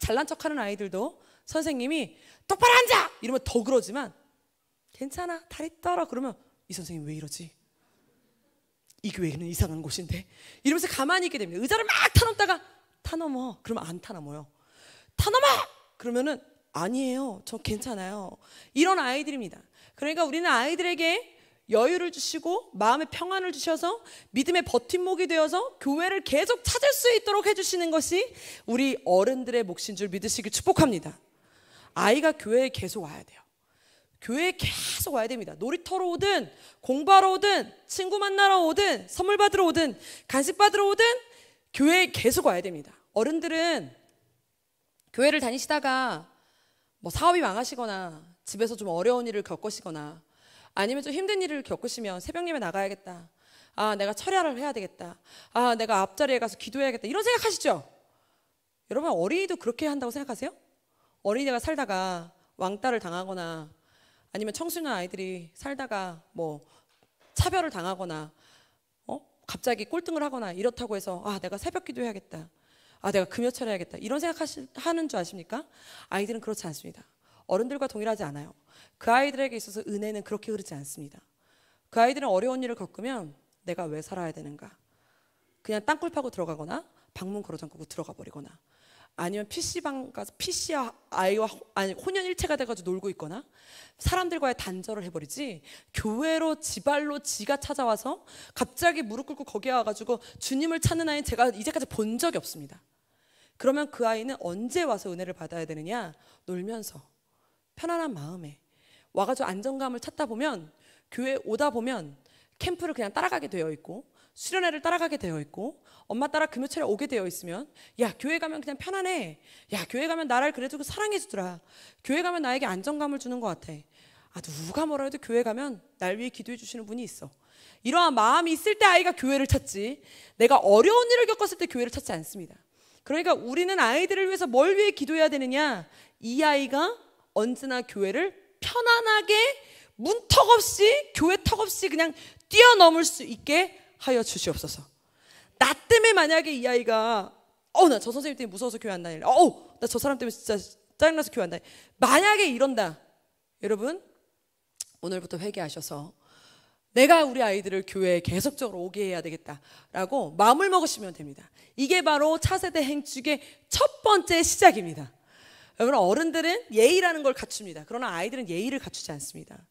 잘난 척하는 아이들도 선생님이 똑바로 앉아! 이러면 더 그러지만 괜찮아, 다리 떨어. 그러면 이 선생님 왜 이러지? 이 교회는 이상한 곳인데, 이러면서 가만히 있게 됩니다. 의자를 막 타넘다가 타넘어. 그러면 안 타넘어요. 타넘어! 그러면은 아니에요, 저 괜찮아요. 이런 아이들입니다. 그러니까 우리는 아이들에게 여유를 주시고 마음의 평안을 주셔서 믿음의 버팀목이 되어서 교회를 계속 찾을 수 있도록 해주시는 것이 우리 어른들의 몫인 줄 믿으시길 축복합니다. 아이가 교회에 계속 와야 돼요. 교회에 계속 와야 됩니다. 놀이터로 오든 공부하러 오든 친구 만나러 오든 선물 받으러 오든 간식 받으러 오든 교회에 계속 와야 됩니다. 어른들은 교회를 다니시다가 뭐 사업이 망하시거나 집에서 좀 어려운 일을 겪으시거나 아니면 좀 힘든 일을 겪으시면 새벽 예배 나가야겠다, 내가 철야를 해야 되겠다, 내가 앞자리에 가서 기도해야겠다, 이런 생각하시죠? 여러분 어린이도 그렇게 한다고 생각하세요? 어린이가 살다가 왕따를 당하거나 아니면 청소년 아이들이 살다가 뭐 차별을 당하거나 갑자기 꼴등을 하거나 이렇다고 해서 내가 새벽 기도해야겠다, 내가 금요철 해야겠다, 이런 생각하는 줄 아십니까? 아이들은 그렇지 않습니다. 어른들과 동일하지 않아요. 그 아이들에게 있어서 은혜는 그렇게 흐르지 않습니다. 그 아이들은 어려운 일을 겪으면 내가 왜 살아야 되는가, 그냥 땅굴 파고 들어가거나 방문 걸어 잠그고 들어가 버리거나 아니면 PC방 가서 PC와 아이와 혼연일체가 돼가지고 놀고 있거나 사람들과의 단절을 해버리지, 교회로 지발로 지가 찾아와서 갑자기 무릎 꿇고 거기에 와가지고 주님을 찾는 아이는 제가 이제까지 본 적이 없습니다. 그러면 그 아이는 언제 와서 은혜를 받아야 되느냐? 놀면서 편안한 마음에 와가지고 안정감을 찾다 보면, 교회 오다 보면 캠프를 그냥 따라가게 되어 있고 수련회를 따라가게 되어 있고 엄마 따라 금요철에 오게 되어 있으면, 야 교회 가면 그냥 편안해, 야 교회 가면 나를 그래도 사랑해 주더라, 교회 가면 나에게 안정감을 주는 것 같아, 누가 뭐라 해도 교회 가면 날 위해 기도해 주시는 분이 있어, 이러한 마음이 있을 때 아이가 교회를 찾지, 내가 어려운 일을 겪었을 때 교회를 찾지 않습니다. 그러니까 우리는 아이들을 위해서 뭘 위해 기도해야 되느냐? 이 아이가 언제나 교회를 편안하게 문턱 없이, 교회 턱 없이 그냥 뛰어넘을 수 있게 하여 주시옵소서. 나 때문에 만약에 이 아이가 나 저 선생님 때문에 무서워서 교회 안 다닐래, 나 저 사람 때문에 진짜 짜증나서 교회 안 다닐래, 만약에 이런다, 여러분 오늘부터 회개하셔서 내가 우리 아이들을 교회에 계속적으로 오게 해야 되겠다라고 마음을 먹으시면 됩니다. 이게 바로 차세대 행축의 첫 번째 시작입니다. 여러분, 어른들은 예의라는 걸 갖춥니다. 그러나 아이들은 예의를 갖추지 않습니다.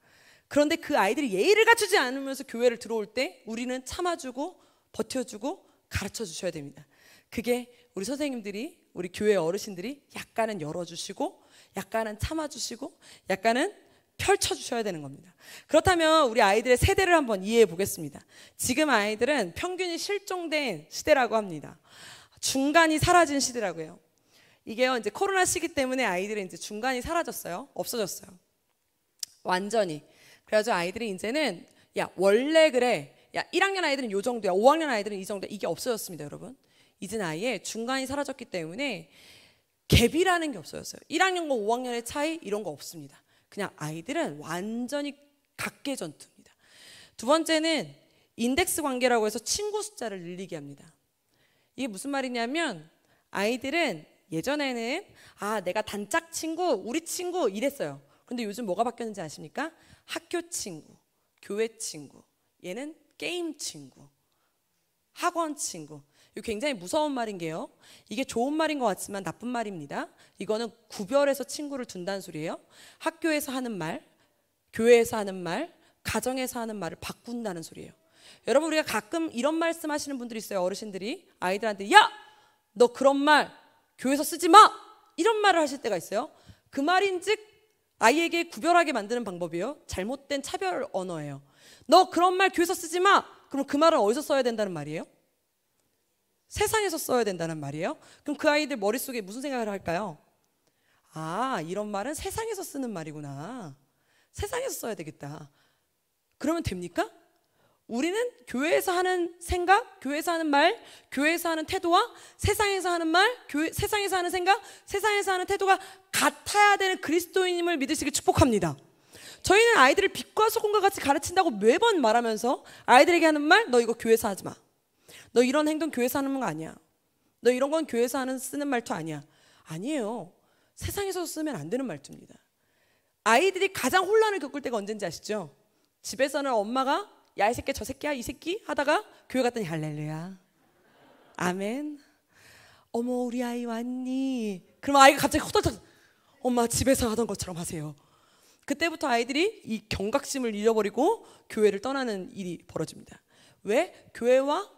그런데 그 아이들이 예의를 갖추지 않으면서 교회를 들어올 때 우리는 참아주고 버텨주고 가르쳐 주셔야 됩니다. 그게 우리 선생님들이, 우리 교회 어르신들이 약간은 열어주시고 약간은 참아주시고 약간은 펼쳐주셔야 되는 겁니다. 그렇다면 우리 아이들의 세대를 한번 이해해 보겠습니다. 지금 아이들은 평균이 실종된 시대라고 합니다. 중간이 사라진 시대라고 해요. 이게요, 이제 코로나 시기 때문에 아이들은 이제 중간이 사라졌어요. 없어졌어요. 완전히. 그래가지고 아이들이 이제는 야, 원래 그래. 야, 1학년 아이들은 요 정도야. 5학년 아이들은 이 정도야. 이게 없어졌습니다, 여러분. 이제는 아예 중간이 사라졌기 때문에 갭이라는 게 없어졌어요. 1학년과 5학년의 차이 이런 거 없습니다. 그냥 아이들은 완전히 각계전투입니다. 두 번째는 인덱스 관계라고 해서 친구 숫자를 늘리게 합니다. 이게 무슨 말이냐면 아이들은 예전에는 내가 단짝 친구, 우리 친구 이랬어요. 근데 요즘 뭐가 바뀌었는지 아십니까? 학교 친구, 교회 친구, 얘는 게임 친구, 학원 친구. 이거 굉장히 무서운 말인 게요, 이게 좋은 말인 것 같지만 나쁜 말입니다. 이거는 구별해서 친구를 둔다는 소리예요. 학교에서 하는 말, 교회에서 하는 말, 가정에서 하는 말을 바꾼다는 소리예요. 여러분, 우리가 가끔 이런 말씀 하시는 분들이 있어요. 어르신들이 아이들한테 야! 너 그런 말 교회에서 쓰지 마! 이런 말을 하실 때가 있어요. 그 말인즉 아이에게 구별하게 만드는 방법이에요. 잘못된 차별 언어예요. 너 그런 말 교회에서 쓰지 마! 그럼 그 말은 어디서 써야 된다는 말이에요? 세상에서 써야 된다는 말이에요. 그럼 그 아이들 머릿속에 무슨 생각을 할까요? 이런 말은 세상에서 쓰는 말이구나. 세상에서 써야 되겠다. 그러면 됩니까? 우리는 교회에서 하는 생각, 교회에서 하는 말, 교회에서 하는 태도와 세상에서 하는 말, 세상에서 하는 생각, 세상에서 하는 태도가 같아야 되는 그리스도인임을 믿으시길 축복합니다. 저희는 아이들을 빛과 소금과 같이 가르친다고 매번 말하면서 아이들에게 하는 말, 너 이거 교회에서 하지 마. 너 이런 행동 교회에서 하는 거 아니야. 너 이런 건 교회에서 쓰는 말투 아니야. 아니에요. 세상에서 쓰면 안 되는 말투입니다. 아이들이 가장 혼란을 겪을 때가 언제인지 아시죠? 집에서는 엄마가 야, 이 새끼야, 저 새끼야, 이 새끼 하다가 교회 갔더니 할렐루야, 아멘, 어머 우리 아이 왔니? 그럼 아이가 갑자기 호들갑, 엄마 집에서 하던 것처럼 하세요. 그때부터 아이들이 이 경각심을 잃어버리고 교회를 떠나는 일이 벌어집니다. 왜? 교회와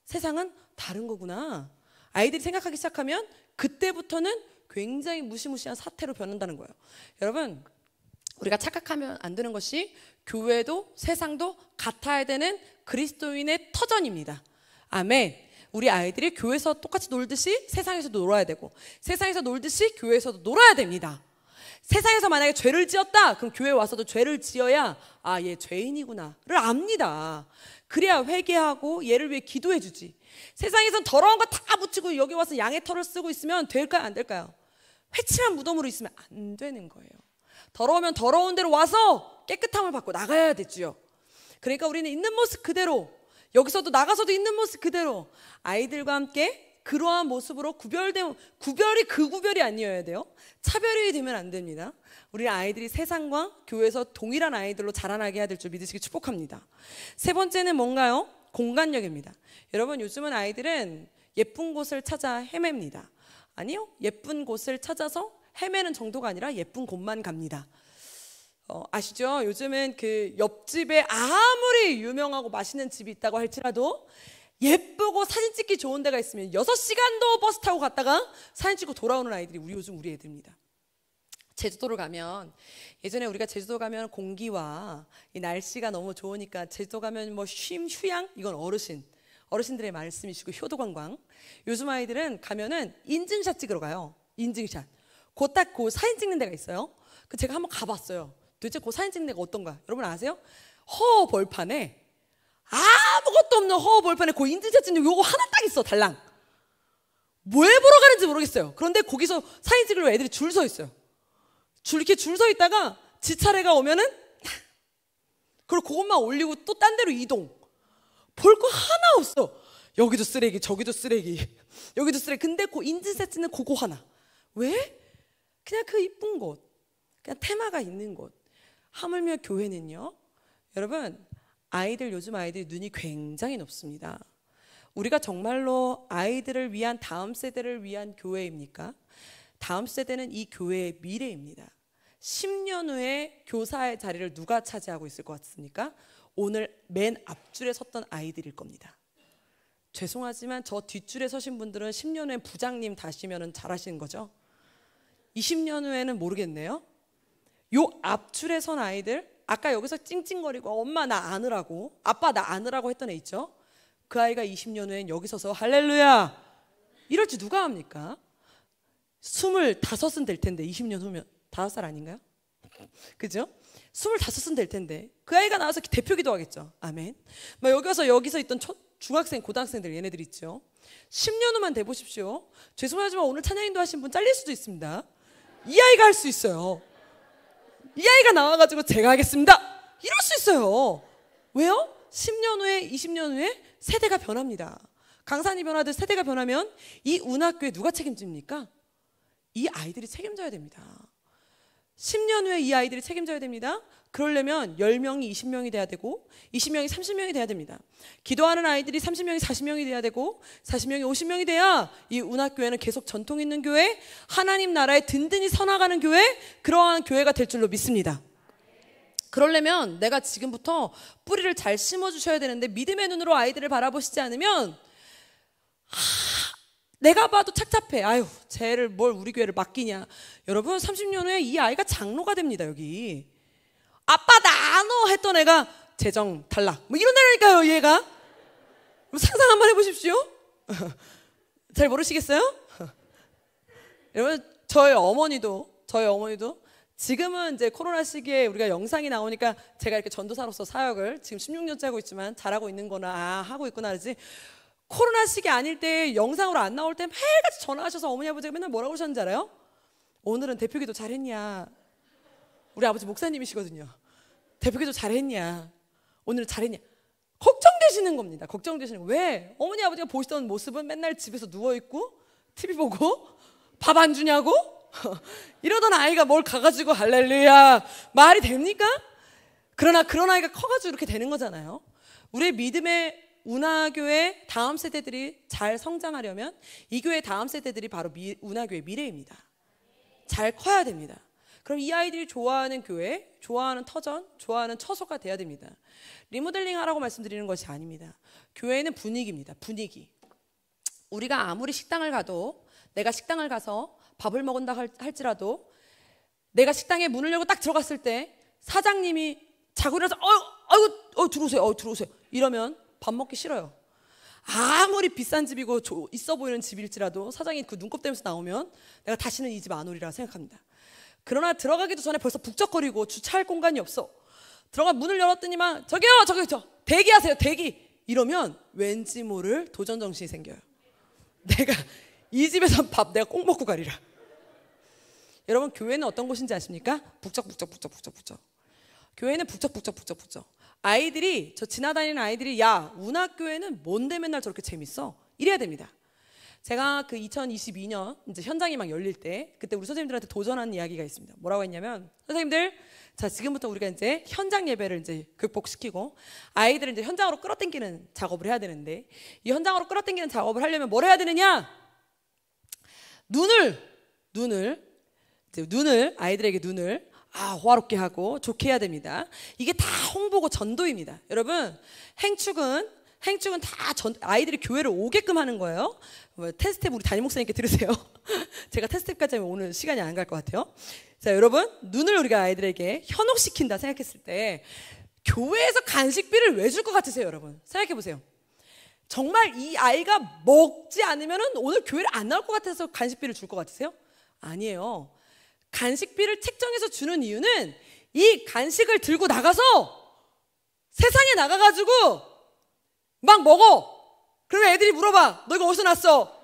세상은 다른 거구나. 아이들이 생각하기 시작하면 그때부터는 굉장히 무시무시한 사태로 변한다는 거예요. 여러분, 우리가 착각하면 안 되는 것이 교회도 세상도 같아야 되는 그리스도인의 터전입니다. 아멘. 우리 아이들이 교회에서 똑같이 놀듯이 세상에서도 놀아야 되고 세상에서 놀듯이 교회에서도 놀아야 됩니다. 세상에서 만약에 죄를 지었다, 그럼 교회에 와서도 죄를 지어야 얘 죄인이구나를 압니다. 그래야 회개하고 얘를 위해 기도해 주지. 세상에선 더러운 거 다 묻히고 여기 와서 양의 털을 쓰고 있으면 될까요, 안 될까요? 회칠한 무덤으로 있으면 안 되는 거예요. 더러우면 더러운 데로 와서 깨끗함을 받고 나가야 되지요. 그러니까 우리는 있는 모습 그대로, 여기서도 나가서도 있는 모습 그대로 아이들과 함께 그러한 모습으로 구별이 그 구별이 아니어야 돼요. 차별이 되면 안 됩니다. 우리 아이들이 세상과 교회에서 동일한 아이들로 자라나게 해야 될 줄 믿으시기 축복합니다. 세 번째는 뭔가요? 공간력입니다. 여러분, 요즘은 아이들은 예쁜 곳을 찾아 헤맵니다. 아니요, 예쁜 곳을 찾아서 헤매는 정도가 아니라 예쁜 곳만 갑니다. 아시죠? 요즘은 그 옆집에 아무리 유명하고 맛있는 집이 있다고 할지라도 예쁘고 사진 찍기 좋은 데가 있으면 6시간도 버스 타고 갔다가 사진 찍고 돌아오는 아이들이 요즘 우리 애들입니다. 제주도를 가면, 예전에 우리가 제주도 가면 공기와 이 날씨가 너무 좋으니까 제주도 가면 뭐 휴양, 이건 어르신들의 말씀이시고 효도관광. 요즘 아이들은 가면은 인증샷 찍으러 가요. 인증샷. 그 사진 찍는 데가 있어요. 제가 한번 가봤어요. 도대체 그 사진 찍는 데가 어떤가? 여러분 아세요? 허 벌판에, 아무것도 없는 허 벌판에 그 인증샷 찍는 요거 하나 딱 있어, 달랑. 뭘 보러 가는지 모르겠어요. 그런데 거기서 사진 찍으려고 애들이 줄 서 있어요. 이렇게 줄 서 있다가 지 차례가 오면은 그리고 그것만 올리고 또 딴 데로 이동. 볼 거 하나 없어. 여기도 쓰레기, 저기도 쓰레기, 여기도 쓰레기. 근데 그 인증샷 찍는 그거 하나. 왜? 그냥 그 이쁜 곳, 그냥 테마가 있는 곳. 하물며 교회는요, 여러분, 요즘 아이들이 눈이 굉장히 높습니다. 우리가 정말로 아이들을 위한, 다음 세대를 위한 교회입니까? 다음 세대는 이 교회의 미래입니다. 10년 후에 교사의 자리를 누가 차지하고 있을 것 같습니까? 오늘 맨 앞줄에 섰던 아이들일 겁니다. 죄송하지만 저 뒷줄에 서신 분들은 10년 후에 부장님 다시면 잘하시는 거죠? 20년 후에는 모르겠네요. 요 앞줄에 선 아이들, 아까 여기서 찡찡거리고 엄마 나 안으라고, 아빠 나 안으라고 했던 애 있죠? 그 아이가 20년 후엔 여기 서서 할렐루야 이럴지 누가 합니까? 25은 될 텐데 20년 후면 5살 아닌가요? 그죠? 25은 될 텐데 그 아이가 나와서 대표 기도하겠죠. 아멘. 막 여기서 있던 중학생, 고등학생들 얘네들 있죠. 10년 후만 돼보십시오. 죄송하지만 오늘 찬양인도 하신 분 잘릴 수도 있습니다. 이 아이가 할 수 있어요. 이 아이가 나와가지고 제가 하겠습니다 이럴 수 있어요. 왜요? 10년 후에 20년 후에 세대가 변합니다. 강산이 변하듯 세대가 변하면 이 운학교에 누가 책임집니까? 이 아이들이 책임져야 됩니다. 10년 후에 이 아이들이 책임져야 됩니다. 그러려면 10명이 20명이 돼야 되고 20명이 30명이 돼야 됩니다. 기도하는 아이들이 30명이 40명이 돼야 되고 40명이 50명이 돼야 이 운학교회는 계속 전통 있는 교회, 하나님 나라에 든든히 서나가는 교회, 그러한 교회가 될 줄로 믿습니다. 그러려면 내가 지금부터 뿌리를 잘 심어주셔야 되는데 믿음의 눈으로 아이들을 바라보시지 않으면 내가 봐도 착잡해. 아유, 쟤를 뭘 우리 교회를 맡기냐. 여러분 30년 후에 이 아이가 장로가 됩니다. 여기 아빠 나 안어 했던 애가 재정 탈락 뭐 이런다니까요. 얘가 상상 한번 해보십시오. 잘 모르시겠어요? 여러분 저희 어머니도 지금은 이제 코로나 시기에 우리가 영상이 나오니까 제가 이렇게 전도사로서 사역을 지금 16년째 하고 있지만 잘하고 있는 거나 하고 있구나 그러지, 코로나 시기 아닐 때 영상으로 안 나올 때 매일같이 전화하셔서 어머니 아버지가 맨날 뭐라고 그러셨는지 알아요? 오늘은 대표기도 잘했냐. 우리 아버지 목사님이시거든요. 대표기도 잘했냐. 오늘은 잘했냐. 걱정되시는 겁니다. 걱정되시는 거. 왜? 어머니 아버지가 보시던 모습은 맨날 집에서 누워있고 TV 보고 밥 안 주냐고? 이러던 아이가 뭘 가가지고 할렐루야 말이 됩니까? 그러나 그런 아이가 커가지고 이렇게 되는 거잖아요. 우리의 믿음의 운하교회 다음 세대들이 잘 성장하려면 이 교회 다음 세대들이 바로 운하교회 미래입니다. 잘 커야 됩니다. 그럼 이 아이들이 좋아하는 교회, 좋아하는 터전, 좋아하는 처소가 돼야 됩니다. 리모델링 하라고 말씀드리는 것이 아닙니다. 교회는 분위기입니다. 분위기. 우리가 아무리 식당을 가도, 내가 식당을 가서 밥을 먹은다 할지라도 내가 식당에 문을 열고 딱 들어갔을 때 사장님이 자고 일어나서 들어오세요. 들어오세요. 이러면 밥 먹기 싫어요. 아무리 비싼 집이고 있어 보이는 집일지라도 사장이 그 눈곱 떼면서 나오면 내가 다시는 이 집 안 오리라 생각합니다. 그러나 들어가기도 전에 벌써 북적거리고 주차할 공간이 없어. 들어가 문을 열었더니만 저기요 대기하세요. 대기. 이러면 왠지 모를 도전 정신이 생겨요. 내가 이 집에서 밥 내가 꼭 먹고 가리라. 여러분 교회는 어떤 곳인지 아십니까? 북적북적. 교회는 북적. 아이들이, 저 지나다니는 아이들이 야 운학교회는 뭔데 맨날 저렇게 재밌어? 이래야 됩니다. 제가 그 2022년 이제 현장이 막 열릴 때 그때 우리 선생님들한테 도전한 이야기가 있습니다. 뭐라고 했냐면, 선생님들 자 지금부터 우리가 이제 현장 예배를 이제 극복시키고 아이들을 이제 현장으로 끌어당기는 작업을 해야 되는데, 이 현장으로 끌어당기는 작업을 하려면 뭘 해야 되느냐? 눈을 아이들에게 눈을 호화롭게 하고 좋게 해야 됩니다. 이게 다 홍보고 전도입니다. 여러분 행축은 다 아이들이 교회를 오게끔 하는 거예요. 테스트랩 우리 담임 목사님께 들으세요. 제가 테스트랩까지 하면 오늘 시간이 안 갈 것 같아요. 자 여러분, 눈을 우리가 아이들에게 현혹시킨다 생각했을 때 교회에서 간식비를 왜 줄 것 같으세요? 여러분 생각해 보세요. 정말 이 아이가 먹지 않으면 오늘 교회를 안 나올 것 같아서 간식비를 줄 것 같으세요? 아니에요. 간식비를 책정해서 주는 이유는 이 간식을 들고 나가서 세상에 나가가지고 막 먹어. 그러면 애들이 물어봐. 너 이거 어디서 났어?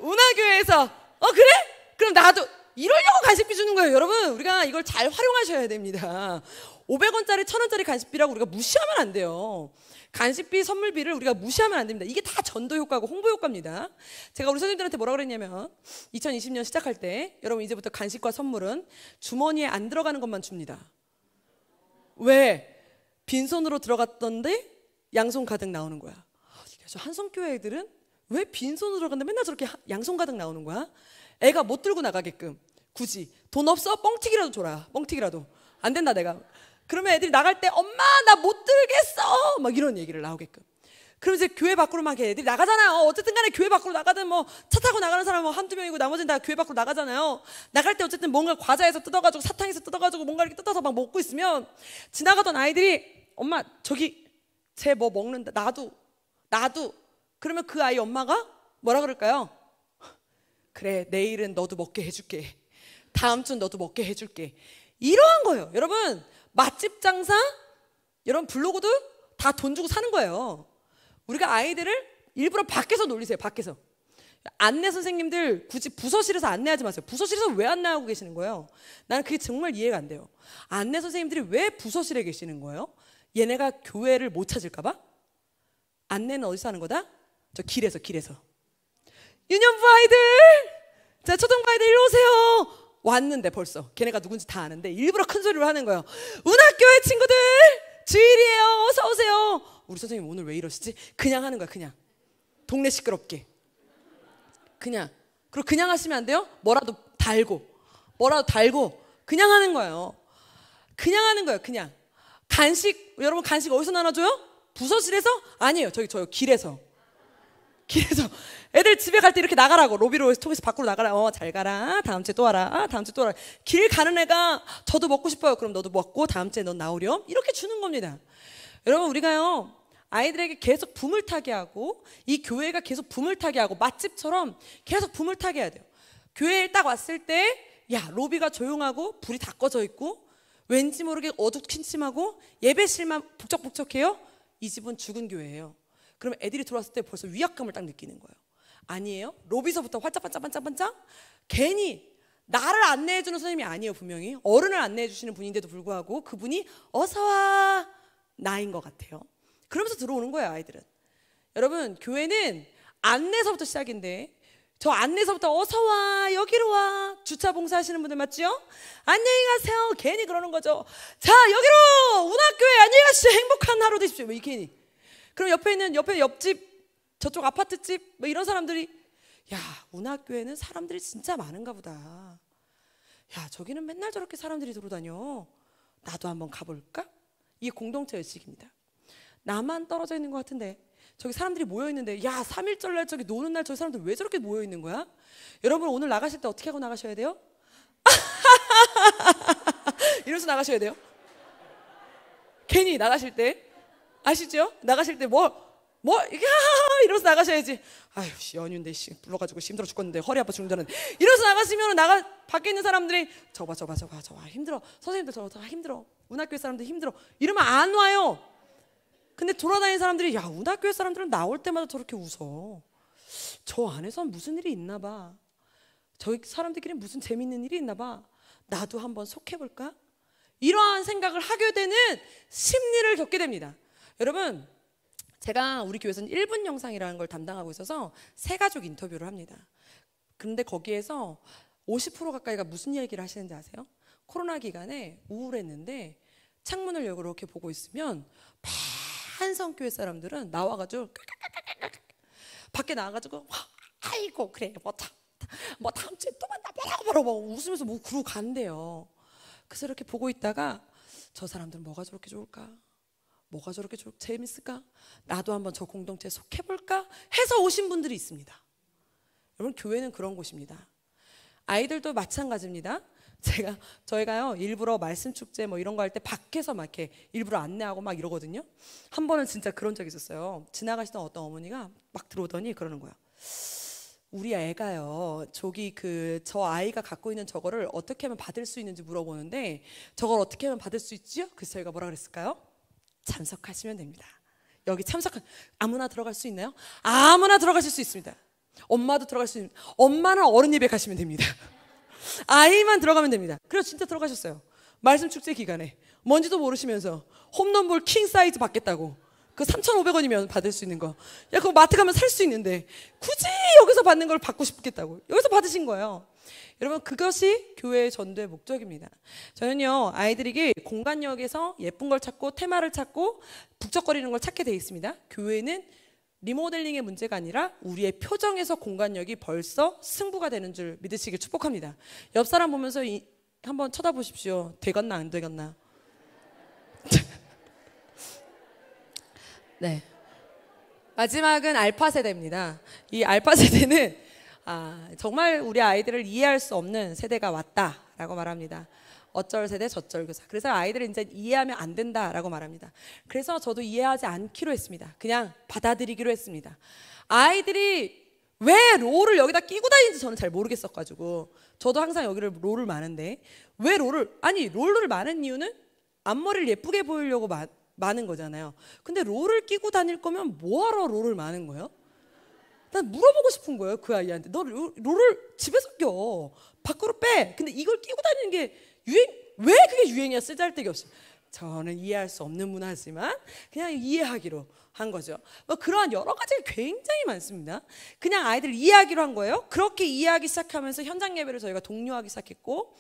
운하교회에서. 그래? 그럼 나도. 이러려고 간식비 주는 거예요. 여러분 우리가 이걸 잘 활용하셔야 됩니다. 500원짜리 1000원짜리 간식비라고 우리가 무시하면 안 돼요. 간식비 선물비를 우리가 무시하면 안 됩니다. 이게 다 전도 효과고 홍보 효과입니다. 제가 우리 선생님들한테 뭐라 그랬냐면 2020년 시작할 때 여러분 이제부터 간식과 선물은 주머니에 안 들어가는 것만 줍니다. 왜? 빈손으로 들어갔던데 양손 가득 나오는 거야. 저 한성교회 애들은 왜 빈손으로 들어갔는데 맨날 저렇게 양손 가득 나오는 거야? 애가 못 들고 나가게끔 굳이 돈 없어? 뻥튀기라도 줘라. 뻥튀기라도. 안 된다 내가. 그러면 애들이 나갈 때 엄마 나 못 들겠어 막 이런 얘기를 나오게끔. 그럼 이제 교회 밖으로 막 애들이 나가잖아요. 어쨌든 간에 교회 밖으로 나가든 뭐 차 타고 나가는 사람은 뭐 한두 명이고 나머지는 다 교회 밖으로 나가잖아요. 나갈 때 어쨌든 뭔가 과자에서 뜯어가지고 사탕에서 뜯어가지고 뭔가 이렇게 뜯어서 막 먹고 있으면 지나가던 아이들이 엄마 저기 쟤 뭐 먹는다 나도 그러면 그 아이 엄마가 뭐라 그럴까요? 그래 내일은 너도 먹게 해줄게. 다음 주는 너도 먹게 해줄게. 이러한 거예요. 여러분 맛집 장사 여러분 블로그도 다 돈 주고 사는 거예요. 우리가 아이들을 일부러 밖에서 놀리세요. 밖에서. 안내 선생님들 굳이 부서실에서 안내하지 마세요. 부서실에서 왜 안내하고 계시는 거예요? 나는 그게 정말 이해가 안 돼요. 안내 선생님들이 왜 부서실에 계시는 거예요? 얘네가 교회를 못 찾을까 봐? 안내는 어디서 하는 거다? 저 길에서. 유년부 아이들! 자, 초등부 아이들 이리 오세요. 왔는데 벌써 걔네가 누군지 다 아는데 일부러 큰 소리로 하는 거예요. 운학교회 친구들 주일이에요. 어서 오세요. 우리 선생님 오늘 왜 이러시지? 그냥 하는 거야. 그냥 동네 시끄럽게 그냥. 그리고 그냥 하시면 안 돼요. 뭐라도 달고 그냥 하는 거예요. 그냥 간식 여러분 간식 어디서 나눠줘요? 부서실에서? 아니에요. 저요 길에서 애들 집에 갈 때 이렇게 나가라고 로비로 통해서 밖으로 나가라. 잘 가라. 다음 주에 또 와라. 길 가는 애가 저도 먹고 싶어요. 그럼 너도 먹고 다음 주에 넌 나오렴. 이렇게 주는 겁니다. 여러분 우리가요 아이들에게 계속 붐을 타게 하고 이 교회가 계속 붐을 타게 하고 맛집처럼 계속 붐을 타게 해야 돼요. 교회에 딱 왔을 때 야 로비가 조용하고 불이 다 꺼져 있고 왠지 모르게 어두침침하고 예배실만 북적북적해요. 이 집은 죽은 교회예요. 그러면 애들이 들어왔을 때 벌써 위압감을 딱 느끼는 거예요. 아니에요. 로비서부터 활짝반짝 괜히 나를 안내해주는 선생님이 아니에요. 분명히 어른을 안내해주시는 분인데도 불구하고 그분이 어서와 나인 것 같아요. 그러면서 들어오는 거예요. 아이들은. 여러분 교회는 안내서부터 시작인데 저 안내서부터 어서와 여기로 와 주차 봉사하시는 분들 맞죠? 안녕히 가세요. 괜히 그러는 거죠. 자 여기로 운학교회 안녕히 가시죠. 행복한 하루 되십시오. 뭐 이 괜히. 그럼 옆에 옆집 저쪽 아파트집 뭐 이런 사람들이 야 운학교회는 사람들이 진짜 많은가 보다. 야 저기는 맨날 저렇게 사람들이 돌아다녀. 나도 한번 가볼까? 이게 공동체 의식입니다. 나만 떨어져 있는 것 같은데 저기 사람들이 모여있는데 야 3.1절 날 저기 노는 날 저기 사람들 왜 저렇게 모여있는 거야? 여러분 오늘 나가실 때 어떻게 하고 나가셔야 돼요? 이러면서 나가셔야 돼요. 괜히 나가실 때 아시죠? 나가실 때 이러면서 나가셔야지. 아유 연휴인데 불러가지고 힘들어 죽겠는데 허리 아파 죽는다는데 이러면서 나가시면 밖에 있는 사람들이 저봐 힘들어. 선생님들 저 힘들어. 운학교회 사람들 힘들어. 이러면 안 와요. 근데 돌아다니는 사람들이 야 운학교회 사람들은 나올 때마다 저렇게 웃어. 저 안에선 무슨 일이 있나 봐. 저희 사람들끼리 무슨 재밌는 일이 있나 봐. 나도 한번 속해볼까? 이러한 생각을 하게 되는 심리를 겪게 됩니다. 여러분 제가 우리 교회에서는 1분 영상이라는 걸 담당하고 있어서 세 가족 인터뷰를 합니다. 그런데 거기에서 50% 가까이가 무슨 얘기를 하시는지 아세요? 코로나 기간에 우울했는데 창문을 이렇게 보고 있으면 한성교회 사람들은 나와가지고 밖에 나와가지고 아이고 그래 뭐 다음 주에 또 만나 뭐라 웃으면서 뭐 그러고 간대요. 그래서 이렇게 보고 있다가 저 사람들은 뭐가 저렇게 좋을까? 뭐가 저렇게 재밌을까? 나도 한번 저 공동체에 속해볼까? 해서 오신 분들이 있습니다. 여러분 교회는 그런 곳입니다. 아이들도 마찬가지입니다. 저희가요 일부러 말씀 축제 뭐 이런 거 할 때 밖에서 막 이렇게 일부러 안내하고 막 이러거든요. 한 번은 진짜 그런 적이 있었어요. 지나가시던 어떤 어머니가 막 들어오더니 그러는 거야. 우리 애가요 저기 저 아이가 갖고 있는 저거를 어떻게 하면 받을 수 있는지 물어보는데 저걸 어떻게 하면 받을 수 있지요? 그래서 저희가 뭐라 그랬을까요? 참석하시면 됩니다. 여기 아무나 들어갈 수 있나요? 아무나 들어가실 수 있습니다. 엄마도 들어갈 수 있습니다. 엄마는 어른 예배 가시면 됩니다. 아이만 들어가면 됩니다. 그래서 진짜 들어가셨어요. 말씀 축제 기간에 뭔지도 모르시면서 홈런볼 킹 사이즈 받겠다고. 그 3,500원이면 받을 수 있는 거. 야 그거 마트 가면 살 수 있는데 굳이 여기서 받는 걸 받고 싶겠다고. 여기서 받으신 거예요. 여러분 그것이 교회의 전도의 목적입니다. 저는요 아이들에게 공간역에서 예쁜 걸 찾고 테마를 찾고 북적거리는 걸 찾게 돼 있습니다. 교회는 리모델링의 문제가 아니라 우리의 표정에서 공간역이 벌써 승부가 되는 줄 믿으시길 축복합니다. 옆 사람 보면서 한번 쳐다보십시오. 되겠나 안 되겠나. 네. 마지막은 알파 세대입니다. 이 알파 세대는 정말 우리 아이들을 이해할 수 없는 세대가 왔다라고 말합니다. 어쩔 세대 저쩔 교사. 그래서 아이들을 이제 이해하면 안 된다라고 말합니다. 그래서 저도 이해하지 않기로 했습니다. 그냥 받아들이기로 했습니다. 아이들이 왜 롤을 여기다 끼고 다니는지 저는 잘 모르겠어가지고 저도 항상 여기를 롤을 마는데 왜 롤을 마는 이유는 앞머리를 예쁘게 보이려고 마는 거잖아요. 근데 롤을 끼고 다닐 거면 뭐하러 롤을 마는 거예요? 난 물어보고 싶은 거예요 그 아이한테. 너 롤을 집에서 껴 밖으로 빼. 근데 이걸 끼고 다니는 게 왜 그게 유행이야? 쓰잘데기 없이. 저는 이해할 수 없는 문화지만 그냥 이해하기로 한 거죠. 뭐 그러한 여러 가지가 굉장히 많습니다. 그냥 아이들 이해하기로 한 거예요. 그렇게 이해하기 시작하면서 현장 예배를 저희가 독려하기 시작했고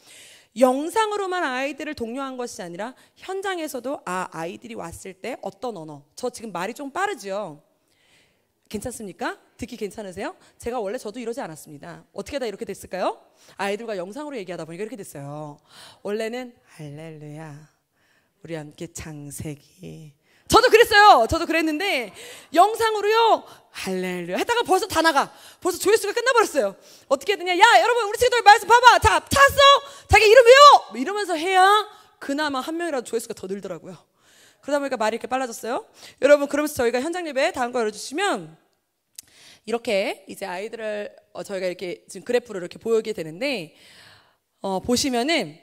영상으로만 아이들을 독려한 것이 아니라 현장에서도 아이들이 왔을 때 어떤 언어. 저 지금 말이 좀 빠르죠? 괜찮습니까? 듣기 괜찮으세요? 제가 원래 저도 이러지 않았습니다. 어떻게 다 이렇게 됐을까요? 아이들과 영상으로 얘기하다 보니까 이렇게 됐어요. 원래는 할렐루야 우리 함께 창세기. 저도 그랬어요. 저도 그랬는데 영상으로요 할렐루야 했다가 벌써 다 나가. 벌써 조회수가 끝나버렸어요. 어떻게 되냐? 야 여러분 우리 친구들 말씀 봐봐. 자 찾았어? 자기 이름 외워! 뭐 이러면서 해야 그나마 한 명이라도 조회수가 더 늘더라고요. 그러다 보니까 말이 이렇게 빨라졌어요. 여러분 그러면서 저희가 현장 예배 다음 거 열어주시면 이렇게 이제 아이들을 저희가 이렇게 지금 그래프를 이렇게 보이게 되는데 보시면은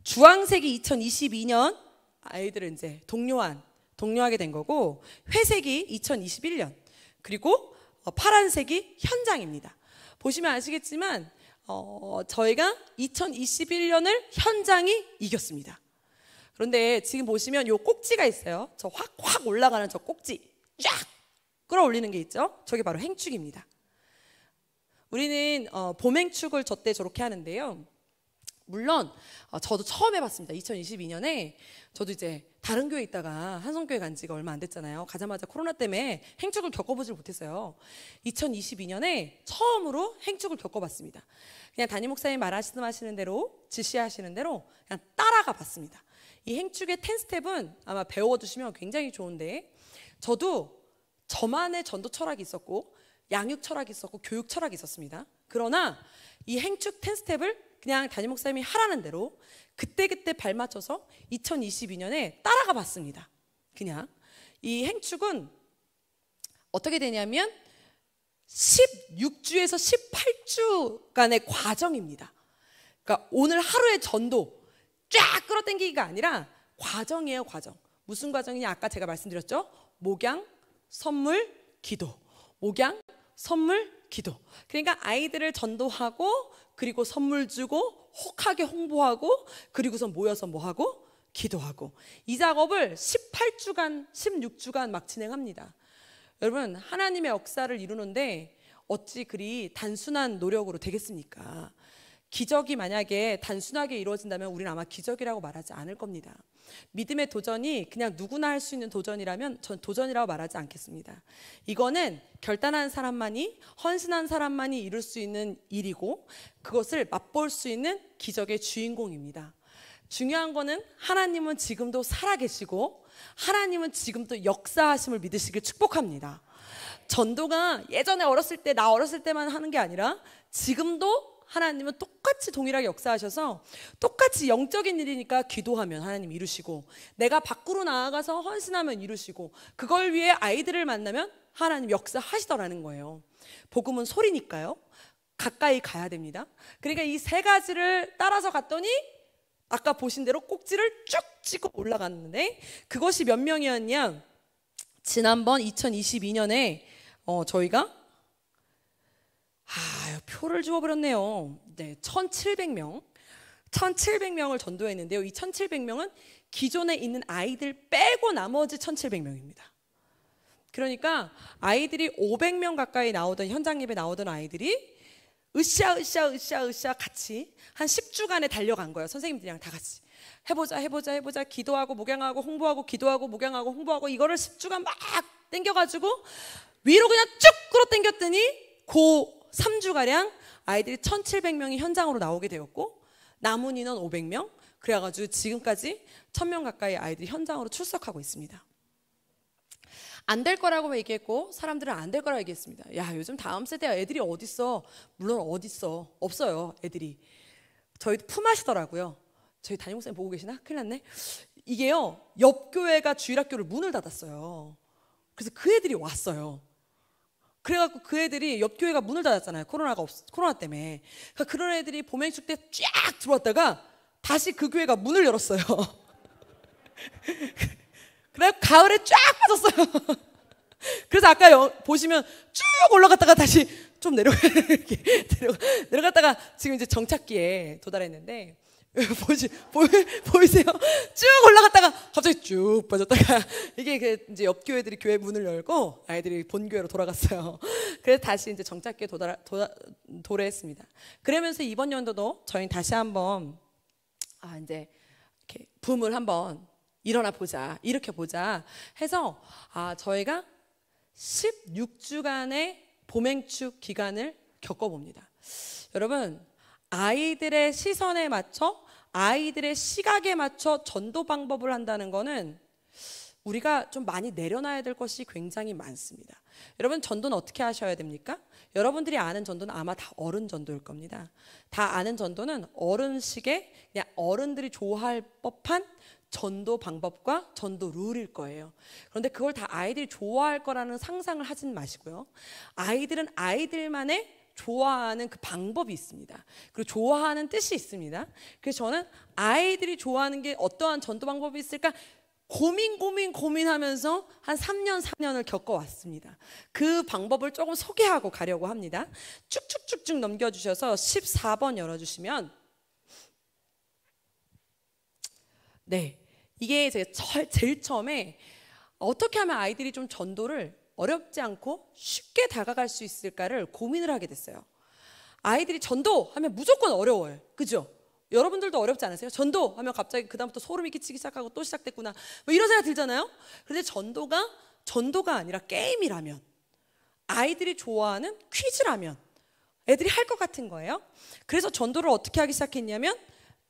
주황색이 2022년 아이들을 이제 독려하게 된 거고 회색이 2021년 그리고 파란색이 현장입니다. 보시면 아시겠지만 저희가 2021년을 현장이 이겼습니다. 그런데 지금 보시면 요 꼭지가 있어요. 저 확 올라가는 저 꼭지 쫙 끌어올리는 게 있죠. 저게 바로 행축입니다. 우리는 봄행축을 저 때 저렇게 하는데요. 물론 저도 처음 해봤습니다. 2022년에 저도 이제 다른 교회 있다가 한성교회 간 지가 얼마 안 됐잖아요. 가자마자 코로나 때문에 행축을 겪어보질 못했어요. 2022년에 처음으로 행축을 겪어봤습니다. 그냥 담임 목사님 말씀하시는 대로 지시하시는 대로 그냥 따라가 봤습니다. 이 행축의 10스텝은 아마 배워두시면 굉장히 좋은데 저도 저만의 전도 철학이 있었고 양육 철학이 있었고 교육 철학이 있었습니다. 그러나 이 행축 10스텝을 그냥 담임 목사님이 하라는 대로 그때그때 발맞춰서 2022년에 따라가 봤습니다. 그냥 이 행축은 어떻게 되냐면 16주에서 18주간의 과정입니다. 그러니까 오늘 하루의 전도 쫙 끌어당기기가 아니라 과정이에요. 과정. 무슨 과정이냐? 아까 제가 말씀드렸죠. 목양, 선물, 기도. 목양, 선물, 기도. 그러니까 아이들을 전도하고 그리고 선물 주고 혹하게 홍보하고 그리고서 모여서 뭐하고? 기도하고. 이 작업을 18주간 16주간 막 진행합니다. 여러분 하나님의 역사를 이루는데 어찌 그리 단순한 노력으로 되겠습니까? 기적이 만약에 단순하게 이루어진다면 우리는 아마 기적이라고 말하지 않을 겁니다. 믿음의 도전이 그냥 누구나 할 수 있는 도전이라면 전 도전이라고 말하지 않겠습니다. 이거는 결단한 사람만이 헌신한 사람만이 이룰 수 있는 일이고 그것을 맛볼 수 있는 기적의 주인공입니다. 중요한 거는 하나님은 지금도 살아계시고 하나님은 지금도 역사하심을 믿으시길 축복합니다. 전도가 예전에 어렸을 때 나 어렸을 때만 하는 게 아니라 지금도 하나님은 똑같이 동일하게 역사하셔서 똑같이 영적인 일이니까 기도하면 하나님 이루시고 내가 밖으로 나아가서 헌신하면 이루시고 그걸 위해 아이들을 만나면 하나님 역사하시더라는 거예요. 복음은 소리니까요. 가까이 가야 됩니다. 그러니까 이 세 가지를 따라서 갔더니 아까 보신 대로 꼭지를 쭉 찍고 올라갔는데 그것이 몇 명이었냐? 지난번 2022년에 저희가 표를 주워버렸네요. 네, 1700명을 전도했는데요. 이 1700명은 기존에 있는 아이들 빼고 나머지 1700명입니다. 그러니까 아이들이 500명 가까이 나오던 현장 예배 나오던 아이들이 으쌰 같이 한 10주간에 달려간 거예요. 선생님들이랑 다 같이 해보자 기도하고 목양하고 홍보하고 기도하고 목양하고 홍보하고 이거를 10주간 막 땡겨가지고 위로 그냥 쭉 끌어당겼더니 그 3주가량 아이들이 1,700명이 현장으로 나오게 되었고 남은 인원 500명, 그래가지고 지금까지 1,000명 가까이 아이들이 현장으로 출석하고 있습니다. 안 될 거라고 얘기했고 사람들은 안 될 거라고 얘기했습니다. 야, 요즘 다음 세대 애들이 어딨어? 물론 어딨어? 없어요, 애들이. 저희도 품하시더라고요. 저희 담임목사님 보고 계시나? 큰일 났네. 이게요, 옆 교회가 주일학교를 문을 닫았어요. 그래서 그 애들이 왔어요. 그래갖고 그 애들이 옆 교회가 문을 닫았잖아요. 코로나 때문에. 그러니까 그런 애들이 봄행축 때 쫙 들어왔다가 다시 그 교회가 문을 열었어요. 그래 가을에 쫙 빠졌어요. 그래서 아까 보시면 쭉 올라갔다가 다시 좀 내려갔다가 지금 이제 정착기에 도달했는데 보이세요? 쭉 올라갔다가 갑자기 쭉 빠졌다가 이게 이제 옆 교회들이 교회 문을 열고 아이들이 본 교회로 돌아갔어요. 그래서 다시 이제 정착기에 도래했습니다. 그러면서 이번 연도도 저희 다시 한번 이제 이렇게 붐을 한번 일어나 보자, 일으켜 보자 해서 저희가 16주간의 봄행축 기간을 겪어봅니다. 여러분, 아이들의 시선에 맞춰 아이들의 시각에 맞춰 전도 방법을 한다는 거는 우리가 좀 많이 내려놔야 될 것이 굉장히 많습니다. 여러분, 전도는 어떻게 하셔야 됩니까? 여러분들이 아는 전도는 아마 다 어른 전도일 겁니다. 다 아는 전도는 어른식의 그냥 어른들이 좋아할 법한 전도 방법과 전도 룰일 거예요. 그런데 그걸 다 아이들이 좋아할 거라는 상상을 하진 마시고요. 아이들은 아이들만의 좋아하는 그 방법이 있습니다. 그리고 좋아하는 뜻이 있습니다. 그래서 저는 아이들이 좋아하는 게 어떠한 전도 방법이 있을까 고민하면서 한 3년 4년을 겪어왔습니다. 그 방법을 조금 소개하고 가려고 합니다. 쭉쭉쭉쭉 넘겨주셔서 14번 열어주시면, 네, 이게 제가 제일 처음에 어떻게 하면 아이들이 좀 전도를 어렵지 않고 쉽게 다가갈 수 있을까를 고민을 하게 됐어요. 아이들이 전도하면 무조건 어려워요. 그죠? 여러분들도 어렵지 않으세요? 전도하면 갑자기 그다음부터 소름이 끼치기 시작하고 또 시작됐구나 뭐 이런 생각 들잖아요. 그런데 전도가 아니라 게임이라면, 아이들이 좋아하는 퀴즈라면 애들이 할 것 같은 거예요. 그래서 전도를 어떻게 하기 시작했냐면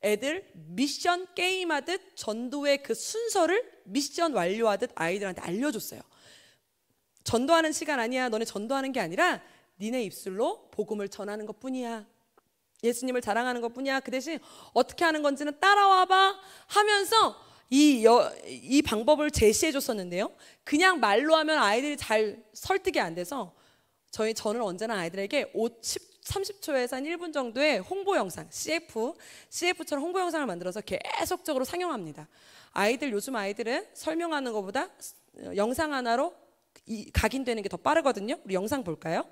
애들 미션 게임하듯 전도의 그 순서를 미션 완료하듯 아이들한테 알려줬어요. 전도하는 시간 아니야. 너네 전도하는 게 아니라 니네 입술로 복음을 전하는 것뿐이야. 예수님을 자랑하는 것뿐이야. 그 대신 어떻게 하는 건지는 따라와봐 하면서 이 방법을 제시해 줬었는데요. 그냥 말로 하면 아이들이 잘 설득이 안 돼서 저는 언제나 아이들에게 30초에서 한 1분 정도의 홍보 영상, CF처럼 홍보 영상을 만들어서 계속적으로 상영합니다. 요즘 아이들은 설명하는 것보다 영상 하나로 각인되는 게 더 빠르거든요. 우리 영상 볼까요?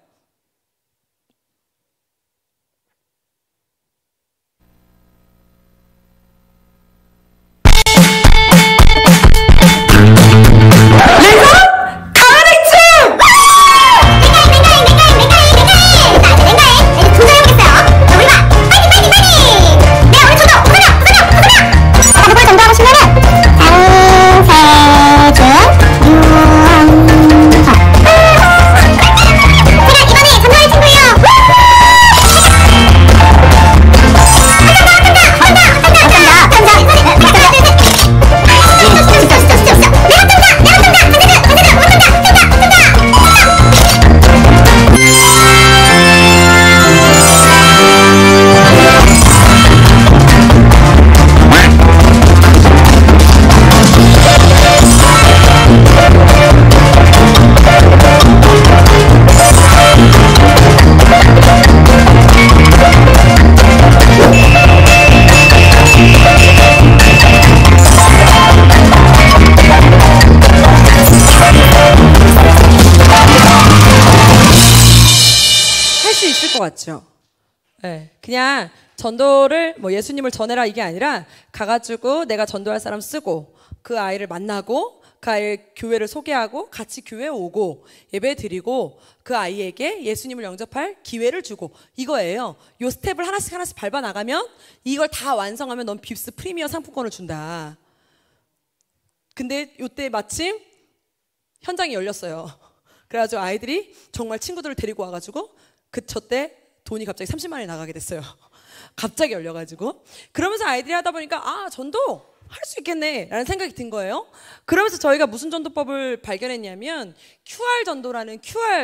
같죠? 네, 그냥 전도를 예수님을 전해라 이게 아니라 가가지고 내가 전도할 사람 쓰고 그 아이를 만나고 그 아이의 교회를 소개하고 같이 교회에 오고 예배 드리고 그 아이에게 예수님을 영접할 기회를 주고 이거예요. 요 스텝을 하나씩 하나씩 밟아 나가면 이걸 다 완성하면 넌 빕스 프리미어 상품권을 준다. 근데 요때 마침 현장이 열렸어요. 그래가지고 아이들이 정말 친구들을 데리고 와가지고 저때 돈이 갑자기 30만 원이 나가게 됐어요. 갑자기 열려가지고. 그러면서 아이들이 하다 보니까 전도 할 수 있겠네 라는 생각이 든 거예요. 그러면서 저희가 무슨 전도법을 발견했냐면 QR 전도라는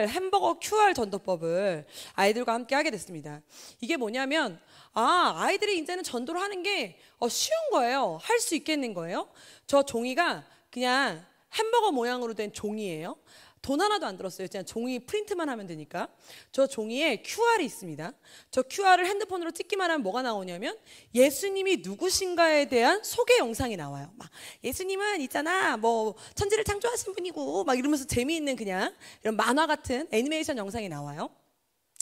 햄버거 QR 전도법을 아이들과 함께 하게 됐습니다. 이게 뭐냐면 아이들이 이제는 전도를 하는 게 쉬운 거예요. 할 수 있겠는 거예요. 저 종이가 그냥 햄버거 모양으로 된 종이에요. 돈 하나도 안 들었어요. 그냥 종이 프린트만 하면 되니까. 저 종이에 QR이 있습니다. 저 QR을 핸드폰으로 찍기만 하면 뭐가 나오냐면 예수님이 누구신가에 대한 소개 영상이 나와요. 막 예수님은 있잖아 뭐 천지를 창조하신 분이고 막 이러면서 재미있는 그냥 이런 만화 같은 애니메이션 영상이 나와요.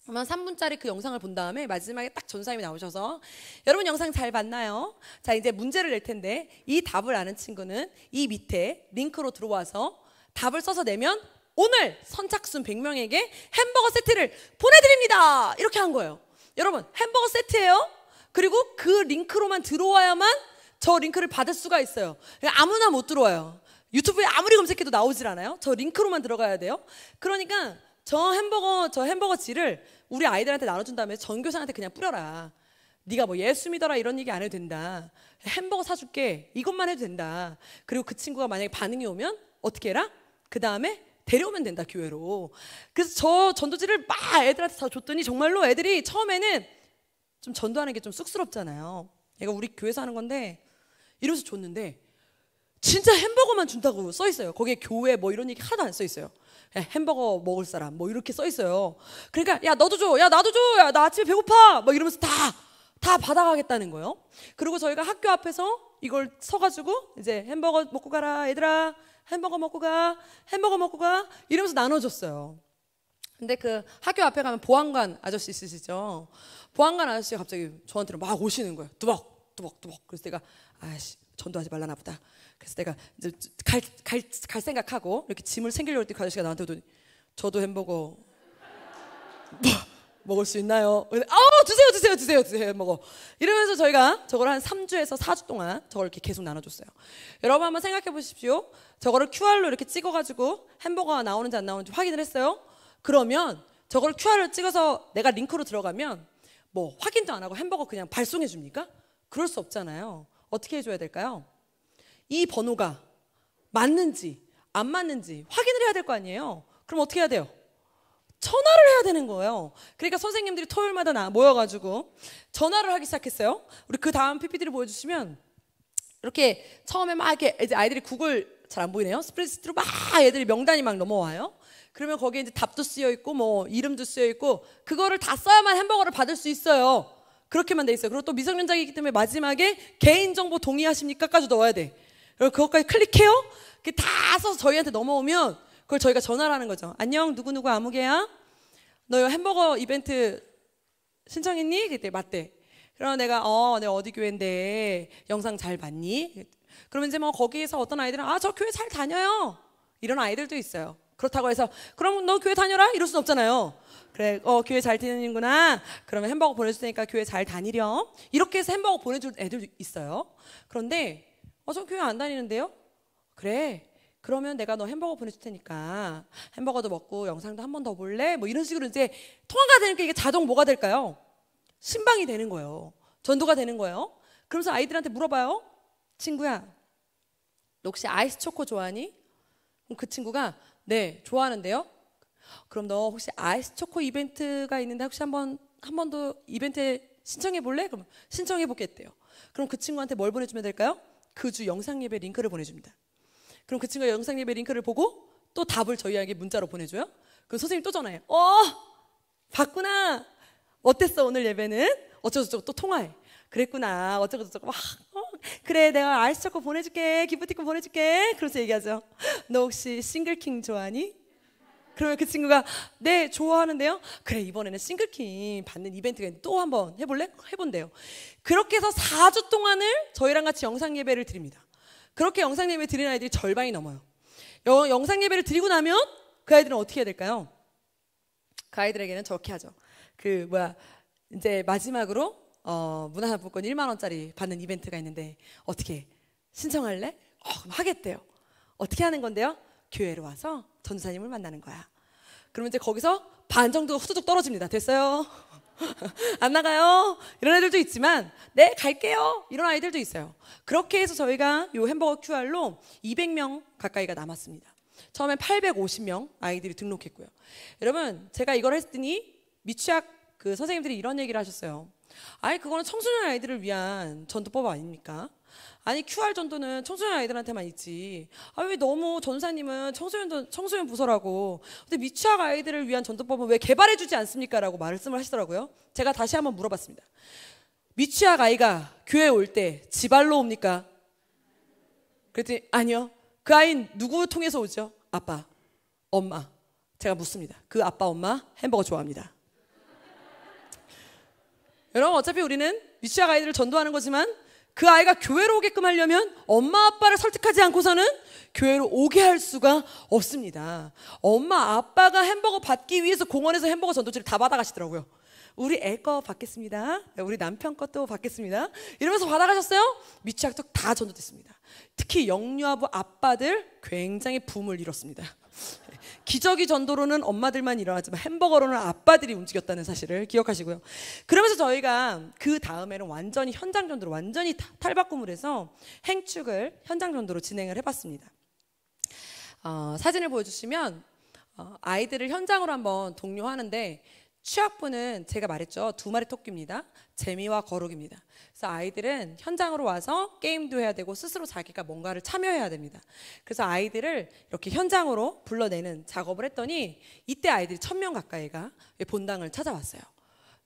아마 3분짜리 그 영상을 본 다음에 마지막에 딱 전사님이 나오셔서 여러분 영상 잘 봤나요? 자 이제 문제를 낼 텐데 이 답을 아는 친구는 이 밑에 링크로 들어와서 답을 써서 내면 오늘 선착순 100명에게 햄버거 세트를 보내드립니다. 이렇게 한 거예요. 여러분 햄버거 세트예요. 그리고 그 링크로만 들어와야만 저 링크를 받을 수가 있어요. 아무나 못 들어와요. 유튜브에 아무리 검색해도 나오질 않아요. 저 링크로만 들어가야 돼요. 그러니까 저 햄버거 질을 우리 아이들한테 나눠준 다음에 전교사한테 그냥 뿌려라. 네가 뭐 예수 믿어라 이런 얘기 안 해도 된다. 햄버거 사줄게 이것만 해도 된다. 그리고 그 친구가 만약에 반응이 오면 어떻게 해라? 그 다음에 데려오면 된다 교회로. 그래서 저 전도지를 막 애들한테 다 줬더니 정말로 애들이 처음에는 좀 전도하는 게 좀 쑥스럽잖아요. 얘가 우리 교회에서 하는 건데 이러면서 줬는데 진짜 햄버거만 준다고 써 있어요. 거기에 교회 뭐 이런 얘기 하나도 안 써 있어요. 햄버거 먹을 사람 뭐 이렇게 써 있어요. 그러니까 야 너도 줘, 야 나도 줘, 야 나 아침에 배고파 뭐 이러면서 다 받아가겠다는 거예요. 그리고 저희가 학교 앞에서 이걸 서가지고 이제 햄버거 먹고 가라 얘들아, 햄버거 먹고 가 이러면서 나눠줬어요. 근데 그 학교 앞에 가면 보안관 아저씨 있으시죠? 보안관 아저씨가 갑자기 저한테 막 오시는 거예요. 뚜벅. 그래서 내가 전도하지 말라나 보다. 그래서 내가 이제 갈 생각하고 이렇게 짐을 챙기려고 할 때 그 아저씨가 나한테 오더니 저도 햄버거 먹을 수 있나요? 주세요 햄버거. 이러면서 저희가 저걸 한 3주에서 4주 동안 저걸 이렇게 계속 나눠줬어요. 여러분 한번 생각해 보십시오. 저거를 QR로 이렇게 찍어가지고 햄버거가 나오는지 안 나오는지 확인을 했어요. 그러면 저걸 QR을 찍어서 내가 링크로 들어가면 뭐 확인도 안 하고 햄버거 그냥 발송해 줍니까? 그럴 수 없잖아요. 어떻게 해줘야 될까요? 이 번호가 맞는지 안 맞는지 확인을 해야 될 거 아니에요. 그럼 어떻게 해야 돼요? 전화를 해야 되는 거예요. 그러니까 선생님들이 토요일마다 모여가지고 전화를 하기 시작했어요. 우리 그 다음 PPT를 보여주시면 이렇게 처음에 막 이렇게 이제 아이들이 구글 잘 안 보이네요. 스프레드시트로 막 애들이 명단이 막 넘어와요. 그러면 거기에 이제 답도 쓰여 있고 뭐 이름도 쓰여 있고 그거를 다 써야만 햄버거를 받을 수 있어요. 그렇게만 돼 있어요. 그리고 또 미성년자이기 때문에 마지막에 개인정보 동의하십니까?까지 넣어야 돼. 그리고 그것까지 클릭해요. 그게 다 써서 저희한테 넘어오면 그걸 저희가 전화를 하는 거죠. 안녕 누구누구 아무개야. 너 햄버거 이벤트 신청했니? 그때 맞대. 그러면 내가 내가 어디 교회인데 영상 잘 봤니? 그러면 이제 뭐 거기에서 어떤 아이들은 저 교회 잘 다녀요. 이런 아이들도 있어요. 그렇다고 해서 그럼 너 교회 다녀라? 이럴 순 없잖아요. 그래 교회 잘 다니는구나. 그러면 햄버거 보내줄 테니까 교회 잘 다니렴. 이렇게 해서 햄버거 보내줄 애들도 있어요. 그런데 저 교회 안 다니는데요? 그래 그러면 내가 너 햄버거 보내줄 테니까 햄버거도 먹고 영상도 한 번 더 볼래? 뭐 이런 식으로 이제 통화가 되니까 이게 자동 뭐가 될까요? 신방이 되는 거예요. 전도가 되는 거예요. 그러면서 아이들한테 물어봐요. 친구야 너 혹시 아이스 초코 좋아하니? 그럼 그 친구가 네 좋아하는데요. 그럼 너 혹시 아이스 초코 이벤트가 있는데 혹시 한 번 더 이벤트에 신청해 볼래? 그럼 신청해 보겠대요. 그럼 그 친구한테 뭘 보내주면 될까요? 그 주 영상 예배 링크를 보내줍니다. 그럼 그 친구가 영상 예배 링크를 보고 또 답을 저희에게 문자로 보내줘요. 그럼 선생님 또 전화해. 봤구나. 어땠어 오늘 예배는? 어쩌고저쩌고 또 통화해. 그랬구나. 어쩌고저쩌고 막 그래 내가 아이스 초코 보내줄게. 기프티콘 보내줄게. 그러면서 얘기하죠. 너 혹시 싱글킹 좋아하니? 그러면 그 친구가 네 좋아하는데요. 그래 이번에는 싱글킹 받는 이벤트가 있는데 또 한번 해볼래? 해본대요. 그렇게 해서 4주 동안을 저희랑 같이 영상 예배를 드립니다. 그렇게 영상 예배 드리는 아이들이 절반이 넘어요. 영상 예배를 드리고 나면 그 아이들은 어떻게 해야 될까요? 그 아이들에게는 저렇게 하죠. 이제 마지막으로 문화상품권 1만 원짜리 받는 이벤트가 있는데 어떻게 신청할래? 그럼 하겠대요. 어떻게 하는 건데요? 교회로 와서 전도사님을 만나는 거야. 그러면 이제 거기서 반 정도가 후두둑 떨어집니다. 됐어요? 안 나가요? 이런 애들도 있지만 네 갈게요 이런 아이들도 있어요. 그렇게 해서 저희가 요 햄버거 QR로 200명 가까이가 남았습니다. 처음엔 850명 아이들이 등록했고요. 여러분 제가 이걸 했더니 미취학 그 선생님들이 이런 얘기를 하셨어요. 아니 그거는 청소년 아이들을 위한 전도법 아닙니까? 아니 QR 전도는 청소년 아이들한테만 있지. 왜 너무 전사님은 청소년 부서라고. 근데 미취학 아이들을 위한 전도법은 왜 개발해주지 않습니까? 라고 말씀을 하시더라고요. 제가 다시 한번 물어봤습니다. 미취학 아이가 교회에 올 때 지발로 옵니까? 그랬더니 아니요. 그 아이는 누구 통해서 오죠? 아빠, 엄마. 제가 묻습니다. 그 아빠, 엄마 햄버거 좋아합니다. 여러분 어차피 우리는 미취학 아이들을 전도하는 거지만 그 아이가 교회로 오게끔 하려면 엄마 아빠를 설득하지 않고서는 교회로 오게 할 수가 없습니다. 엄마 아빠가 햄버거 받기 위해서 공원에서 햄버거 전도지를 다 받아가시더라고요. 우리 애 거 받겠습니다. 우리 남편 것도 받겠습니다. 이러면서 받아가셨어요. 미취학도 다 전도됐습니다. 특히 영유아부 아빠들 굉장히 붐을 이뤘습니다. 기저귀 전도로는 엄마들만 일어났지만 햄버거로는 아빠들이 움직였다는 사실을 기억하시고요. 그러면서 저희가 그 다음에는 완전히 현장 전도로 완전히 탈바꿈을 해서 행축을 현장 전도로 진행을 해봤습니다. 사진을 보여주시면 아이들을 현장으로 한번 독려하는데 취학부는 제가 말했죠. 2마리 토끼입니다. 재미와 거룩입니다. 그래서 아이들은 현장으로 와서 게임도 해야 되고 스스로 자기가 뭔가를 참여해야 됩니다. 그래서 아이들을 이렇게 현장으로 불러내는 작업을 했더니 이때 아이들이 1000명 가까이가 본당을 찾아왔어요.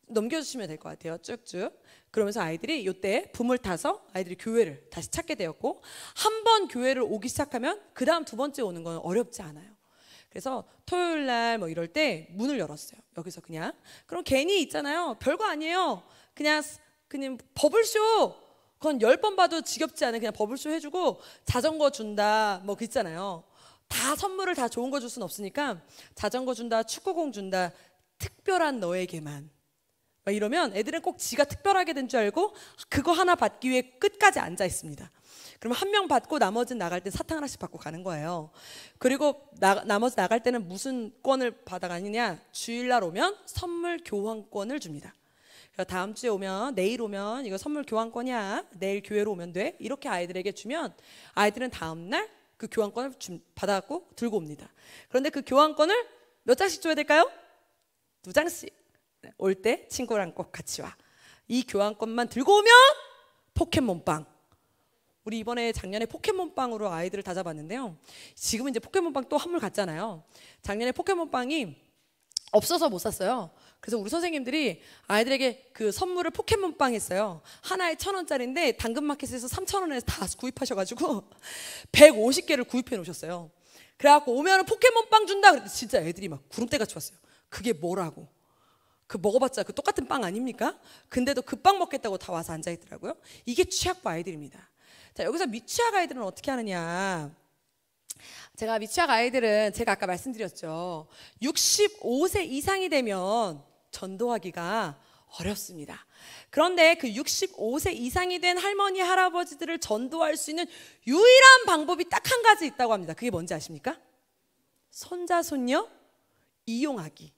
넘겨주시면 될 것 같아요. 쭉쭉. 그러면서 아이들이 이때 붐을 타서 아이들이 교회를 다시 찾게 되었고 한 번 교회를 오기 시작하면 그 다음 2번째 오는 건 어렵지 않아요. 그래서 토요일 날 뭐 이럴 때 문을 열었어요. 여기서 그냥. 그럼 괜히 있잖아요. 별거 아니에요. 그냥 버블쇼. 그건 10번 봐도 지겹지 않은 그냥 버블쇼 해주고 자전거 준다. 뭐 그 있잖아요. 다 선물을 다 좋은 거 줄 수는 없으니까 자전거 준다. 축구공 준다. 특별한 너에게만. 막 이러면 애들은 꼭 지가 특별하게 된 줄 알고 그거 하나 받기 위해 끝까지 앉아 있습니다. 그럼 한 명 받고 나머지는 나갈 때 사탕 하나씩 받고 가는 거예요. 그리고 나머지 나갈 때는 무슨 권을 받아가느냐? 주일날 오면 선물 교환권을 줍니다. 다음 주에 오면 내일 오면 이거 선물 교환권이야. 내일 교회로 오면 돼. 이렇게 아이들에게 주면 아이들은 다음날 그 교환권을 받아갖고 들고 옵니다. 그런데 그 교환권을 몇 장씩 줘야 될까요? 2장씩. 올 때 친구랑 꼭 같이 와. 이 교환권만 들고 오면 포켓몬빵. 우리 이번에 작년에 포켓몬빵으로 아이들을 다 잡았는데요. 지금은 이제 포켓몬빵 또 한물 갔잖아요. 작년에 포켓몬빵이 없어서 못 샀어요. 그래서 우리 선생님들이 아이들에게 그 선물을 포켓몬빵 했어요. 하나에 1000원짜리인데 당근마켓에서 3000원에 다 구입하셔가지고 150개를 구입해 놓으셨어요. 그래갖고 오면은 포켓몬빵 준다 그랬더니 진짜 애들이 막 구름대같이 왔어요. 그게 뭐라고? 그 먹어봤자 그 똑같은 빵 아닙니까? 근데도 그 빵 먹겠다고 다 와서 앉아있더라고요. 이게 취학부 아이들입니다. 자, 여기서 미취학 아이들은 어떻게 하느냐? 제가 미취학 아이들은 제가 아까 말씀드렸죠. 65세 이상이 되면 전도하기가 어렵습니다. 그런데 그 65세 이상이 된 할머니, 할아버지들을 전도할 수 있는 유일한 방법이 딱 한 가지 있다고 합니다. 그게 뭔지 아십니까? 손자, 손녀 이용하기.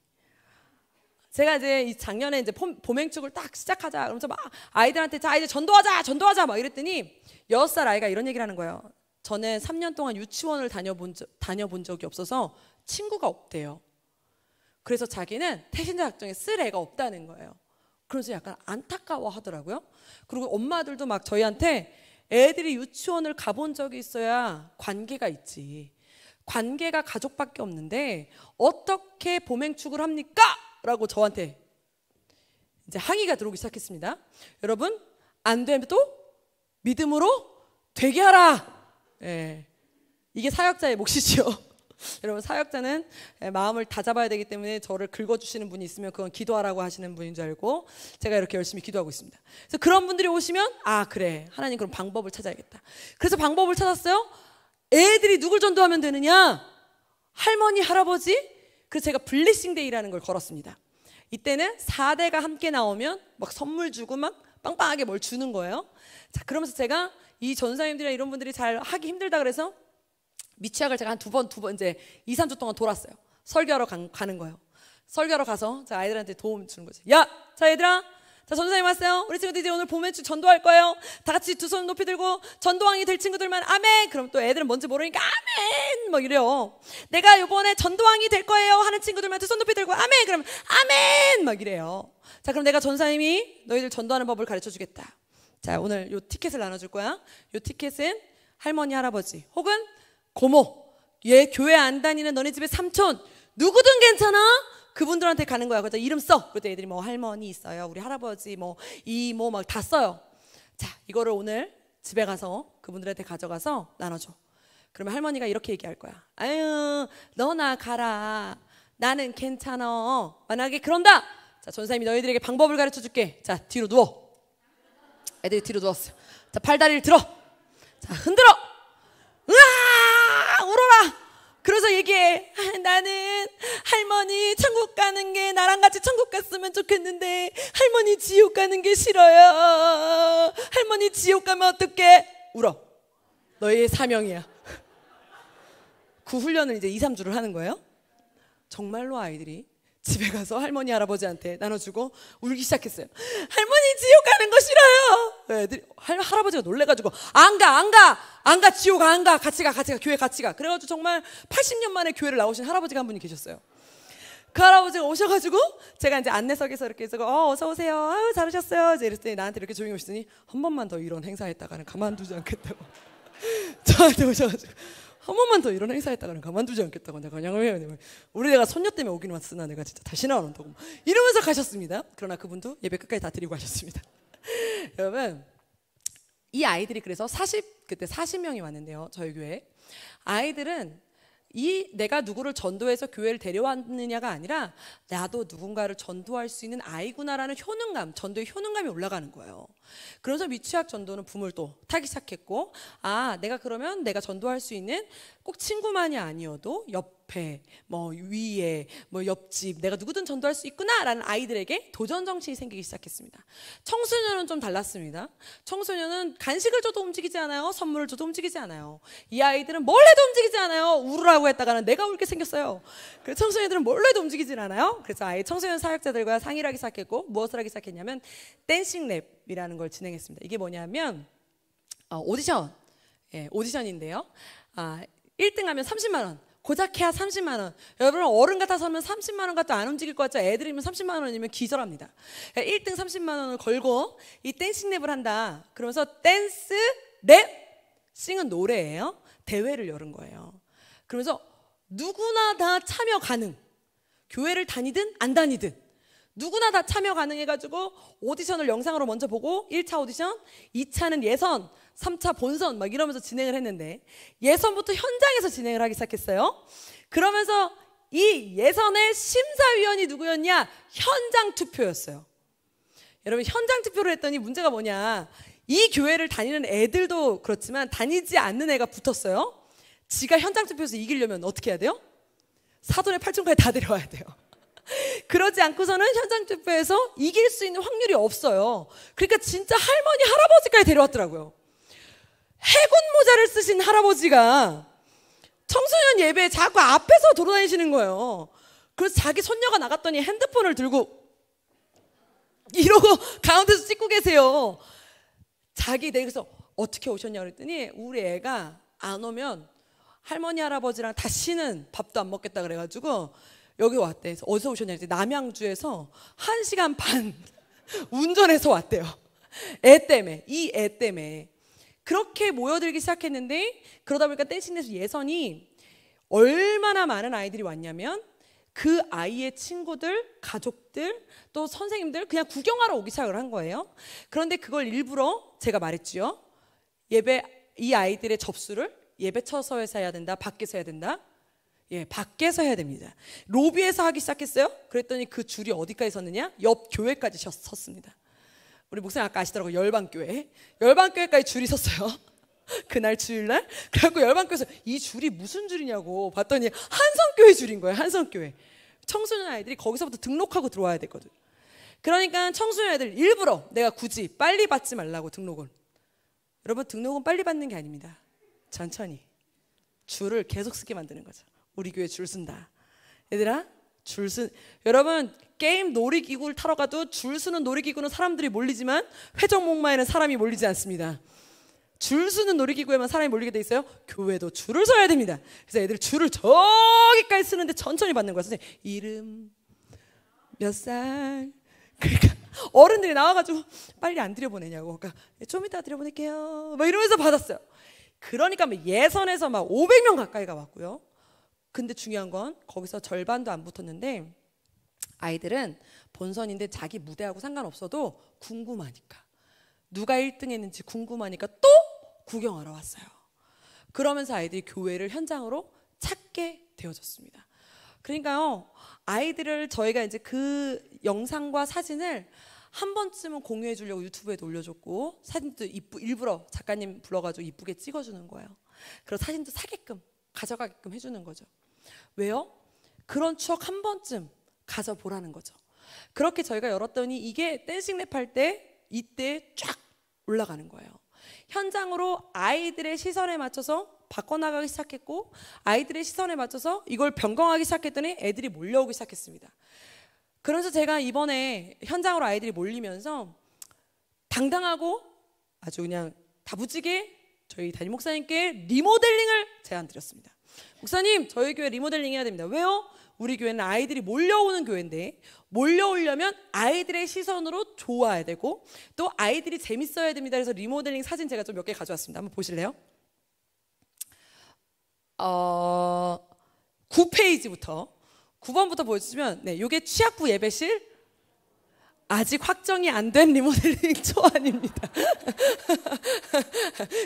제가 이제 작년에 이제 봄행축을 딱 시작하자. 그러면서 막 아이들한테 자 이제 전도하자 막 이랬더니 6살 아이가 이런 얘기를 하는 거예요. 저는 3년 동안 유치원을 다녀본 적이 없어서 친구가 없대요. 그래서 자기는 태신자 작정에 쓸 애가 없다는 거예요. 그래서 약간 안타까워 하더라고요. 그리고 엄마들도 막 저희한테 애들이 유치원을 가본 적이 있어야 관계가 있지. 관계가 가족밖에 없는데 어떻게 봄행축을 합니까? 라고 저한테 이제 항의가 들어오기 시작했습니다. 여러분, 안 돼도 믿음으로 되게 하라. 예, 이게 사역자의 몫이죠. 여러분, 사역자는 마음을 다 잡아야 되기 때문에 저를 긁어주시는 분이 있으면 그건 기도하라고 하시는 분인 줄 알고 제가 이렇게 열심히 기도하고 있습니다. 그래서 그런 분들이 오시면 아 그래 하나님 그럼 방법을 찾아야겠다. 그래서 방법을 찾았어요. 애들이 누굴 전도하면 되느냐? 할머니, 할아버지. 그래서 제가 블레싱데이라는 걸 걸었습니다. 이때는 4대가 함께 나오면 막 선물 주고 막 빵빵하게 뭘 주는 거예요. 자, 그러면서 제가 이 전사님들이나 이런 분들이 잘 하기 힘들다 그래서 미취학을 제가 한 두 번 이제 2, 3주 동안 돌았어요. 설교하러 가는 거예요. 설교하러 가서 자, 아이들한테 도움 주는 거죠. 야, 자, 얘들아, 자, 전도사님 왔어요. 우리 친구들 이제 오늘 봄에 전도할 거예요. 다 같이 두 손 높이 들고 전도왕이 될 친구들만 아멘. 그럼 또 애들은 뭔지 모르니까 아멘 막 이래요. 내가 이번에 전도왕이 될 거예요 하는 친구들만 두 손 높이 들고 아멘. 그러면 아멘 막 이래요. 자, 그럼 내가 전사님이 너희들 전도하는 법을 가르쳐 주겠다. 자, 오늘 요 티켓을 나눠줄 거야. 요 티켓은 할머니, 할아버지 혹은 고모, 얘 교회 안 다니는 너네 집에 삼촌 누구든 괜찮아. 그분들한테 가는 거야. 그래서 이름 써. 그래서 애들이 뭐 할머니 있어요, 우리 할아버지, 뭐 이모 막 다 써요. 자, 이거를 오늘 집에 가서 그분들한테 가져가서 나눠줘. 그러면 할머니가 이렇게 얘기할 거야. 아유, 너나 가라. 나는 괜찮아. 만약에 그런다. 자, 전사님이 너희들에게 방법을 가르쳐 줄게. 자, 뒤로 누워. 애들이 뒤로 누웠어요. 자, 팔다리를 들어. 자, 흔들어. 으아! 울어라. 그래서 얘기해. 나는 할머니 천국 가는 게 나랑 같이 천국 갔으면 좋겠는데 할머니 지옥 가는 게 싫어요. 할머니 지옥 가면 어떡해? 울어. 너의 사명이야. 그 훈련을 이제 2, 3주를 하는 거예요. 정말로 아이들이 집에 가서 할머니, 할아버지한테 나눠주고 울기 시작했어요. 할머니 지옥 가는 거 싫어요. 애들이 할아버지가 놀래가지고 안 가 지옥 안 가. 같이 가 교회 같이 가. 그래가지고 정말 80년 만에 교회를 나오신 할아버지가 한 분이 계셨어요. 그 할아버지가 오셔가지고 제가 이제 안내석에서 이렇게 해서 어서 오세요. 아유 잘 오셨어요. 이제 이랬더니 나한테 이렇게 조용히 오시더니 한 번만 더 이런 행사했다가는 가만두지 않겠다고 저한테 오셔가지고 한 번만 더 이런 행사했다가는 가만두지 않겠다고. 내가 그냥 우리 애가 손녀 때문에 오긴 왔으나 내가 진짜 다시는 안 온다고 이러면서 가셨습니다. 그러나 그분도 예배 끝까지 다 드리고 가셨습니다. 여러분, 이 아이들이 그래서 그때 40명이 왔는데요, 저희 교회에. 아이들은 내가 누구를 전도해서 교회를 데려왔느냐가 아니라 나도 누군가를 전도할 수 있는 아이구나라는 효능감, 전도의 효능감이 올라가는 거예요. 그래서 미취학 전도는 붐을 또 타기 시작했고, 내가 그러면 내가 전도할 수 있는 꼭 친구만이 아니어도 옆에, 뭐 위에, 뭐 옆집, 내가 누구든 전도할 수 있구나라는 아이들에게 도전 정신이 생기기 시작했습니다. 청소년은 좀 달랐습니다. 청소년은 간식을 줘도 움직이지 않아요. 선물을 줘도 움직이지 않아요. 이 아이들은 뭘 해도 움직이지 않아요. 울으라고 했다가는 내가 울게 생겼어요. 그래서 청소년들은 뭘 해도 움직이지 않아요. 그래서 아예 청소년 사역자들과 상의를 하기 시작했고, 무엇을 하기 시작했냐면 댄싱 랩이라는 걸 진행했습니다. 이게 뭐냐면 오디션인데요. 1등 하면 30만 원. 고작 해야 30만 원. 여러분 어른 같아서 하면 30만 원 갖도 안 움직일 것 같죠? 애들이면 30만 원이면 기절합니다. 1등 30만 원을 걸고 이 댄싱 랩을 한다. 그러면서 댄스, 랩, 싱은 노래예요. 대회를 열은 거예요. 그러면서 누구나 다 참여 가능. 교회를 다니든 안 다니든 누구나 다 참여 가능해가지고 오디션을 영상으로 먼저 보고 1차 오디션, 2차는 예선, 3차 본선 막 이러면서 진행을 했는데 예선부터 현장에서 진행을 하기 시작했어요. 그러면서 이 예선의 심사위원이 누구였냐? 현장 투표였어요. 여러분, 현장 투표를 했더니 문제가 뭐냐? 이 교회를 다니는 애들도 그렇지만 다니지 않는 애가 붙었어요. 지가 현장 투표에서 이기려면 어떻게 해야 돼요? 사돈의 팔촌까지 다 데려와야 돼요. 그러지 않고서는 현장 투표에서 이길 수 있는 확률이 없어요. 그러니까 진짜 할머니, 할아버지까지 데려왔더라고요. 해군 모자를 쓰신 할아버지가 청소년 예배에 자꾸 앞에서 돌아다니시는 거예요. 그래서 자기 손녀가 나갔더니 핸드폰을 들고 이러고 가운데서 찍고 계세요. 그래서 어떻게 오셨냐 그랬더니 우리 애가 안 오면 할머니, 할아버지랑 다시는 밥도 안 먹겠다 그래가지고 여기 왔대. 그래서 어디서 오셨냐 그랬더니 남양주에서 1시간 반 운전해서 왔대요. 애 때문에. 그렇게 모여들기 시작했는데 그러다 보니까 댄싱랩 예선이 얼마나 많은 아이들이 왔냐면 그 아이의 친구들, 가족들, 또 선생님들 그냥 구경하러 오기 시작을 한 거예요. 그런데 그걸 일부러 제가 말했지요. 이 아이들의 접수를 예배처소에서 해야 된다, 밖에서 해야 된다. 밖에서 해야 됩니다. 로비에서 하기 시작했어요. 그랬더니 그 줄이 어디까지 섰느냐? 옆 교회까지 섰습니다. 우리 목사님 아까 아시더라고요. 열방교회까지 줄이 섰어요. 그날 주일날. 그래갖고 열방교에서 이 줄이 무슨 줄이냐고 봤더니 한성교회 줄인 거예요. 한성교회. 청소년 아이들이 거기서부터 등록하고 들어와야 되거든. 그러니까 청소년 애들 일부러 내가 굳이 빨리 받지 말라고 등록을. 여러분, 등록은 빨리 받는 게 아닙니다. 천천히 줄을 계속 쓰게 만드는 거죠. 우리 교회 줄 쓴다. 얘들아, 여러분, 게임 놀이기구를 타러 가도 줄 서는 놀이기구는 사람들이 몰리지만 회전목마에는 사람이 몰리지 않습니다. 줄 서는 놀이기구에만 사람이 몰리게 돼 있어요. 교회도 줄을 서야 됩니다. 그래서 애들 줄을 저기까지 쓰는데 천천히 받는 거야. 선생님, 이름 몇 살? 그러니까 어른들이 나와가지고 빨리 안 들여보내냐고. 그러니까 좀 이따 들여보낼게요 막 이러면서 받았어요. 그러니까 예선에서 막 500명 가까이가 왔고요. 근데 중요한 건 거기서 절반도 안 붙었는데 아이들은 본선인데 자기 무대하고 상관없어도 궁금하니까, 누가 1등 했는지 궁금하니까 또 구경하러 왔어요. 그러면서 아이들이 교회를 현장으로 찾게 되어졌습니다. 그러니까요, 아이들을 저희가 이제 그 영상과 사진을 한 번쯤은 공유해 주려고 유튜브에도 올려줬고, 사진도 일부러 작가님 불러가지고 이쁘게 찍어주는 거예요. 그리고 사진도 사게끔 가져가게끔 해주는 거죠. 왜요? 그런 추억 한 번쯤 가져보라는 거죠. 그렇게 저희가 열었더니 이게 댄싱 랩 할 때 이때 쫙 올라가는 거예요. 현장으로 아이들의 시선에 맞춰서 바꿔나가기 시작했고, 아이들의 시선에 맞춰서 이걸 변경하기 시작했더니 애들이 몰려오기 시작했습니다. 그래서 제가 이번에 현장으로 아이들이 몰리면서 당당하고 아주 그냥 다부지게 저희 담임 목사님께 리모델링을 제안드렸습니다. 목사님, 저희 교회 리모델링 해야 됩니다. 왜요? 우리 교회는 아이들이 몰려오는 교회인데 몰려오려면 아이들의 시선으로 좋아야 되고 또 아이들이 재밌어야 됩니다. 그래서 리모델링 사진 제가 좀 몇 개 가져왔습니다. 한번 보실래요? 9페이지부터 9번부터 보여주시면, 네, 이게 취학부 예배실 아직 확정이 안 된 리모델링 초안입니다.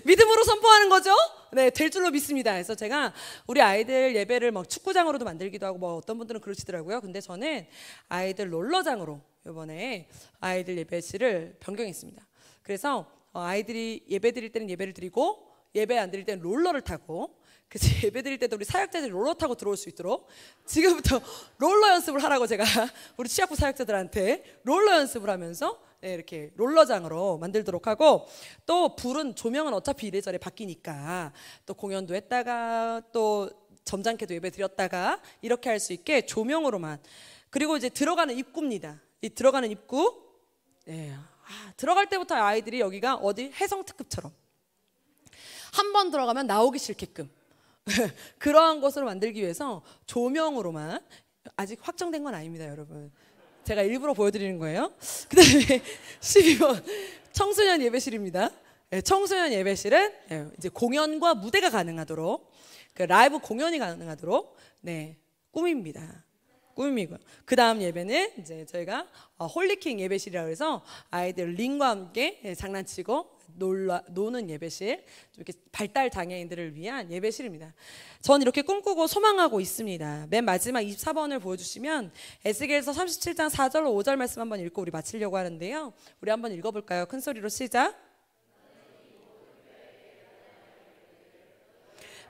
믿음으로 선포하는 거죠? 네, 될 줄로 믿습니다. 그래서 제가 우리 아이들 예배를 막 축구장으로도 만들기도 하고 뭐 어떤 분들은 그러시더라고요. 근데 저는 아이들 롤러장으로 이번에 아이들 예배실을 변경했습니다. 그래서 아이들이 예배 드릴 때는 예배를 드리고 예배 안 드릴 때는 롤러를 타고, 그래서 예배 드릴 때도 우리 사역자들이 롤러 타고 들어올 수 있도록 지금부터 롤러 연습을 하라고 제가 우리 취학부 사역자들한테 롤러 연습을 하면서, 네, 이렇게 롤러장으로 만들도록 하고, 또 불은 조명은 어차피 이래저래 바뀌니까 또 공연도 했다가 또 점잖게도 예배 드렸다가 이렇게 할 수 있게 조명으로만. 그리고 이제 들어가는 입구입니다. 이 들어가는 입구, 네, 들어갈 때부터 아이들이 여기가 어디 해성특급처럼 한 번 들어가면 나오기 싫게끔 그러한 것으로 만들기 위해서 조명으로만, 아직 확정된 건 아닙니다, 여러분. 제가 일부러 보여드리는 거예요. 그 다음에 12번 청소년 예배실입니다. 청소년 예배실은 이제 공연과 무대가 가능하도록, 그 라이브 공연이 가능하도록, 네, 꾸밉니다. 꾸미고, 그 다음 예배는 이제 저희가 홀리킹 예배실이라고 해서 아이들 링과 함께 장난치고 노는 예배실, 좀 이렇게 발달 장애인들을 위한 예배실입니다. 전 이렇게 꿈꾸고 소망하고 있습니다. 맨 마지막 24번을 보여주시면 에스겔서 37장 4절로 5절 말씀 한번 읽고 우리 마치려고 하는데요. 우리 한번 읽어볼까요? 큰 소리로 시작.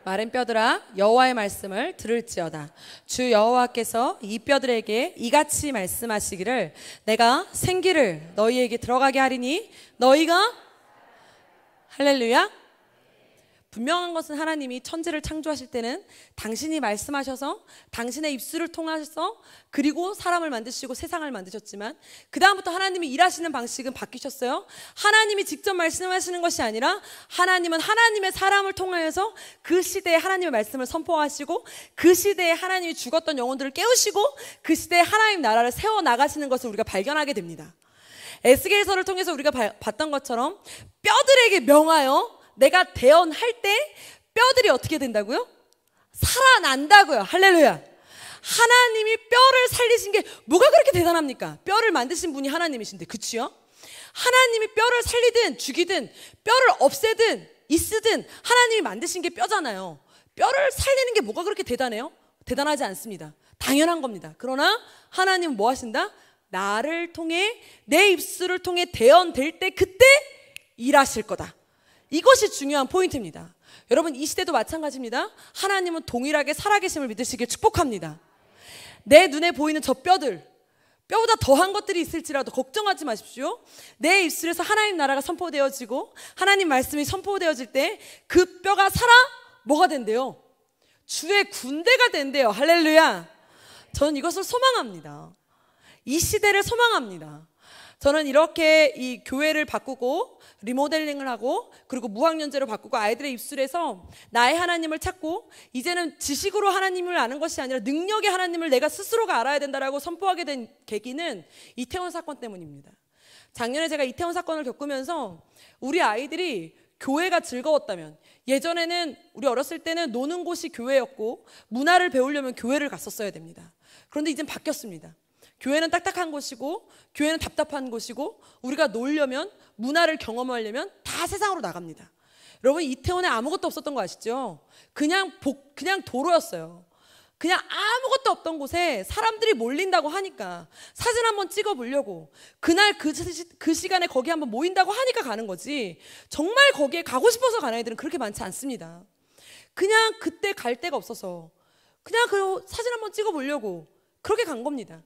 마른 뼈들아, 여호와의 말씀을 들을지어다. 주 여호와께서 이 뼈들에게 이같이 말씀하시기를, 내가 생기를 너희에게 들어가게 하리니 너희가, 할렐루야. 분명한 것은 하나님이 천지를 창조하실 때는 당신이 말씀하셔서 당신의 입술을 통해서 그리고 사람을 만드시고 세상을 만드셨지만, 그 다음부터 하나님이 일하시는 방식은 바뀌셨어요. 하나님이 직접 말씀하시는 것이 아니라 하나님은 하나님의 사람을 통하여서 그 시대에 하나님의 말씀을 선포하시고 그 시대에 하나님이 죽었던 영혼들을 깨우시고 그 시대에 하나님 나라를 세워나가시는 것을 우리가 발견하게 됩니다. 에스겔서를 통해서 우리가 봤던 것처럼 뼈들에게 명하여 내가 대언할 때 뼈들이 어떻게 된다고요? 살아난다고요. 할렐루야. 하나님이 뼈를 살리신 게 뭐가 그렇게 대단합니까? 뼈를 만드신 분이 하나님이신데, 그치요? 하나님이 뼈를 살리든 죽이든 뼈를 없애든 있으든 하나님이 만드신 게 뼈잖아요. 뼈를 살리는 게 뭐가 그렇게 대단해요? 대단하지 않습니다. 당연한 겁니다. 그러나 하나님은 뭐 하신다? 나를 통해, 내 입술을 통해 대언될 때 그때 일하실 거다. 이것이 중요한 포인트입니다. 여러분, 이 시대도 마찬가지입니다. 하나님은 동일하게 살아계심을 믿으시길 축복합니다. 내 눈에 보이는 저 뼈보다 더한 것들이 있을지라도 걱정하지 마십시오. 내 입술에서 하나님 나라가 선포되어지고 하나님 말씀이 선포되어질 때 그 뼈가 살아 뭐가 된대요? 주의 군대가 된대요. 할렐루야. 저는 이것을 소망합니다. 이 시대를 소망합니다. 저는 이렇게 이 교회를 바꾸고 리모델링을 하고 그리고 무학년제로 바꾸고 아이들의 입술에서 나의 하나님을 찾고 이제는 지식으로 하나님을 아는 것이 아니라 능력의 하나님을 내가 스스로가 알아야 된다라고 선포하게 된 계기는 이태원 사건 때문입니다. 작년에 제가 이태원 사건을 겪으면서 우리 아이들이 교회가 즐거웠다면, 예전에는 우리 어렸을 때는 노는 곳이 교회였고 문화를 배우려면 교회를 갔었어야 됩니다. 그런데 이젠 바뀌었습니다. 교회는 딱딱한 곳이고 교회는 답답한 곳이고 우리가 놀려면 문화를 경험하려면 다 세상으로 나갑니다. 여러분, 이태원에 아무것도 없었던 거 아시죠? 그냥 도로였어요. 그냥 아무것도 없던 곳에 사람들이 몰린다고 하니까 사진 한번 찍어보려고 그날 그 시간에 거기 한번 모인다고 하니까 가는 거지, 정말 거기에 가고 싶어서 가는 애들은 그렇게 많지 않습니다. 그냥 그때 갈 데가 없어서 그냥 그 사진 한번 찍어보려고 그렇게 간 겁니다.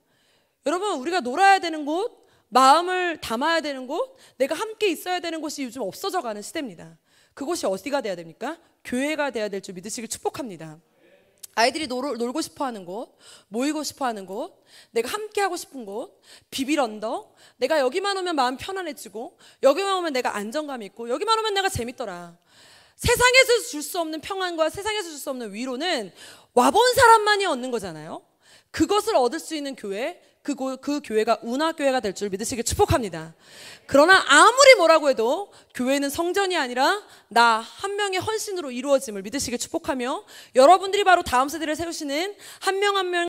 여러분, 우리가 놀아야 되는 곳, 마음을 담아야 되는 곳, 내가 함께 있어야 되는 곳이 요즘 없어져가는 시대입니다. 그곳이 어디가 돼야 됩니까? 교회가 돼야 될 줄 믿으시길 축복합니다. 아이들이 놀고 싶어하는 곳, 모이고 싶어하는 곳, 내가 함께하고 싶은 곳, 비빌 언덕, 내가 여기만 오면 마음 편안해지고 여기만 오면 내가 안정감 있고 여기만 오면 내가 재밌더라. 세상에서 줄 수 없는 평안과 세상에서 줄 수 없는 위로는 와본 사람만이 얻는 거잖아요. 그것을 얻을 수 있는 교회, 그 교회가 운하교회가 될 줄 믿으시길 축복합니다. 그러나 아무리 뭐라고 해도 교회는 성전이 아니라 나 한 명의 헌신으로 이루어짐을 믿으시길 축복하며, 여러분들이 바로 다음 세대를 세우시는 한 명 한 명